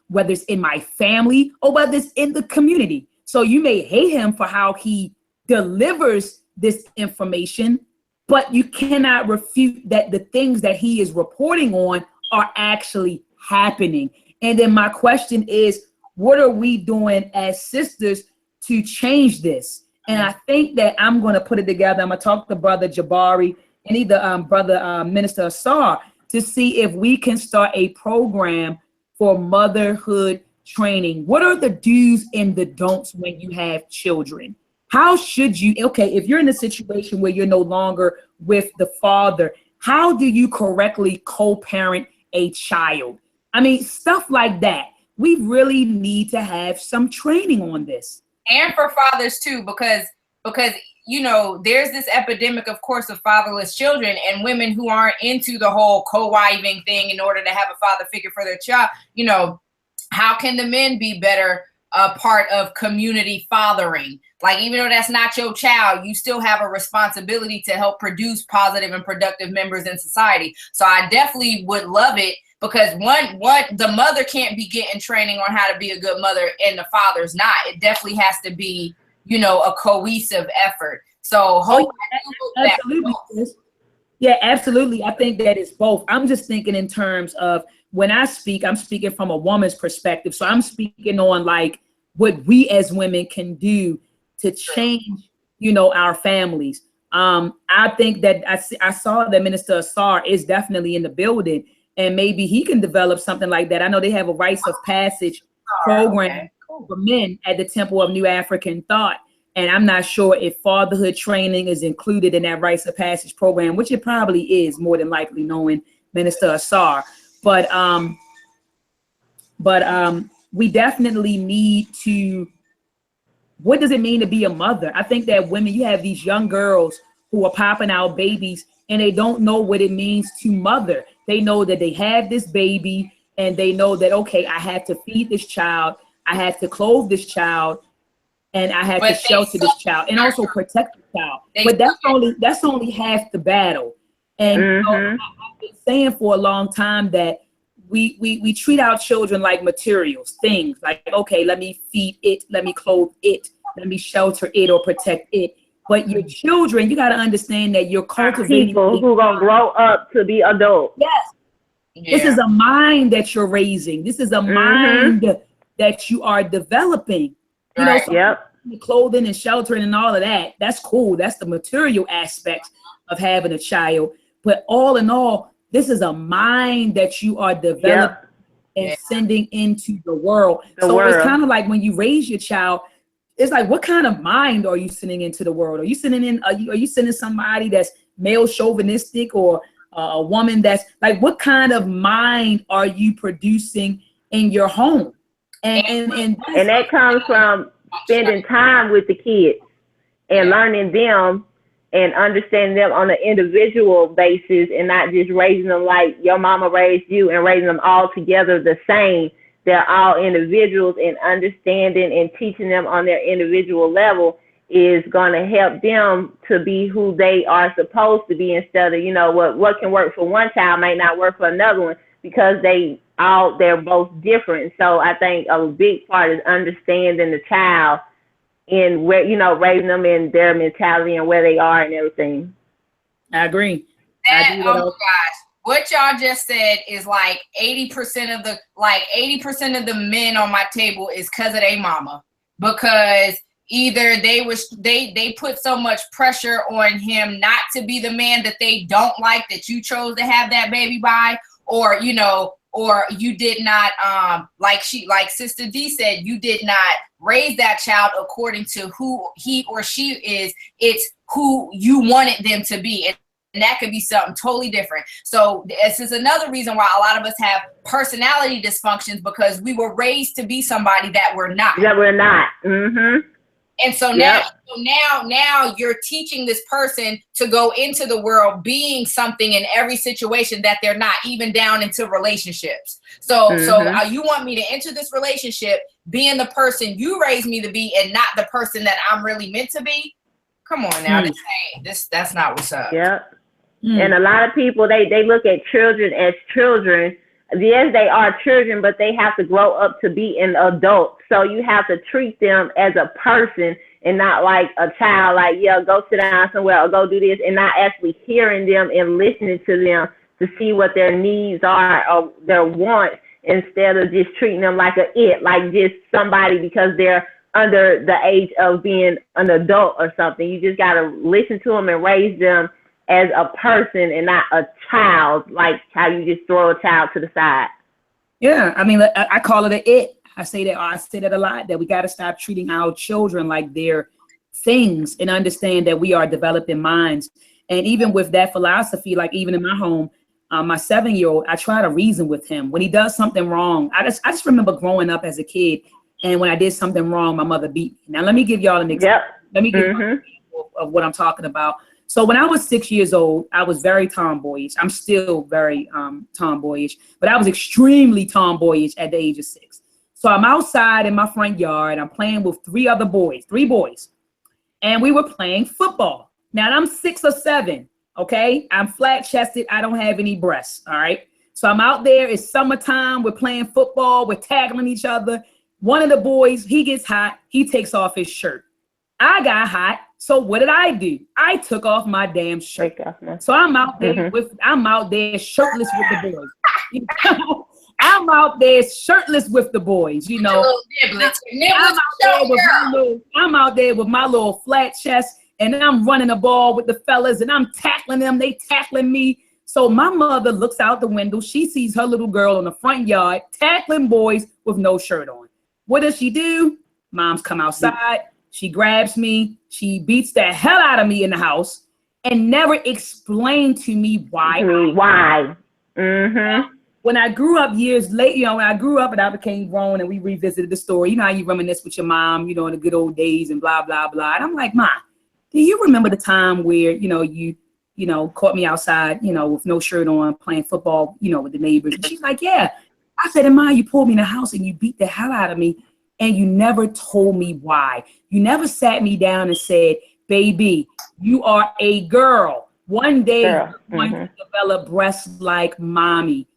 whether it's in my family, or whether it's in the community. So you may hate him for how he delivers this information, but you cannot refute that the things that he is reporting on are actually happening. And then my question is, what are we doing as sisters to change this? And I think that I'm going to put it together. I'm going to talk to Brother Jabari and either Brother Minister Asar to see if we can start a program for motherhood training. What are the do's and the don'ts when you have children? How should you, if you're in a situation where you're no longer with the father, how do you correctly co-parent a child? I mean, stuff like that. We really need to have some training on this. And for fathers too, because there's this epidemic, of course, of fatherless children and women who aren't into the whole co-wiving thing in order to have a father figure for their child. How can the men be better part of community fathering? Like, even though that's not your child, you still have a responsibility to help produce positive and productive members in society. So I definitely would love it, because the mother can't be getting training on how to be a good mother and the father's not. It definitely has to be, a cohesive effort. So absolutely. Yeah, absolutely. I think that it's both. I'm just thinking in terms of when I speak, I'm speaking from a woman's perspective. So I'm speaking on like what we as women can do to change, our families. I think that I saw that Minister Asar is definitely in the building, and maybe he can develop something like that. I know they have a rites of passage program for men at the Temple of New African Thought. And I'm not sure if fatherhood training is included in that rites of passage program, which it probably is, more than likely, knowing Minister Asar. But we definitely need to, what does it mean to be a mother? I think that women, you have these young girls who are popping out babies and they don't know what it means to mother. They know that they have this baby and they know that, okay, I have to feed this child, I have to clothe this child, and I had to shelter this child and also protect the child. But that's only half the battle. And I've been saying for a long time that we treat our children like materials, things like, okay, let me feed it, let me clothe it, let me shelter it or protect it. But your children, you got to understand that you're cultivating people who are going to grow up to be adults. Yes. Yeah. This is a mind that you're raising. This is a mind that you are developing. The clothing and sheltering and all of that, that's cool. That's the material aspects of having a child. But all in all, This is a mind that you are developing and sending into the world. It's kind of like when you raise your child, it's like, what kind of mind are you sending into the world? Are you sending somebody that's male chauvinistic, or a woman that's like, what kind of mind are you producing in your home? And that comes from spending time with the kids and learning them and understanding them on an individual basis, and not just raising them like your mama raised you and raising them all together the same. They're all individuals, and understanding and teaching them on their individual level is going to help them to be who they are supposed to be, instead of, you know, what can work for one child might not work for another one, because they're both different. So I think a big part is understanding the child and where, you know, raising them in their mentality and where they are and everything. I agree. Oh my gosh. What y'all just said is like 80% of the men on my table is because of their mama, because either they put so much pressure on him not to be the man that they don't like, that you chose to have that baby by, or, you know, or you did not, like Sister D said, you did not raise that child according to who he or she is. It's who you wanted them to be. And that could be something totally different. So this is another reason why a lot of us have personality dysfunctions, because we were raised to be somebody that we're not. Mm-hmm. And so now you're teaching this person to go into the world being something in every situation that they're not, even down into relationships. So you want me to enter this relationship being the person you raised me to be, and not the person that I'm really meant to be? Come on now, that's not what's up. Yeah. And a lot of people, they look at children as children. Yes, they are children, but they have to grow up to be an adult. So you have to treat them as a person and not like a child, like, yeah, go sit down somewhere or go do this, and not actually hearing them and listening to them to see what their needs are or their wants, instead of just treating them like like just somebody because they're under the age of being an adult or something. You just got to listen to them and raise them as a person and not a child, like how you just throw a child to the side. Yeah, I mean, I call it it. I say that a lot, that we got to stop treating our children like they're things, and understand that we are developing minds. And even with that philosophy, like even in my home, my 7-year-old, I try to reason with him when he does something wrong. I just remember growing up as a kid, and when I did something wrong, my mother beat me. Now let me give y'all an example. Let me give you an example of what I'm talking about. So when I was 6 years old, I was very tomboyish. I'm still very tomboyish, but I was extremely tomboyish at the age of 6. So I'm outside in my front yard. I'm playing with three boys, and we were playing football. Now I'm 6 or 7. Okay, I'm flat chested. I don't have any breasts. All right. So I'm out there. It's summertime. We're playing football. We're tackling each other. One of the boys, he gets hot. He takes off his shirt. I got hot. So what did I do? I took off my damn shirt. So I'm out there shirtless with the boys. You know? I'm out there shirtless with the boys, you know. I'm out there with my little flat chest, and then I'm running the ball with the fellas, and I'm tackling them. They tackling me. So my mother looks out the window. She sees her little girl in the front yard tackling boys with no shirt on. What does she do? Mom's come outside. She grabs me. She beats the hell out of me in the house, and never explained to me why. When I grew up years later, you know, when I grew up and I became grown and we revisited the story, you know how you reminisce with your mom, you know, in the good old days and blah, blah, blah. And I'm like, Ma, do you remember the time where, you caught me outside, you know, with no shirt on, playing football, you know, with the neighbors? And she's like, yeah. I said, Ma, you pulled me in the house and you beat the hell out of me, and you never told me why. You never sat me down and said, baby, you are a girl. One day you're going to develop breasts like mommy,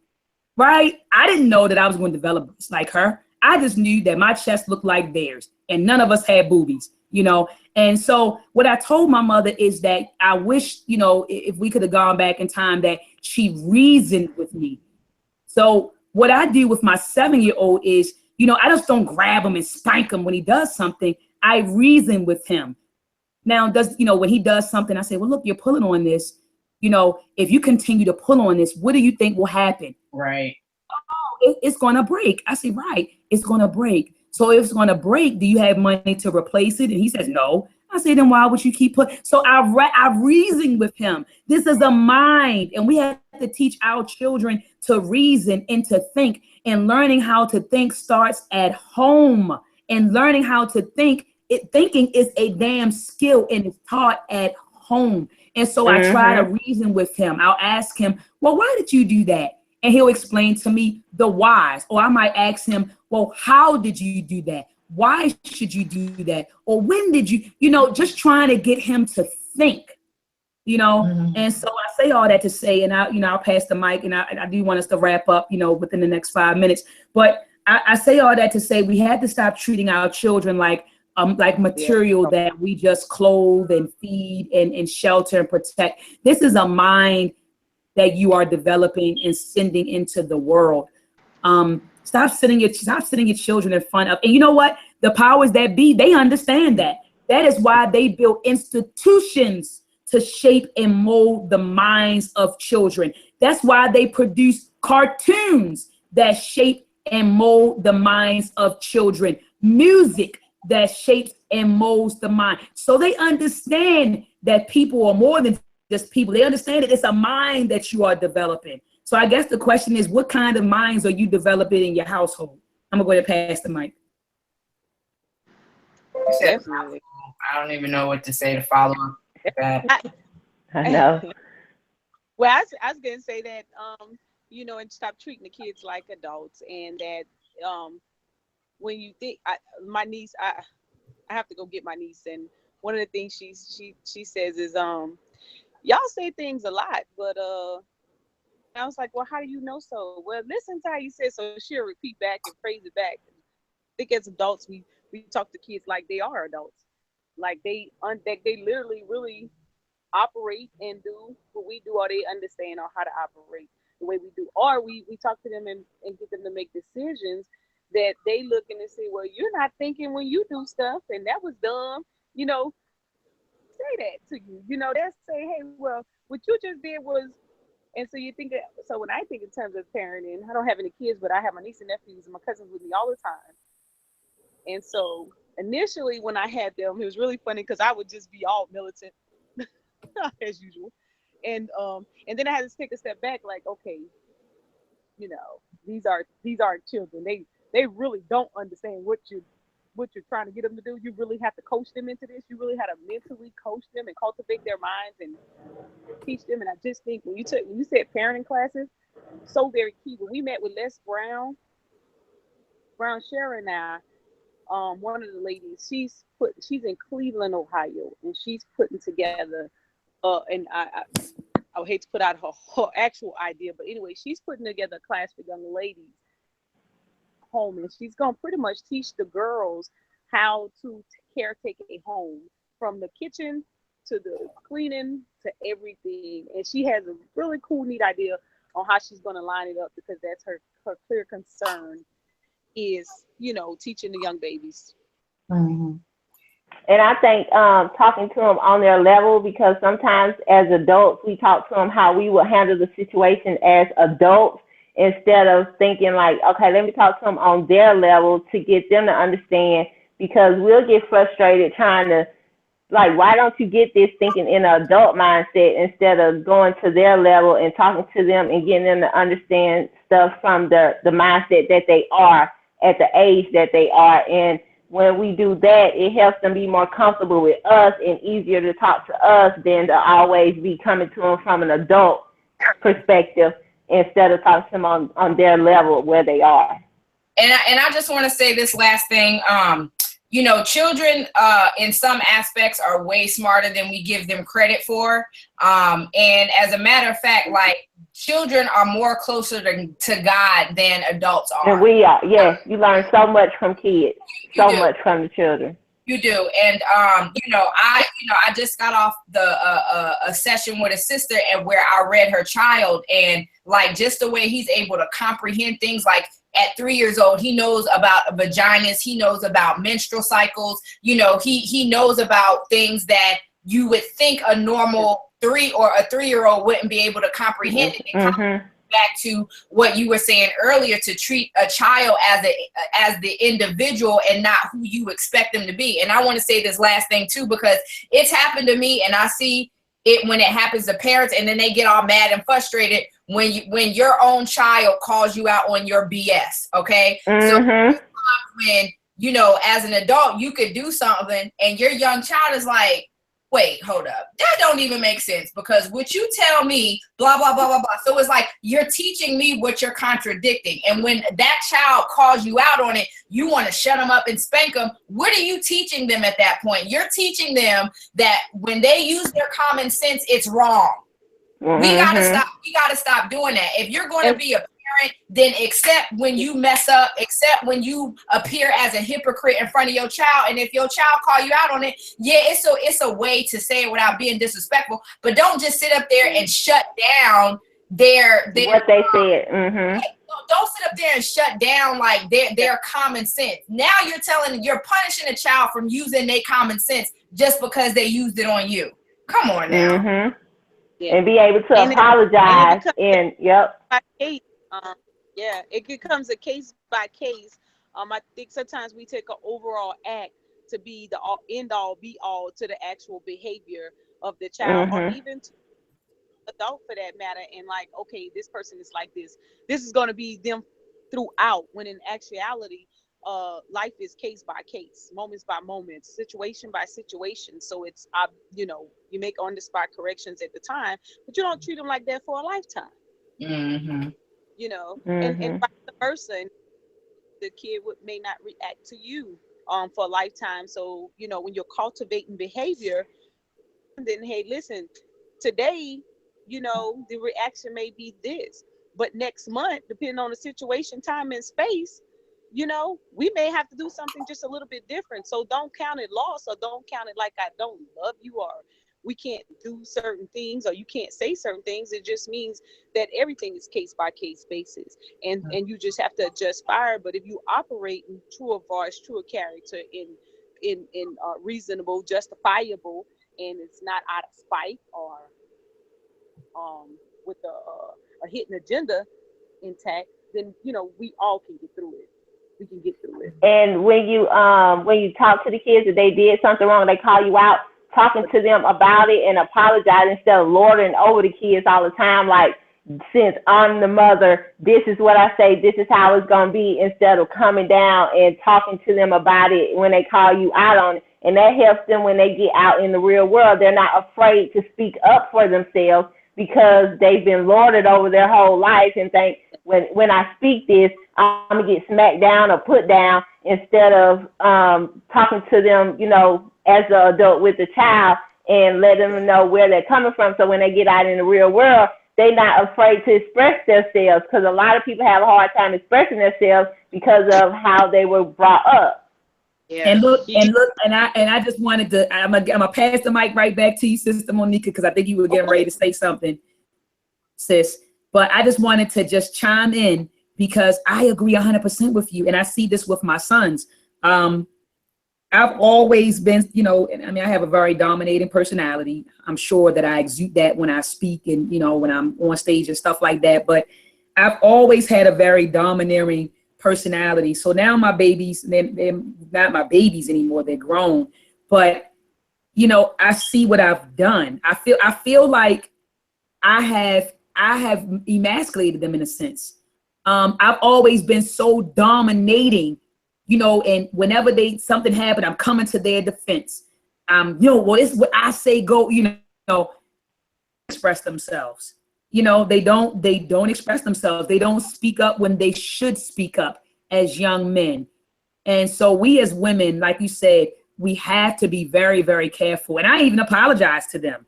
right? I didn't know that I was going to develop breasts like her. I just knew that my chest looked like theirs, and none of us had boobies, you know? And so what I told my mother is that I wish, you know, if we could have gone back in time, that she reasoned with me. So what I do with my 7-year-old is, you know, I just don't grab him and spank him when he does something. I reason with him. Now, when he does something, I say, well, look, you're pulling on this. you know, if you continue to pull on this, what do you think will happen? Right. Oh, it's going to break. I say, right, it's going to break. So if it's going to break, do you have money to replace it? And he says, no. I say, then why would you keep putting? So I reasoned with him. This is a mind, and we have to teach our children to reason and to think. And learning how to think starts at home. And learning how to think, thinking is a damn skill, and it's taught at home. And so I try to reason with him. I'll ask him, well, why did you do that? And he'll explain to me the whys. Or I might ask him, well, how did you do that? Why should you do that? Or when did you, you know, just trying to get him to think, you know? And so I say all that to say, and I'll pass the mic, and I do want us to wrap up, you know, within the next 5 minutes. But I say all that to say we had to stop treating our children like material that we just clothe and feed and shelter and protect. This is a mind that you are developing and sending into the world. Stop sitting your children in front of, and you know what? The powers that be, they understand that. That is why they built institutions to shape and mold the minds of children. That's why they produce cartoons that shape and mold the minds of children. Music that shapes and molds the mind. So they understand that people are more than just people. They understand that it's a mind that you are developing. So I guess the question is, what kind of minds are you developing in your household? I'm gonna go ahead and pass the mic. Definitely. I don't even know what to say to follow up that. I know. Well, I was gonna say that, you know, and stop treating the kids like adults, and that when you think, my niece, I have to go get my niece, and one of the things she says is, y'all say things a lot, but I was like, well, how do you know so? Well, listen to how you say, so she'll repeat back and phrase it back. I think as adults, we talk to kids like they are adults, like they literally really operate and do what we do, or they understand or how to operate the way we do, or we talk to them and get them to make decisions that they look and say, well, you're not thinking when you do stuff, and that was dumb, you know. Say that to you, you know. They'll say, hey, well, what you just did was. And so you think that, so when I think in terms of parenting, I don't have any kids, but I have my niece and nephews and my cousins with me all the time. And so initially when I had them, it was really funny because I would just be all militant as usual. And then I had to take a step back, like, okay, you know, these are children. They really don't understand what you're trying to get them to do. You really have to coach them into this. You really have to mentally coach them and cultivate their minds and teach them. And I just think when you said parenting classes, so very key. When we met with Les Brown Sharon and I, one of the ladies, she's in Cleveland, Ohio, and she's putting together and I would hate to put out her actual idea, but anyway, she's putting together a class for young ladies home, and she's gonna pretty much teach the girls how to caretake a home, from the kitchen to the cleaning to everything. And she has a really cool, neat idea on how she's going to line it up, because that's her clear concern is, you know, teaching the young babies. And I think talking to them on their level, because sometimes as adults, we talk to them how we would handle the situation as adults, instead of thinking like, okay, let me talk to them on their level to get them to understand, because we'll get frustrated trying to, like, why don't you get this, thinking in an adult mindset instead of going to their level and talking to them and getting them to understand stuff from the mindset that they are at the age that they are. And when we do that, it helps them be more comfortable with us and easier to talk to us than to always be coming to them from an adult perspective, instead of talking to them on their level where they are. And I just want to say this last thing. You know, children in some aspects are way smarter than we give them credit for. And as a matter of fact, like, children are more closer to God than adults are. And we are. Yes, you learn so much from kids, much from the children. You do. And I just got off a session with a sister, and where I read her child, and like just the way he's able to comprehend things, like at 3 years old, he knows about vaginas, he knows about menstrual cycles, you know, he knows about things that you would think a normal a 3-year-old wouldn't be able to comprehend it. And back to what you were saying earlier, to treat a child as the individual and not who you expect them to be. And I want to say this last thing too, because it's happened to me, and I see it when it happens to parents, and then they get all mad and frustrated when your own child calls you out on your BS. Okay. So when, you know, as an adult, you could do something and your young child is like, wait, hold up. That don't even make sense, because what you tell me, blah, blah, blah, blah, blah. So it's like, you're teaching me what you're contradicting. And when that child calls you out on it, you want to shut them up and spank them. What are you teaching them at that point? You're teaching them that when they use their common sense, it's wrong. We gotta stop doing that. If you're going to be a parent, then accept when you mess up, accept when you appear as a hypocrite in front of your child. And if your child call you out on it, yeah, it's a way to say it without being disrespectful. But don't just sit up there and shut down their what they said. Don't sit up there and shut down like their common sense. Now you're punishing a child from using their common sense just because they used it on you. Come on now. And be able to apologize. It becomes a case by case. I think sometimes we take an overall act to be the end all be all to the actual behavior of the child, or even to adult for that matter. And like, okay, this person is like this. This is going to be them throughout. When in actuality, life is case by case, moments by moments, situation by situation. So it's, you know, you make on the spot corrections at the time, but you don't treat them like that for a lifetime. You know, and vice versa. The kid may not react to you for a lifetime. So, you know, when you're cultivating behavior, then, hey, listen, today, you know, the reaction may be this, but next month, depending on the situation, time and space, you know, we may have to do something just a little bit different. So don't count it loss, or don't count it like I don't love you, or we can't do certain things, or you can't say certain things. It just means that everything is case by case basis, and you just have to adjust fire. But if you operate in true of voice, true of character, in reasonable, justifiable, and it's not out of spite or with a hidden agenda intact, then, you know, we all can get through it. We can get through it. And when you talk to the kids, if they did something wrong, they call you out, talking to them about it and apologize instead of lording over the kids all the time, like, since I'm the mother, this is what I say, this is how it's going to be, instead of coming down and talking to them about it when they call you out on it. And that helps them when they get out in the real world. They're not afraid to speak up for themselves, because they've been lorded over their whole life and think, when I speak this, I'm going to get smacked down or put down, instead of talking to them, you know, as an adult with the child, and let them know where they're coming from. So when they get out in the real world, they're not afraid to express themselves, because a lot of people have a hard time expressing themselves because of how they were brought up. Yeah. And I just wanted to, I'm gonna pass the mic right back to you, Sister Monica, because I think you were getting ready to say something, sis. But I just wanted to just chime in, because I agree 100% with you, and I see this with my sons. I've always been, you know, I mean, I have a very dominating personality. I'm sure that I exude that when I speak and, you know, when I'm on stage and stuff like that. But I've always had a very domineering personality. So now my babies, they're not my babies anymore. They're grown. But, you know, I see what I've done. I feel like I have emasculated them in a sense. I've always been so dominating, you know, and whenever something happened, I'm coming to their defense. You know, well, it's what I say, go, you know, express themselves. You know, they don't express themselves. They don't speak up when they should speak up as young men. And so we as women, like you said, we have to be very, very careful. And I even apologize to them.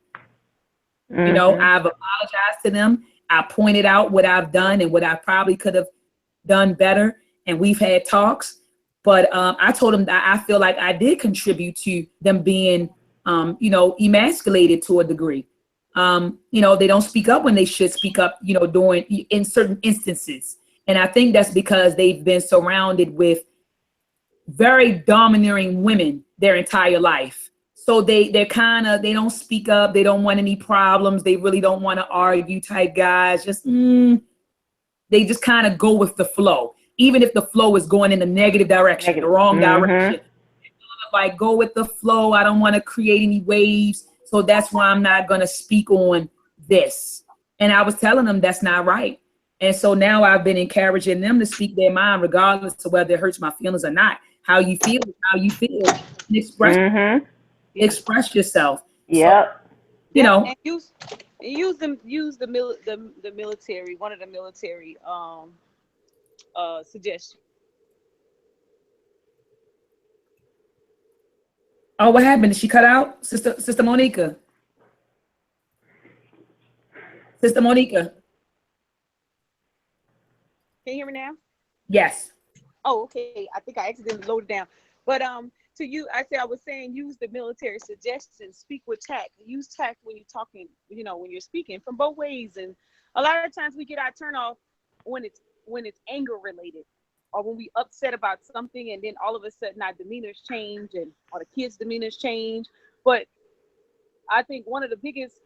You know, I've apologized to them. I pointed out what I've done and what I probably could have done better. And we've had talks. But I told them that I feel like I did contribute to them being, you know, emasculated to a degree. You know, they don't speak up when they should speak up, you know, in certain instances. And I think that's because they've been surrounded with very domineering women their entire life. So they're kind of, they don't speak up. They don't want any problems. They really don't want to argue type guys. Just, they just kind of go with the flow. Even if the flow is going in the negative direction, the wrong direction. Like, go with the flow. I don't want to create any waves. So that's why I'm not going to speak on this. And I was telling them that's not right. And so now I've been encouraging them to speak their mind, regardless of whether it hurts my feelings or not. How you feel is how you feel. And express yourself. Yep. So, you know. And use the military, one of the military suggestions. Oh, what happened? Did she cut out? Sister Monica. Sister Monica. Can you hear me now? Yes. Oh, okay. I think I accidentally loaded down. But to you, I was saying use the military suggestions, speak with tact. Use tact when you're talking, you know, when you're speaking from both ways. And a lot of times we get our turn off when it's anger related, or when we upset about something, and then all of a sudden our demeanors change, and or the kids' demeanors change. But I think one of the biggest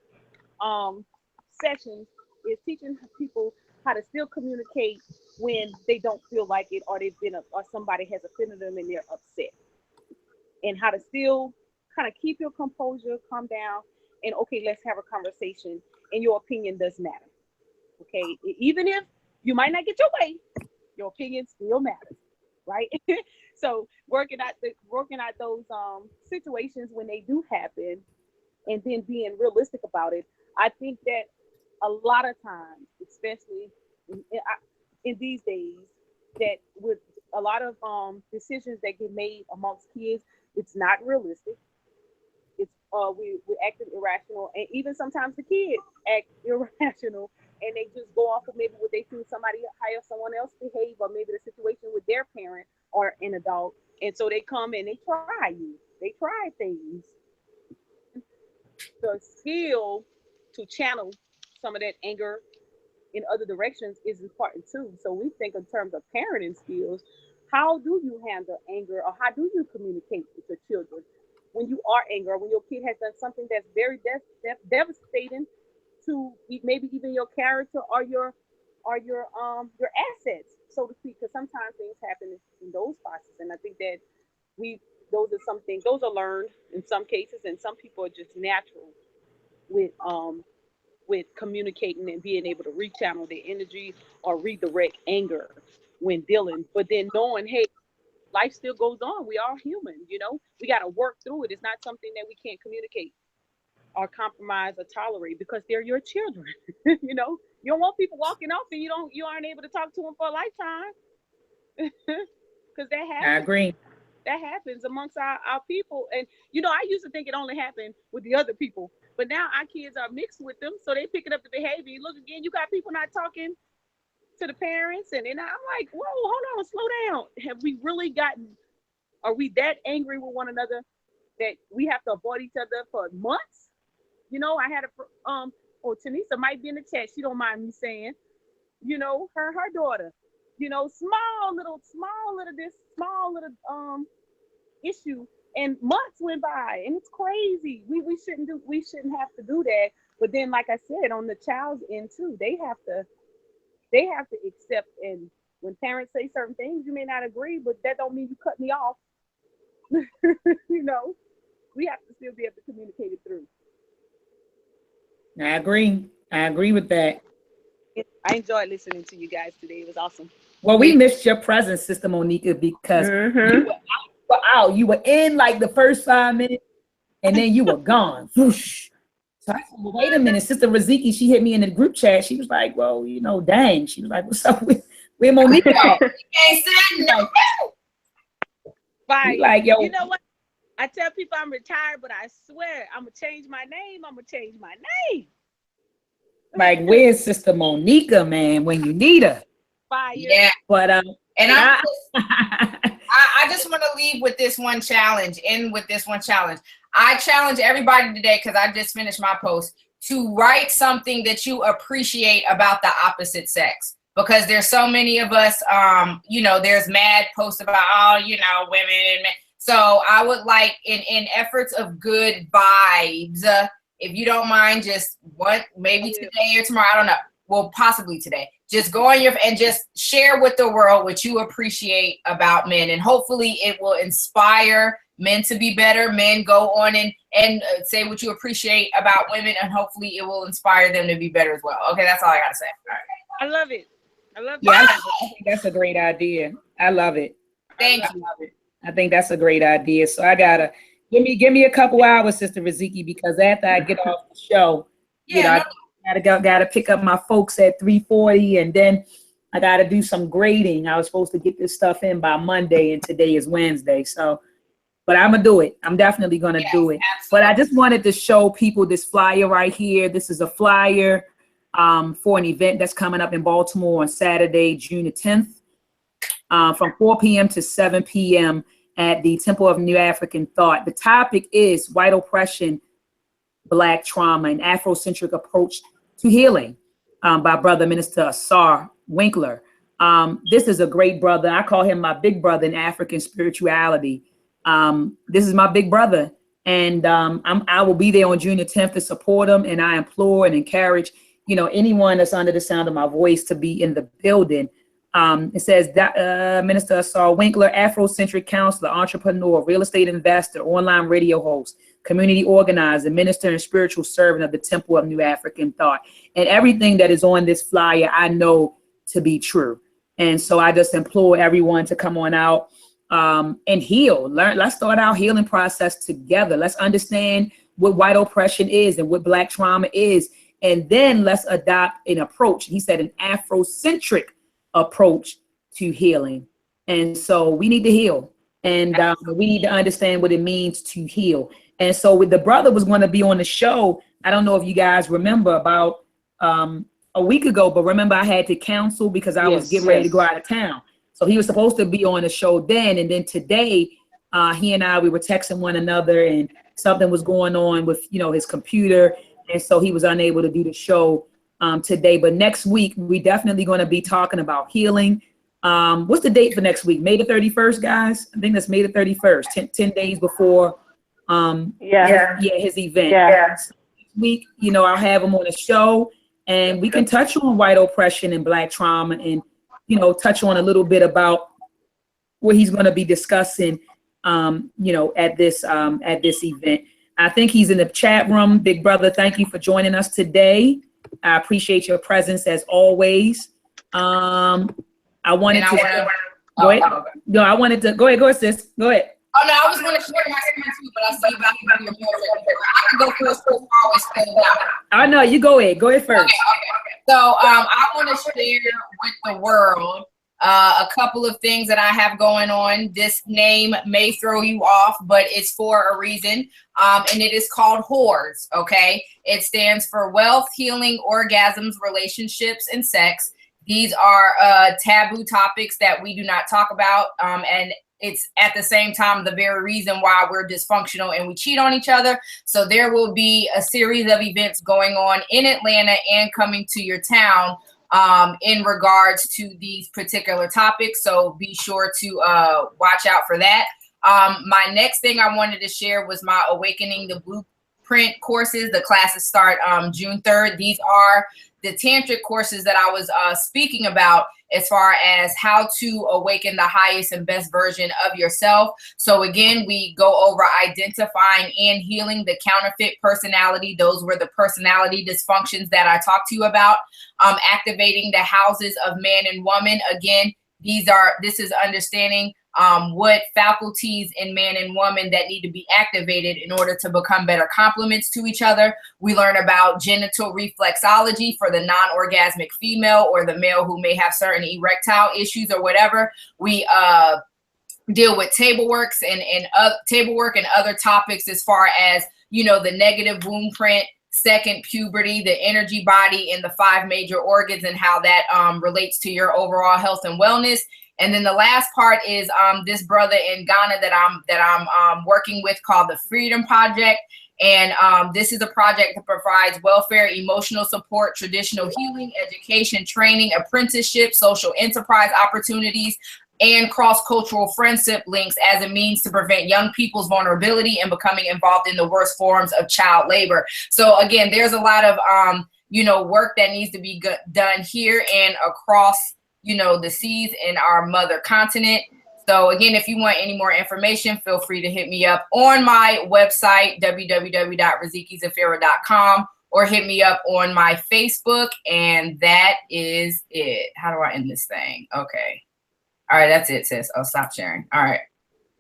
sessions is teaching people how to still communicate when they don't feel like it, or they've been or somebody has offended them and they're upset, and how to still kind of keep your composure, calm down, and okay, let's have a conversation, and your opinion does matter. Okay, even if you might not get your way, your opinion still matters, right? So working out those situations when they do happen, and then being realistic about it. I think that a lot of times, especially in these days, that with a lot of decisions that get made amongst kids, it's not realistic. It's we're acting irrational, and even sometimes the kids act irrational, and they just go off of maybe what they see somebody, how someone else behave, or maybe the situation with their parent or an adult, and so they come and they try things. The skill to channel some of that anger in other directions is important too. So we think in terms of parenting skills. How do you handle anger, or how do you communicate with your children when you are angry, or when your kid has done something that's very devastating to maybe even your character or your assets, so to speak? Because sometimes things happen in those processes, and I think that those are learned in some cases, and some people are just natural with communicating and being able to rechannel their energy or redirect anger when dealing, but then knowing, hey, life still goes on. We are human, you know, we got to work through it. It's not something that we can't communicate or compromise or tolerate, because they're your children. You know, you don't want people walking off and you aren't able to talk to them for a lifetime. Because that happens. I agree. That happens amongst our people. And, you know, I used to think it only happened with the other people, but now our kids are mixed with them. So they picking up the behavior. Look again, you got people not talking to the parents. And then I'm like, whoa, hold on, slow down. Have we really are we that angry with one another that we have to avoid each other for months? You know, I had Tanisa might be in the chat. She don't mind me saying, you know, her daughter, you know, small little issue, and months went by, and it's crazy. We shouldn't have to do that. But then, like I said, on the child's end too, they have to accept. And when parents say certain things, you may not agree, but that don't mean you cut me off. You know, we have to still be able to communicate it through. I agree with that. I enjoyed listening to you guys today. It was awesome. Well, we missed your presence, Sister Monica, because you were out. You were in like the first 5 minutes, and then you were gone. Whoosh. So I said, well, wait a minute. Sister Raziki, she hit me in the group chat. She was like, well, you know, dang. She was like, what's up with Monica? Right. Like, yo. You know what? I tell people I'm retired, but I swear I'm going to change my name. Like, where's Sister Monica, man, when you need her? Fire. Yeah. But and I just want to leave with this one challenge. I challenge everybody today, because I just finished my post, to write something that you appreciate about the opposite sex. Because there's so many of us, you know, there's mad posts about, oh, you know, women and men. So I would like, in efforts of good vibes, if you don't mind, just maybe today or tomorrow, I don't know. Well, possibly today. Just go on and just share with the world what you appreciate about men, and hopefully it will inspire men to be better. Men, go on and say what you appreciate about women, and hopefully it will inspire them to be better as well. Okay, that's all I gotta say. All right. I love it. I love it. Yeah, I think that's a great idea. I love it. Thank you. I think that's a great idea. So I gotta give me a couple hours, Sister Riziki, because after I get off the show, I gotta pick up my folks at 3:40, and then I gotta do some grading. I was supposed to get this stuff in by Monday, and today is Wednesday. So, but I'm gonna do it. I'm definitely gonna do it. Absolutely. But I just wanted to show people this flyer right here. This is a flyer for an event that's coming up in Baltimore on Saturday, June the 10th, from 4 p.m. to 7 p.m. at the Temple of New African Thought. The topic is white oppression, Black trauma, an Afrocentric approach to healing, by Brother Minister Asar Winkler. This is a great brother. I call him my big brother in African spirituality. This is my big brother, and I will be there on June the 10th to support him. And I implore and encourage, anyone that's under the sound of my voice to be in the building. It says that Minister Asar Winkler, Afrocentric counselor, entrepreneur, real estate investor, online radio host, community organizer, minister, and spiritual servant of the Temple of New African Thought. And everything that is on this flyer, I know to be true. And so I just implore everyone to come on out and heal. Let's start our healing process together. Let's understand what white oppression is and what Black trauma is. And then let's adopt an approach. He said an Afrocentric approach to healing. And so we need to heal. And we need to understand what it means to heal. And so the brother was going to be on the show. I don't know if you guys remember, about a week ago, but remember I had to cancel because I was getting ready to go out of town. So he was supposed to be on the show then. And then today, he and I, we were texting one another, and something was going on with, his computer. And so he was unable to do the show today. But next week, we definitely going to be talking about healing. What's the date for next week? May the 31st, guys? I think that's May the 31st, 10 days before his event. Yeah. So next week, I'll have him on the show, and we can touch on white oppression and Black trauma, and touch on a little bit about what he's going to be discussing at this event. I think he's in the chat room. Big brother, thank you for joining us today. I appreciate your presence as always. I wanted to go ahead. No, I wanted to go ahead, sis. Go ahead. Oh no, I was going to share my screen too, but I see about your I can go first. Always clean out. I know, you go ahead. Go ahead first. Okay. So I want to share with the world a couple of things that I have going on. This name may throw you off, but it's for a reason. And it is called HORS. Okay, it stands for Wealth, Healing, Orgasms, Relationships, and Sex. These are taboo topics that we do not talk about, and it's at the same time the very reason why we're dysfunctional and we cheat on each other. So there will be a series of events going on in Atlanta and coming to your town in regards to these particular topics. So be sure to watch out for that. My next thing I wanted to share was my Awakening the Blueprint courses. The classes start June 3rd. These are the tantric courses that I was speaking about, as far as how to awaken the highest and best version of yourself. So again, we go over identifying and healing the counterfeit personality. Those were the personality dysfunctions that I talked to you about. Activating the houses of man and woman. Again, this is understanding what faculties in man and woman that need to be activated in order to become better complements to each other. We learn about genital reflexology for the non-orgasmic female or the male who may have certain erectile issues or whatever. We deal with table work and other topics as far as, the negative womb print, second puberty, the energy body, and the 5 major organs, and how that relates to your overall health and wellness. And then the last part is this brother in Ghana that I'm working with, called the Freedom Project. And this is a project that provides welfare, emotional support, traditional healing, education, training, apprenticeship, social enterprise opportunities, and cross-cultural friendship links as a means to prevent young people's vulnerability and becoming involved in the worst forms of child labor. So again, there's a lot of work that needs to be done here and across the seas in our mother continent. So again, if you want any more information, feel free to hit me up on my website, www.razikizafira.com, or hit me up on my Facebook. And that is it. How do I end this thing? Okay. All right, that's it, sis. I'll stop sharing. All right.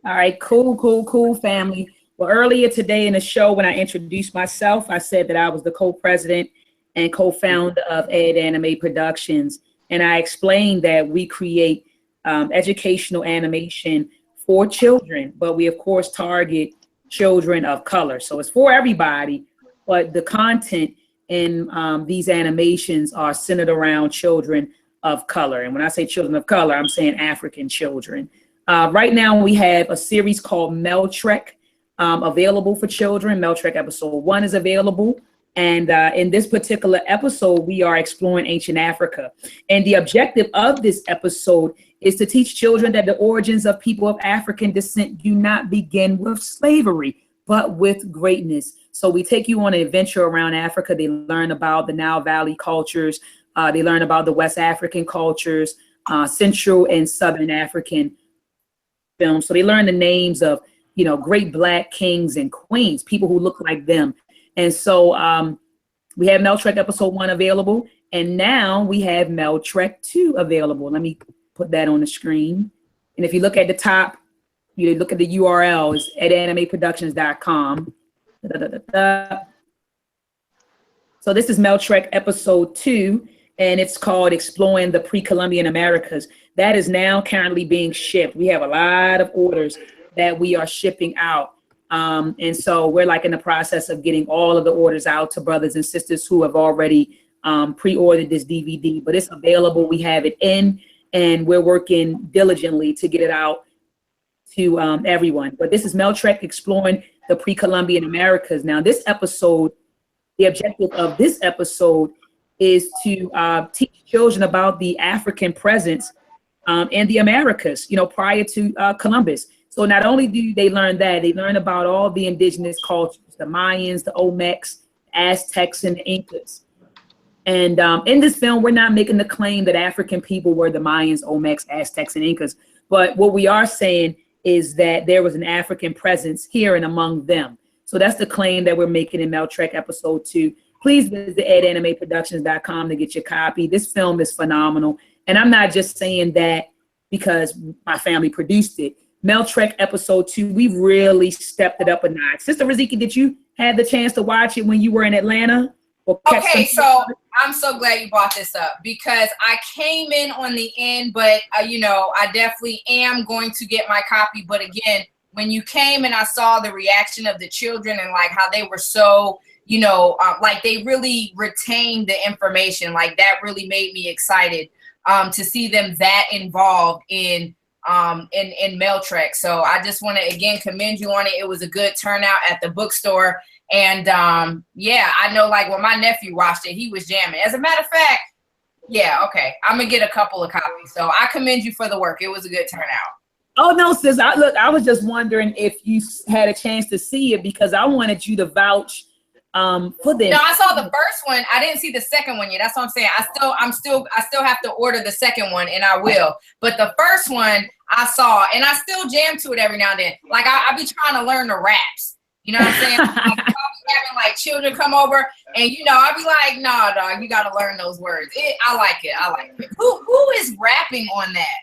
All right, cool, family. Well, earlier today in the show, when I introduced myself, I said that I was the co-president and co-founder of Ed Anime Productions. And I explained that we create educational animation for children, but we, of course, target children of color. So it's for everybody, but the content in these animations are centered around children of color. And when I say children of color, I'm saying African children. Right now, we have a series called Meltrek available for children. Meltrek episode 1 is available. And in this particular episode, we are exploring ancient Africa. And the objective of this episode is to teach children that the origins of people of African descent do not begin with slavery, but with greatness. So we take you on an adventure around Africa. They learn about the Nile Valley cultures. They learn about the West African cultures, Central and Southern African films. So they learn the names of, great Black kings and queens, people who look like them. And so we have Meltrek episode 1 available, and now we have Meltrek 2 available. Let me put that on the screen. And if you look at the top, you look at the URL, it's at animeproductions.com. So this is Meltrek episode 2, and it's called Exploring the Pre-Columbian Americas. That is now currently being shipped. We have a lot of orders that we are shipping out. And so we're in the process of getting all of the orders out to brothers and sisters who have already pre-ordered this DVD, but it's available. We have it in, and we're working diligently to get it out to everyone. But this is Meltrek Exploring the Pre-Columbian Americas. Now, this episode, the objective of this episode is to teach children about the African presence in the Americas, prior to Columbus. So not only do they learn that, they learn about all the indigenous cultures, the Mayans, the Olmecs, Aztecs, and the Incas. And in this film, we're not making the claim that African people were the Mayans, Olmecs, Aztecs, and Incas. But what we are saying is that there was an African presence here and among them. So that's the claim that we're making in Meltrek episode 2. Please visit edanimeproductions.com to get your copy. This film is phenomenal. And I'm not just saying that because my family produced it. Meltrek episode 2, we really stepped it up a notch. Sister Raziki, did you have the chance to watch it when you were in Atlanta? Okay, so I'm so glad you brought this up because I came in on the end, but I definitely am going to get my copy. But again, when you came and I saw the reaction of the children and how they were so, they really retained the information, that really made me excited to see them that involved in Meltrek. So I just want to again commend you on it. It was a good turnout at the bookstore. And yeah, I know when my nephew watched it, he was jamming. As a matter of fact, yeah, okay, I'm gonna get a couple of copies. So I commend you for the work. It was a good turnout. Oh no, sis, I was just wondering if you had a chance to see it because I wanted you to vouch for them. No, I saw the first one. I didn't see the second one yet. That's what I'm saying. I still have to order the second one, and I will. But the first one I saw, and I still jam to it every now and then. I be trying to learn the raps. You know what I'm saying? I'll be having children come over, and I'll be like, "Nah, dog, you got to learn those words." I like it. Who is rapping on that?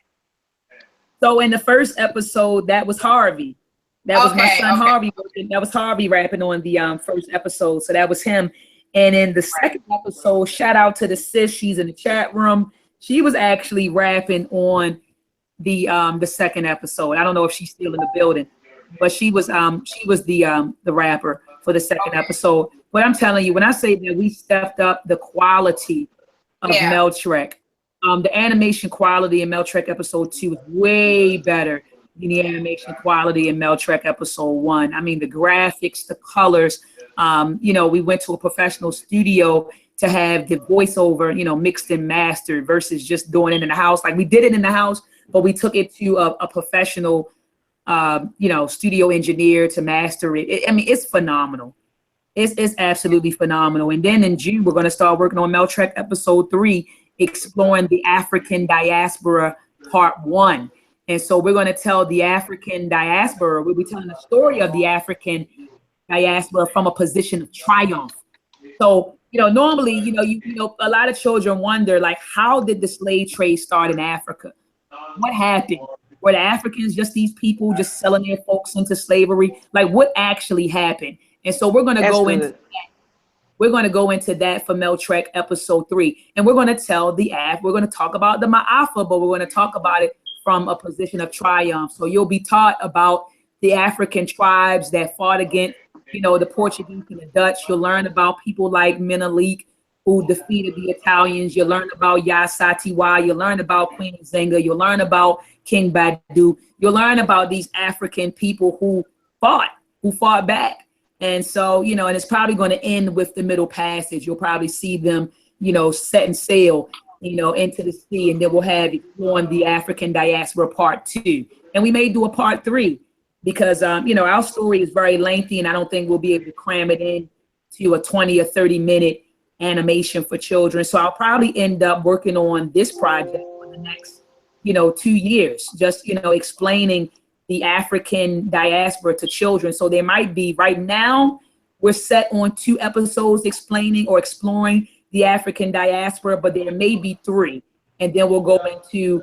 So in the first episode, that was Harvey. That was my son Harvey. That was Harvey rapping on the first episode. So that was him. And in the second episode, shout out to the sis. She's in the chat room. She was actually rapping on the second episode. I don't know if she's still in the building, but she was the rapper for the second episode. But I'm telling you, when I say that we stepped up the quality of Meltrek, the animation quality in Meltrek episode 2 is way better than the animation quality in Meltrek episode 1. I mean, the graphics, the colors, we went to a professional studio to have the voiceover, mixed and mastered versus just doing it in the house. We did it in the house, but we took it to a professional, studio engineer to master it. I mean, it's phenomenal. It's absolutely phenomenal. And then in June, we're going to start working on Meltrek episode 3, exploring the African diaspora part 1. And so we're going to tell the African diaspora, we'll be telling the story of the African diaspora from a position of triumph. So, normally, a lot of children wonder, like, how did the slave trade start in Africa? What happened? Were the Africans just these people just selling their folks into slavery? Like, what actually happened? And so we're going to go into that. We're going to go into that for Meltrek episode 3. And we're going to tell we're going to talk about the Ma'afa, but we're going to talk about it from a position of triumph. So you'll be taught about the African tribes that fought against, the Portuguese and the Dutch. You'll learn about people like Menelik, who defeated the Italians. You'll learn about Yasatiwa. You'll learn about Queen Zenga. You'll learn about King Badu. You'll learn about these African people who fought back. And so, and it's probably going to end with the Middle Passage. You'll probably see them, setting sail, into the sea. And then we'll have exploring the African diaspora part 2. And we may do a part 3 because, our story is very lengthy and I don't think we'll be able to cram it in to a 20 or 30 minute animation for children. So I'll probably end up working on this project for the next, 2 years, just, explaining the African diaspora to children. So there might be, right now, we're set on 2 episodes explaining or exploring the African diaspora, but there may be 3. And then we'll go into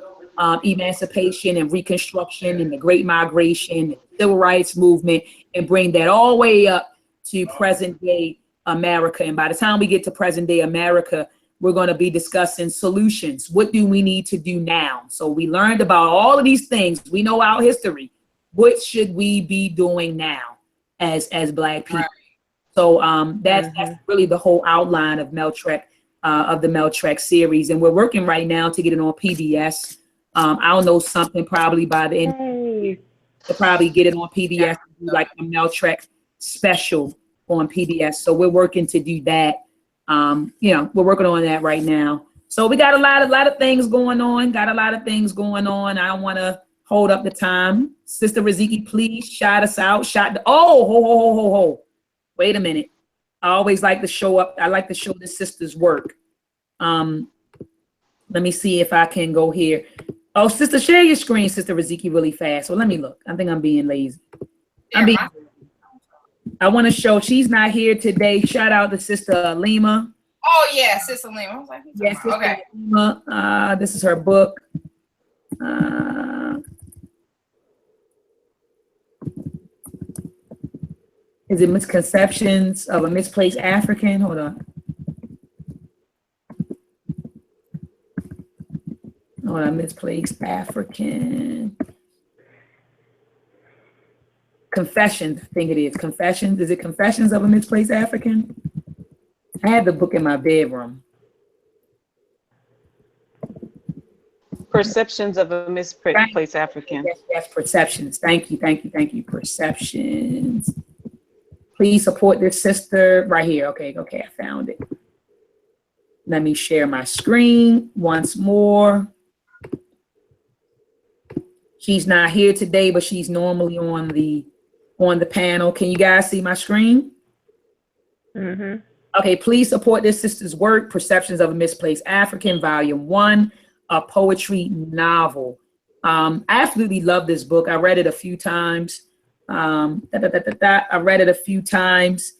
emancipation and Reconstruction and the Great Migration, Civil Rights Movement, and bring that all the way up to present day America. And by the time we get to present day America, we're going to be discussing solutions. What do we need to do now? So we learned about all of these things. We know our history. What should we be doing now as Black people? Right. So that's really the whole outline of Meltrek, of the Meltrek series. And we're working right now to get it on PBS. I'll know something probably by the end to probably get it on PBS, like a Meltrek special on PBS. So we're working to do that. We're working on that right now. So we got a lot of things going on. I don't want to hold up the time. Sister Riziki, please shout us out. Ho. Wait a minute. I always like to show up. I like to show the sister's work. Let me see if I can go here. Oh, sister, share your screen, Sister Riziki, really fast. Well, let me look. I think I'm being lazy. I want to show she's not here today. Shout out to Sister Lima. Oh yeah, Sister Lima. I was like, yes, Sister okay. Lima. This is her book. Is it Misconceptions of a Misplaced African? Hold on. Misplaced African. Confessions, I think it is. Confessions. Is it Confessions of a Misplaced African? I have the book in my bedroom. Perceptions of a Misplaced African. Yes, Perceptions. Thank you. Perceptions. Please support this sister right here. Okay, I found it. Let me share my screen once more. She's not here today, but she's normally on the panel. Can you guys see my screen? Mm-hmm. Okay, please support this sister's work, Perceptions of a Misplaced African, Volume 1, a poetry novel. I absolutely love this book. I read it a few times. I read it a few times.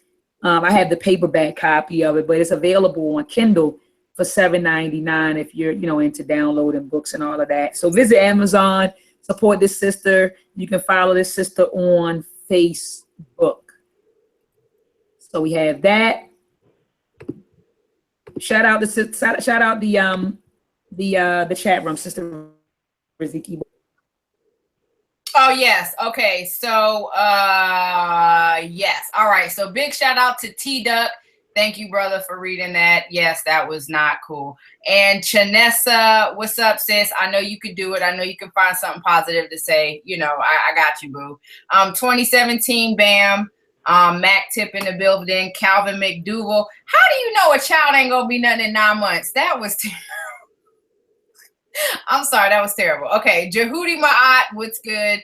I have the paperback copy of it, but it's available on Kindle for $7.99 if you're, into downloading books and all of that. So visit Amazon, support this sister. You can follow this sister on Facebook. So we have that. Shout out the chat room, Sister Riziki. Oh yes. Okay. So yes. All right. So big shout out to T Duck. Thank you, brother, for reading that. Yes, that was not cool. And Chanessa, what's up, sis? I know you could do it. I know you can find something positive to say. I got you, boo. 2017, bam. Mac Tip in the building. Calvin McDougal. How do you know a child ain't gonna be nothing in 9 months? That was I'm sorry, that was terrible. Okay, Jehudi Ma'at, what's good?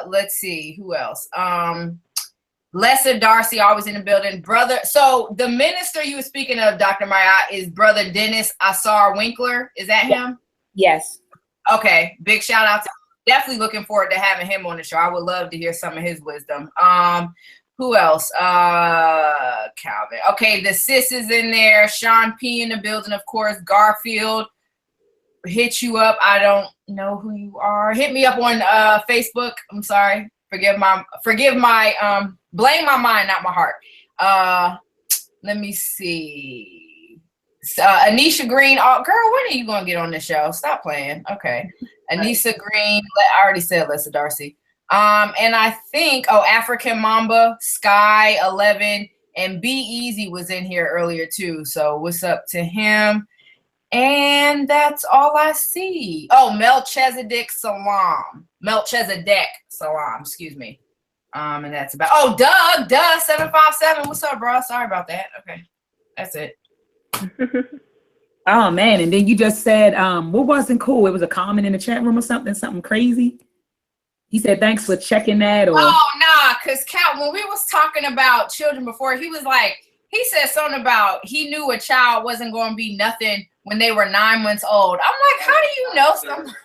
Let's see, who else? Lester Darcy, always in the building. Brother, so the minister you were speaking of, Dr. Ma'at, is Brother Dennis Asar Winkler. Is that him? Yes. Okay, big shout out to him. Definitely looking forward to having him on the show. I would love to hear some of his wisdom. Who else? Calvin. Okay, the sis is in there. Sean P in the building, of course. Garfield, hit you up. I don't know who you are. Hit me up on Facebook. I'm sorry. Forgive my blame my mind, not my heart. Let me see. Anisha Green. Oh, girl, when are you gonna get on the show? Stop playing. Okay. Anisha Green. I already said Lisa Darcy. And I think, African Mamba, Sky 11, and Be Easy was in here earlier too. So what's up to him? And that's all I see. Oh, Melchizedek Salam, excuse me. And that's about, Doug 757. What's up, bro? Sorry about that. Okay. That's it. Oh man. And then you just said, what wasn't cool? It was a comment in the chat room or something crazy. He said, thanks for checking that. Or nah, because Cal, when we was talking about children before, he was like, he said something about he knew a child wasn't going to be nothing when they were 9 months old. I'm like, how do you know something?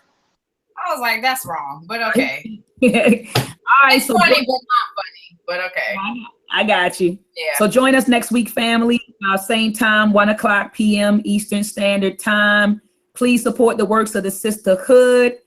I was like, that's wrong, but okay. All right, it's funny, but not funny, but okay. I got you. Yeah. So join us next week, family. Same time, 1:00 p.m. Eastern Standard Time. Please support the works of the sisterhood.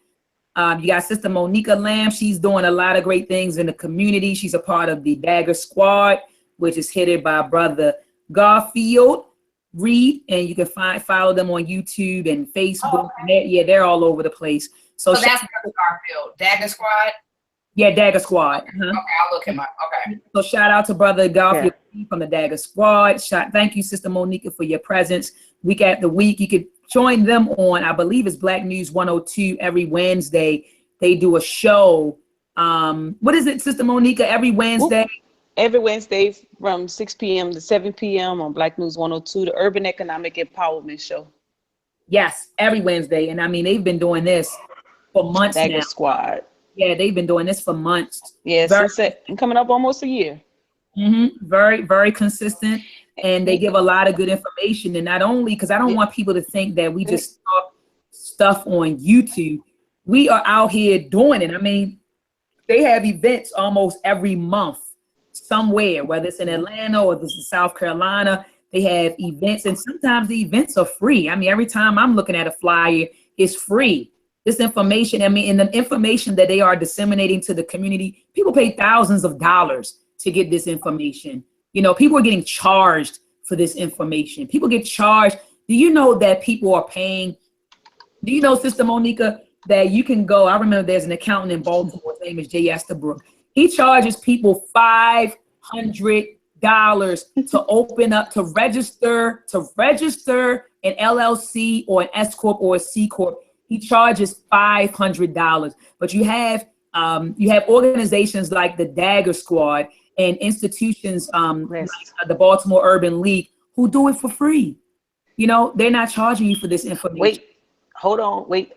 You got Sister Monica Lamb. She's doing a lot of great things in the community. She's a part of the Dagger Squad, which is headed by Brother Garfield Reed, and you can follow them on YouTube and Facebook. They're all over the place. So that's Brother Garfield, Dagger Squad. Yeah, Dagger Squad. Okay, I'll look him up. Okay. So shout out to Brother Garfield from the Dagger Squad. Thank you, Sister Monica, for your presence week after week. You could join them on, I believe it's Black News 102 every Wednesday. They do a show. What is it, Sister Monica? Every Wednesday? Every Wednesday from 6 p.m. to 7 p.m. on Black News 102, the Urban Economic Empowerment Show. Yes, every Wednesday. And I mean, they've been doing this for months now. Dagger Squad. Yeah, they've been doing this for months. Yeah, coming up almost a year. Very, very consistent. And they give a lot of good information. And not only, because I don't want people to think that we just talk stuff on YouTube. We are out here doing it. I mean, they have events almost every month somewhere, whether it's in Atlanta or this is South Carolina. They have events, and sometimes the events are free. I mean, every time I'm looking at a flyer, it's free. This information, and the information that they are disseminating to the community, people pay thousands of dollars to get this information. You know, people are getting charged for this information. People get charged. Do you know that people are paying? Do you know, Sister Monica, that you can go? I remember there's an accountant in Baltimore. His name is Jay Estabrook. He charges people $500 to open up, to register an LLC or an S Corp or a C Corp. He charges $500. But you have organizations like the Dagger Squad and institutions like the Baltimore Urban League who do it for free. You know, they're not charging you for this information. Wait, hold on, wait.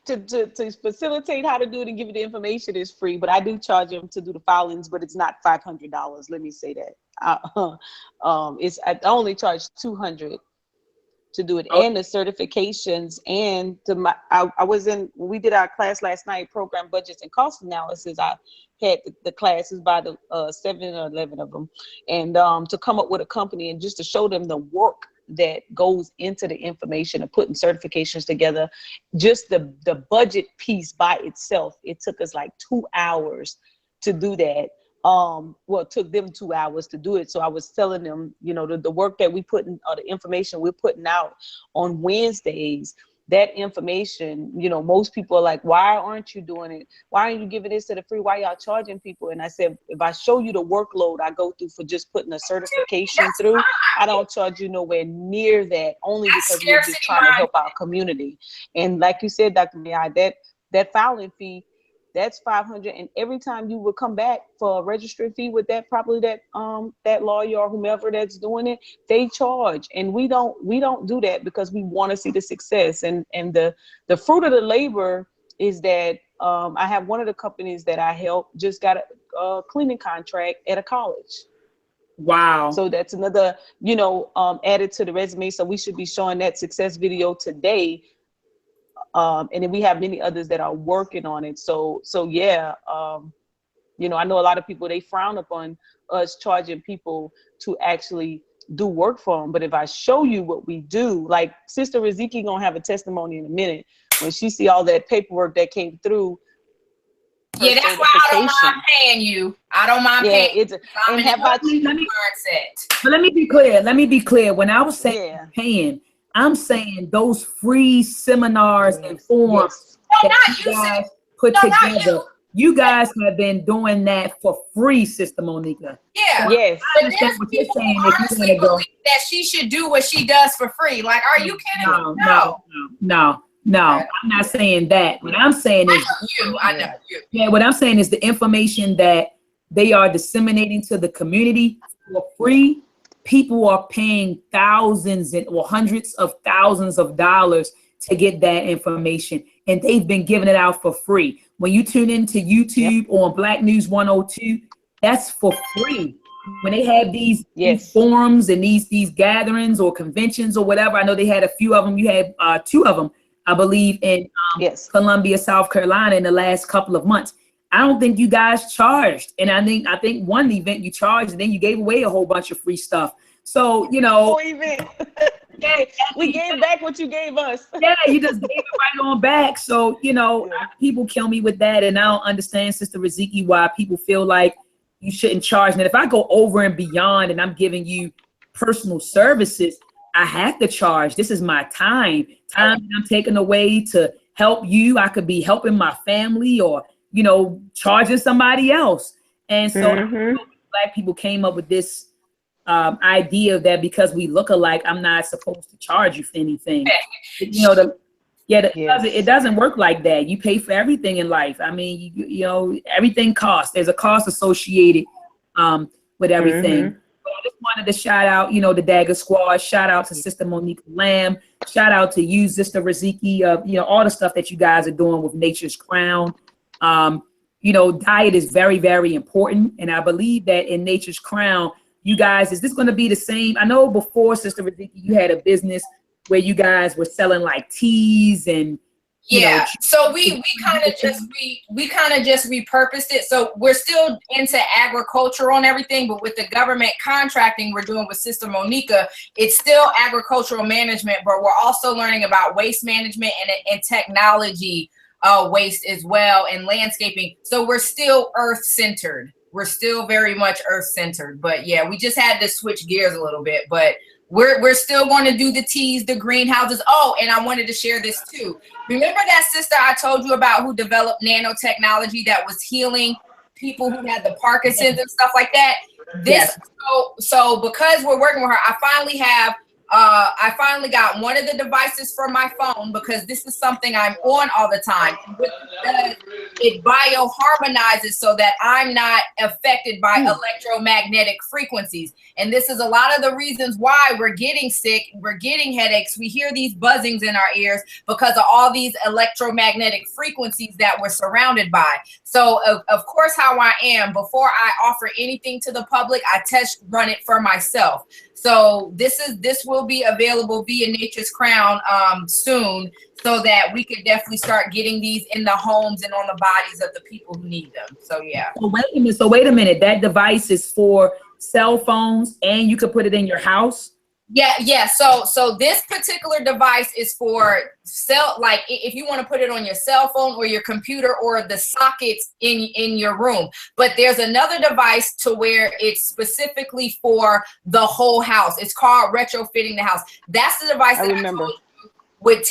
To facilitate how to do it and give you the information is free, but I do charge them to do the filings, but it's not $500. Let me say that. I only charge $200 to do it, and the certifications, and when we did our class last night, program budgets and cost analysis. I had the classes by the 7 or 11 of them, and to come up with a company and just to show them the work that goes into the information of putting certifications together. Just the budget piece by itself, it took us like 2 hours to do that. It took them 2 hours to do it. So I was telling them, you know, the work that we put in, or the information we're putting out on Wednesdays, that information, you know, most people are like, why aren't you doing it? Why aren't you giving this to the free? Why y'all charging people? And I said, if I show you the workload I go through for just putting a certification through, I don't charge you nowhere near that, only because we're just trying to help our community. And like you said, Dr. Mai, that filing fee, that's $500. And every time you would come back for a registry fee with that, probably that lawyer or whomever that's doing it, they charge. And we don't do that because we want to see the success. And the fruit of the labor is that I have one of the companies that I help just got a cleaning contract at a college. Wow. So that's another, added to the resume. So we should be showing that success video today. And then we have many others that are working on it. So yeah, I know a lot of people, they frown upon us charging people to actually do work for them. But if I show you what we do, like Sister Riziki gonna have a testimony in a minute when she see all that paperwork that came through. Yeah, that's why I don't mind paying you. I don't mind paying. But let me be clear. When I was saying paying, I'm saying those free seminars and forums that you guys put together. You guys have been doing that for free, Sister Monica. Yeah. So yes. I understand what you're saying. Honestly, if you believe that she should do what she does for free. Like, are you kidding? No. I'm not saying that. What I'm saying is I know you. Yeah, what I'm saying is the information that they are disseminating to the community for free. People are paying thousands or hundreds of thousands of dollars to get that information, and they've been giving it out for free. When you tune into YouTube on Black News 102, that's for free. When they have these forums and these gatherings or conventions or whatever, I know they had a few of them. You had 2 of them, I believe, in Columbia, South Carolina in the last couple of months. I don't think you guys charged. And I think one event you charged and then you gave away a whole bunch of free stuff. So, we gave back what you gave us. Yeah, you just gave it right on back. So, people kill me with that. And I don't understand, Sister Riziki, why people feel like you shouldn't charge. And if I go over and beyond and I'm giving you personal services, I have to charge. This is my time that I'm taking away to help you. I could be helping my family or, charging somebody else. And so Black people came up with this idea that because we look alike, I'm not supposed to charge you for anything. It doesn't work like that. You pay for everything in life. I mean, everything costs. There's a cost associated with everything. But I just wanted to shout out, the Dagger Squad. Shout out to Sister Monique Lamb. Shout out to you, Sister Riziki. All the stuff that you guys are doing with Nature's Crown. Diet is very, very important. And I believe that in Nature's Crown, you guys, is this going to be the same? I know before, Sister Riziki, you had a business where you guys were selling like teas and so we kind of just repurposed it. So we're still into agriculture on everything, but with the government contracting we're doing with Sister Monica, it's still agricultural management, but we're also learning about waste management and technology waste as well, and landscaping. So we're still earth-centered. We're still very much earth-centered, but yeah, we just had to switch gears a little bit, but we're still going to do the teas, the greenhouses. Oh, and I wanted to share this too. Remember that sister I told you about who developed nanotechnology that was healing people who had the Parkinson's and stuff like that? So because we're working with her, I finally got one of the devices for my phone because this is something I'm on all the time. It bioharmonizes so that I'm not affected by electromagnetic frequencies. And this is a lot of the reasons why we're getting sick, we're getting headaches, we hear these buzzings in our ears because of all these electromagnetic frequencies that we're surrounded by. So of course, how I am, before I offer anything to the public, I test run it for myself. So this will be available via Nature's Crown soon, so that we could definitely start getting these in the homes and on the bodies of the people who need them. So yeah. So wait a minute. That device is for cell phones, and you could put it in your house. Yeah. So this particular device is for if you want to put it on your cell phone or your computer or the sockets in your room. But there's another device to where it's specifically for the whole house. It's called retrofitting the house. That's the device that I remember would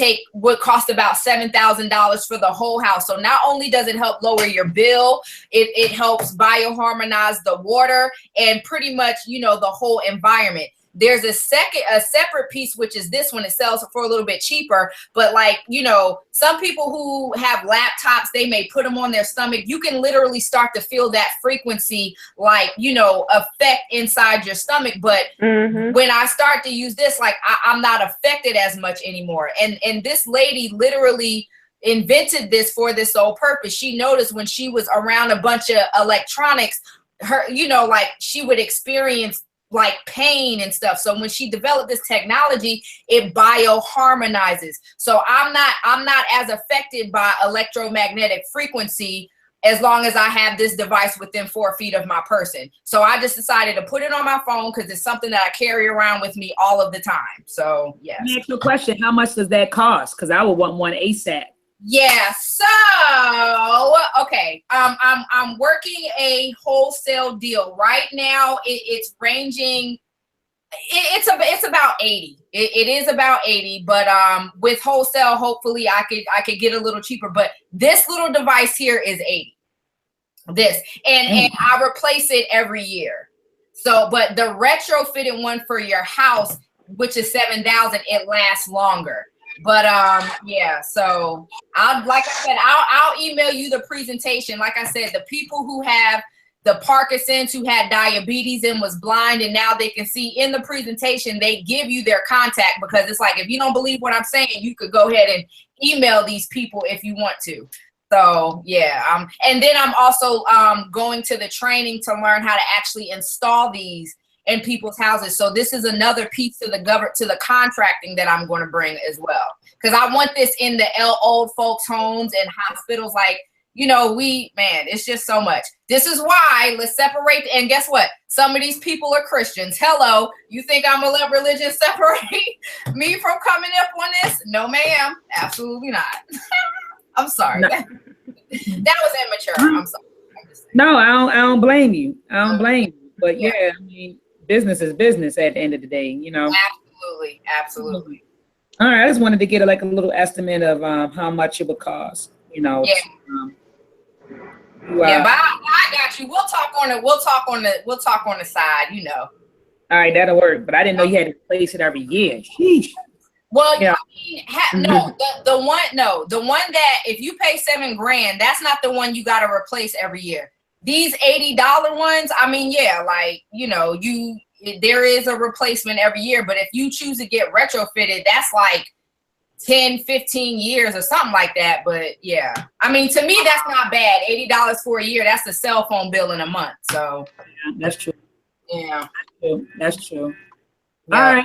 cost about $7,000 for the whole house. So not only does it help lower your bill, it helps bioharmonize the water and pretty much, the whole environment. there's a separate piece, which is this one. It sells for a little bit cheaper, but like, you know, some people who have laptops, they may put them on their stomach. You can literally start to feel that frequency, like, you know, effect inside your stomach. But when I start to use this, like I'm not affected as much anymore. And this lady literally invented this for this sole purpose. She noticed when she was around a bunch of electronics, her, you know, like she would experience like pain and stuff. So when she developed this technology, it bioharmonizes. So I'm not as affected by electromagnetic frequency as long as I have this device within 4 feet of my person. So I just decided to put it on my phone because it's something that I carry around with me all of the time. So yes. Let me ask you a question. How much does that cost? Because I would want one ASAP. Yeah, so okay, I'm working a wholesale deal right now. It's ranging. It's about 80. It is about 80, but with wholesale, hopefully I could get a little cheaper. But this little device here is 80. This and I replace it every year. So, but the retrofitted one for your house, which is 7,000, it lasts longer. But yeah, so like I said, I'll email you the presentation. Like I said, the people who have the Parkinson's, who had diabetes and was blind and now they can see, in the presentation they give you their contact, because it's like, if you don't believe what I'm saying, you could go ahead and email these people if you want to. So yeah, and then I'm also going to the training to learn how to actually install these in people's houses. So this is another piece to the contracting that I'm going to bring as well, because I want this in the old folks' homes and hospitals. Like, you know, it's just so much. This is why let's separate. And guess what? Some of these people are Christians. Hello, you think I'm gonna let religion separate me from coming up on this? No, ma'am, absolutely not. I'm sorry. No. That was immature. I'm sorry. No, I don't blame you. I don't blame you. But yeah, I mean, business is business at the end of the day, you know. Absolutely. All right, I just wanted to get a little estimate of how much it would cost, you know. Yeah. But I got you. We'll talk on the side, you know. All right, that'll work. But I didn't know you had to replace it every year. Sheesh. Well, yeah. I mean, the one that if you pay $7,000, that's not the one you got to replace every year. These $80 ones, I mean, yeah, like, you know, there is a replacement every year, but if you choose to get retrofitted, that's like 10, 15 years or something like that. But yeah, I mean, to me, that's not bad. $80 for a year, that's a cell phone bill in a month. So yeah, that's true. Yeah, that's true. Yeah.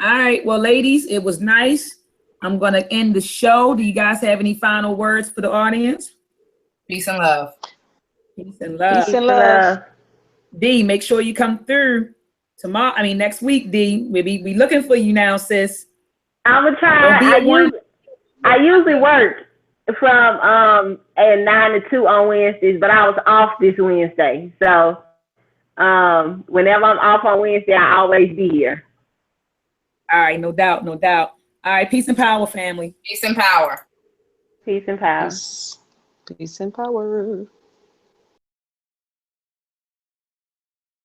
All right. Well, ladies, it was nice. I'm going to end the show. Do you guys have any final words for the audience? Peace and love. Peace and love. Peace and love. D, make sure you come through next week, D. We'll be looking for you now, sis. I'm gonna try. I usually work from 9 to 2 on Wednesdays, but I was off this Wednesday. So whenever I'm off on Wednesday, I always be here. All right, no doubt. All right, peace and power, family. Peace and power. Peace and power. Peace and power.